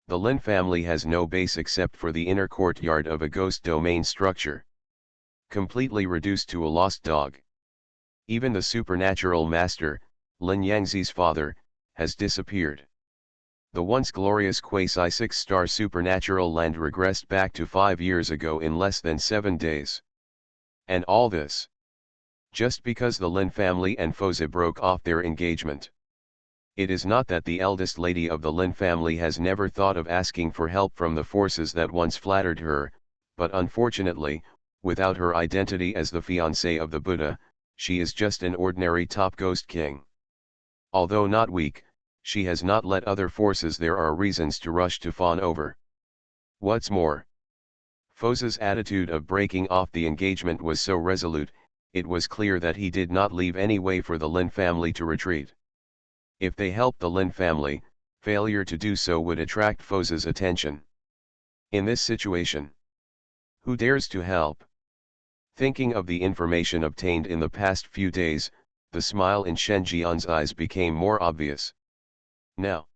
the Lin family has no base except for the inner courtyard of a ghost domain structure, completely reduced to a lost dog. Even the supernatural master, Lin Yangzi's father, has disappeared. The once glorious quasi 6-star supernatural land regressed back to 5 years ago in less than 7 days. And all this, just because the Lin family and Fosa broke off their engagement. It is not that the eldest lady of the Lin family has never thought of asking for help from the forces that once flattered her, but unfortunately, without her identity as the fiancée of the Buddha, she is just an ordinary top ghost king. Although not weak, she has not let other forces there are reasons to rush to fawn over. What's more, Fosa's attitude of breaking off the engagement was so resolute, it was clear that he did not leave any way for the Lin family to retreat. If they helped the Lin family, failure to do so would attract Fosa's attention. In this situation, who dares to help? Thinking of the information obtained in the past few days, the smile in Shen Jian's eyes became more obvious. Now,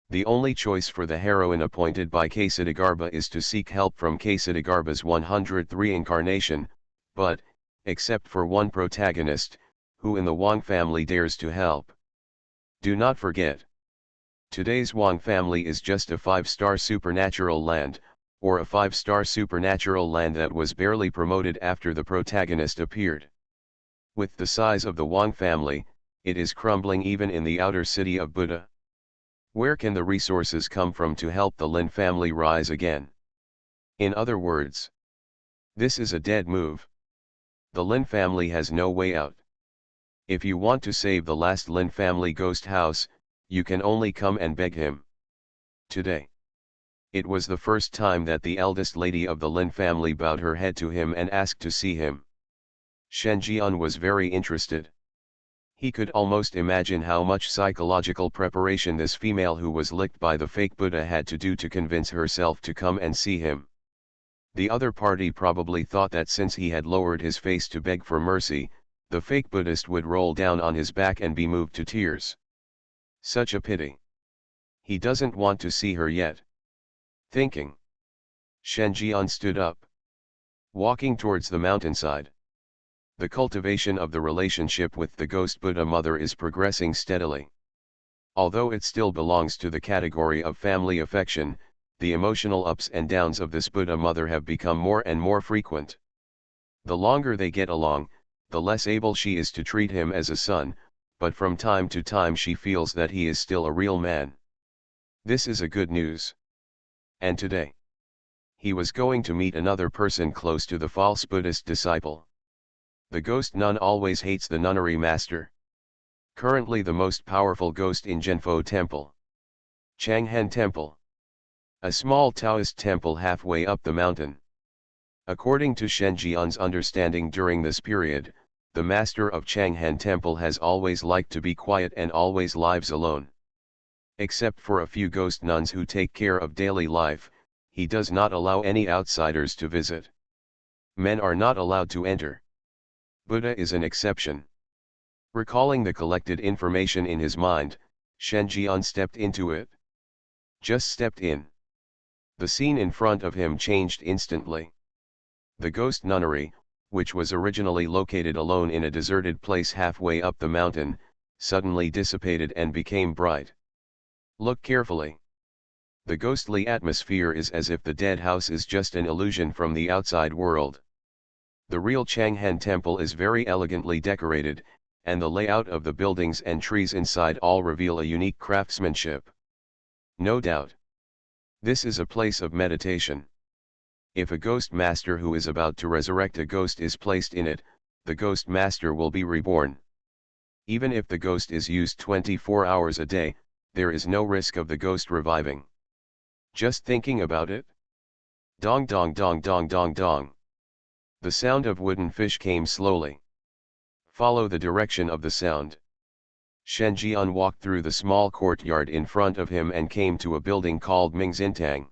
the only choice for the heroine appointed by Ksatagarbha is to seek help from Ksatagarbha's 103 incarnation, but, except for one protagonist, who in the Wang family dares to help. Do not forget. Today's Wang family is just a 5-star supernatural land, or a 5-star supernatural land that was barely promoted after the protagonist appeared. With the size of the Wang family, it is crumbling even in the outer city of Buddha. Where can the resources come from to help the Lin family rise again? In other words, this is a dead move. The Lin family has no way out. If you want to save the last Lin family ghost house, you can only come and beg him. Today. It was the first time that the eldest lady of the Lin family bowed her head to him and asked to see him. Shen Jian was very interested. He could almost imagine how much psychological preparation this female who was licked by the fake Buddha had to do to convince herself to come and see him. The other party probably thought that since he had lowered his face to beg for mercy, the fake Buddhist would roll down on his back and be moved to tears. Such a pity. He doesn't want to see her yet. Thinking. Shen Jian stood up, walking towards the mountainside. The cultivation of the relationship with the ghost Buddha mother is progressing steadily. Although it still belongs to the category of family affection, the emotional ups and downs of this Buddha mother have become more and more frequent. The longer they get along, the less able she is to treat him as a son, but from time to time she feels that he is still a real man. This is a good news. And today, he was going to meet another person close to the false Buddhist disciple. The ghost nun always hates the nunnery master. Currently the most powerful ghost in Zhenfo Temple. Changhan Temple. A small Taoist temple halfway up the mountain. According to Shen Jian's understanding during this period, the master of Changhan Temple has always liked to be quiet and always lives alone. Except for a few ghost nuns who take care of daily life, he does not allow any outsiders to visit. Men are not allowed to enter. Buddha is an exception. Recalling the collected information in his mind, Shen Jian stepped into it. Just stepped in. The scene in front of him changed instantly. The ghost nunnery, which was originally located alone in a deserted place halfway up the mountain, suddenly dissipated and became bright. Look carefully. The ghostly atmosphere is as if the dead house is just an illusion from the outside world. The real Changhan Temple is very elegantly decorated, and the layout of the buildings and trees inside all reveal a unique craftsmanship. No doubt. This is a place of meditation. If a ghost master who is about to resurrect a ghost is placed in it, the ghost master will be reborn. Even if the ghost is used 24 hours a day, there is no risk of the ghost reviving. Just thinking about it? Dong dong dong dong dong dong. The sound of wooden fish came slowly. Follow the direction of the sound. Shen Jian walked through the small courtyard in front of him and came to a building called Mingxintang.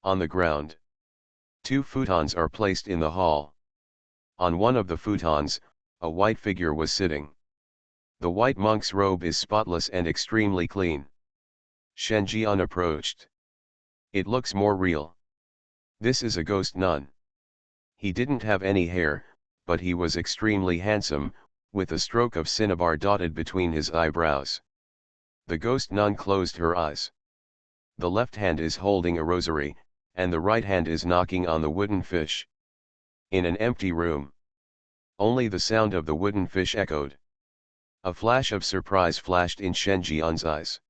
On the ground, 2 futons are placed in the hall. On one of the futons, a white figure was sitting. The white monk's robe is spotless and extremely clean. Shen Jian approached. It looks more real. This is a ghost nun. He didn't have any hair, but he was extremely handsome, with a stroke of cinnabar dotted between his eyebrows. The ghost nun closed her eyes. The left hand is holding a rosary, and the right hand is knocking on the wooden fish. In an empty room. Only the sound of the wooden fish echoed. A flash of surprise flashed in Shen Jian's eyes.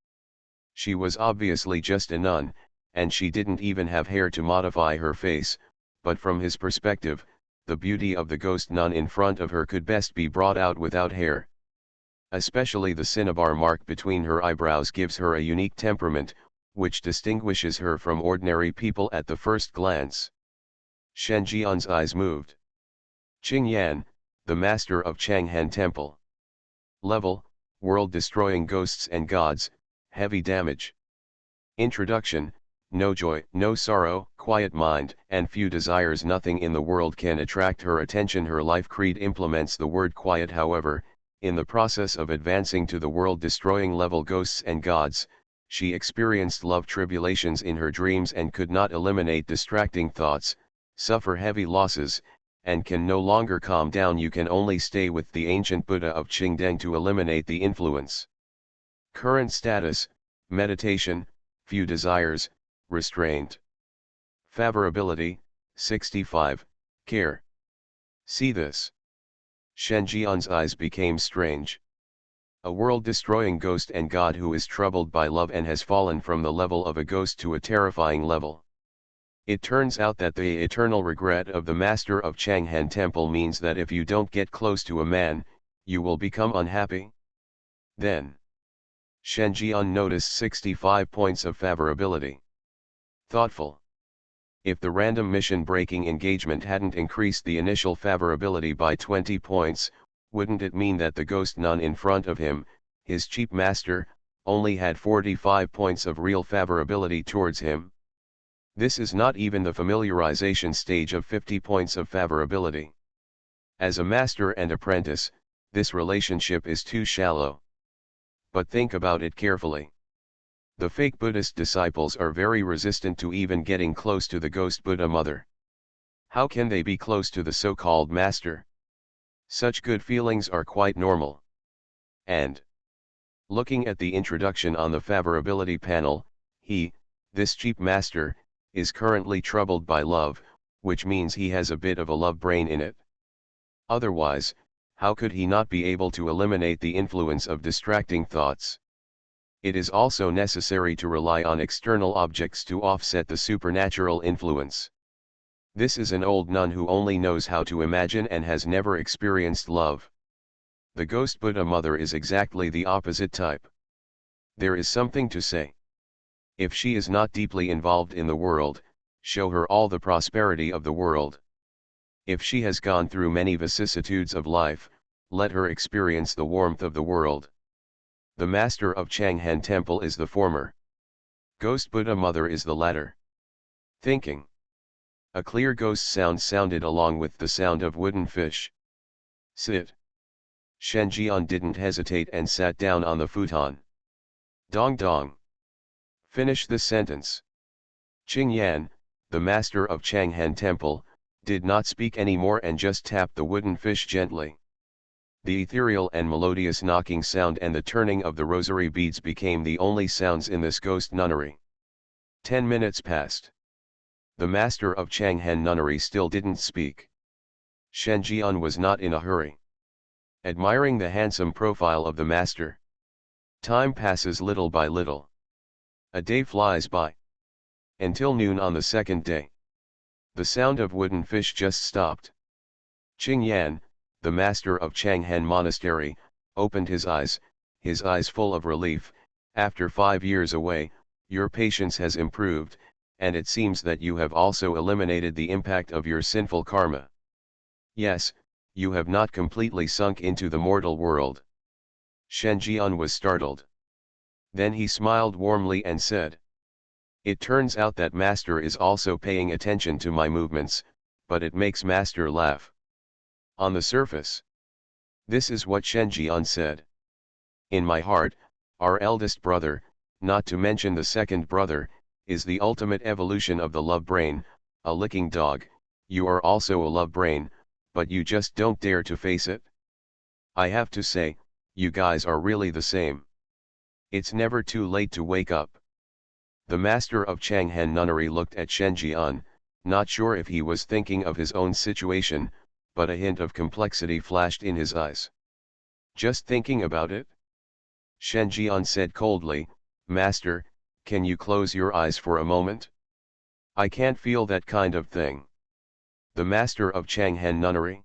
She was obviously just a nun, and she didn't even have hair to modify her face, but from his perspective, the beauty of the ghost nun in front of her could best be brought out without hair. Especially the cinnabar mark between her eyebrows gives her a unique temperament, which distinguishes her from ordinary people at the first glance. Shen Jian's eyes moved. Qing Yan, the master of Changhan Temple. Level, world-destroying ghosts and gods, heavy damage. Introduction, no joy, no sorrow, quiet mind, and few desires. Nothing in the world can attract her attention. Her life creed implements the word quiet. However, in the process of advancing to the world-destroying level ghosts and gods, she experienced love tribulations in her dreams and could not eliminate distracting thoughts, suffer heavy losses, and can no longer calm down. You can only stay with the ancient Buddha of Qingdeng to eliminate the influence. Current status, meditation, few desires, restraint. Favorability, 65, care. See this. Shen Jian's eyes became strange. A world-destroying ghost and god who is troubled by love and has fallen from the level of a ghost to a terrifying level. It turns out that the eternal regret of the master of Changhan Temple means that if you don't get close to a man, you will become unhappy. Then, Shen Jian noticed 65 points of favorability. Thoughtful. If the random mission breaking engagement hadn't increased the initial favorability by 20 points, wouldn't it mean that the ghost nun in front of him, his cheap master, only had 45 points of real favorability towards him? This is not even the familiarization stage of 50 points of favorability. As a master and apprentice, this relationship is too shallow. But think about it carefully. The fake Buddhist disciples are very resistant to even getting close to the ghost Buddha mother. How can they be close to the so-called master? Such good feelings are quite normal. And looking at the introduction on the favorability panel, this cheap master, is currently troubled by love, which means he has a bit of a love brain in it. Otherwise, how could he not be able to eliminate the influence of distracting thoughts? It is also necessary to rely on external objects to offset the supernatural influence. This is an old nun who only knows how to imagine and has never experienced love. The ghost Buddha mother is exactly the opposite type. There is something to say. If she is not deeply involved in the world, show her all the prosperity of the world. If she has gone through many vicissitudes of life, let her experience the warmth of the world. The master of Changhan Temple is the former. Ghost Buddha mother is the latter. Thinking. A clear ghost sound sounded along with the sound of wooden fish. Sit. Shen Jian didn't hesitate and sat down on the futon. Dong dong. Finish the sentence. Qing Yan, the master of Changhan Temple, did not speak anymore and just tapped the wooden fish gently. The ethereal and melodious knocking sound and the turning of the rosary beads became the only sounds in this ghost nunnery. 10 minutes passed. The master of Changhan Nunnery still didn't speak. Shen Jian was not in a hurry. Admiring the handsome profile of the master. Time passes little by little. A day flies by. Until noon on the second day. The sound of wooden fish just stopped. Qing Yan, the master of Changhan Monastery, opened his eyes full of relief. After 5 years away, your patience has improved, and it seems that you have also eliminated the impact of your sinful karma. Yes, you have not completely sunk into the mortal world. Shen Jian was startled. Then he smiled warmly and said, "It turns out that Master is also paying attention to my movements, but it makes Master laugh." On the surface. This is what Shen Jian said. In my heart, our eldest brother, not to mention the second brother, is the ultimate evolution of the love brain, a licking dog. You are also a love brain, but you just don't dare to face it. I have to say, you guys are really the same. It's never too late to wake up. The master of Changhan Nunnery looked at Shen Jian, not sure if he was thinking of his own situation, but a hint of complexity flashed in his eyes. Just thinking about it? Shen Jian said coldly, "Master, can you close your eyes for a moment? I can't feel that kind of thing." The master of Changhan Nunnery.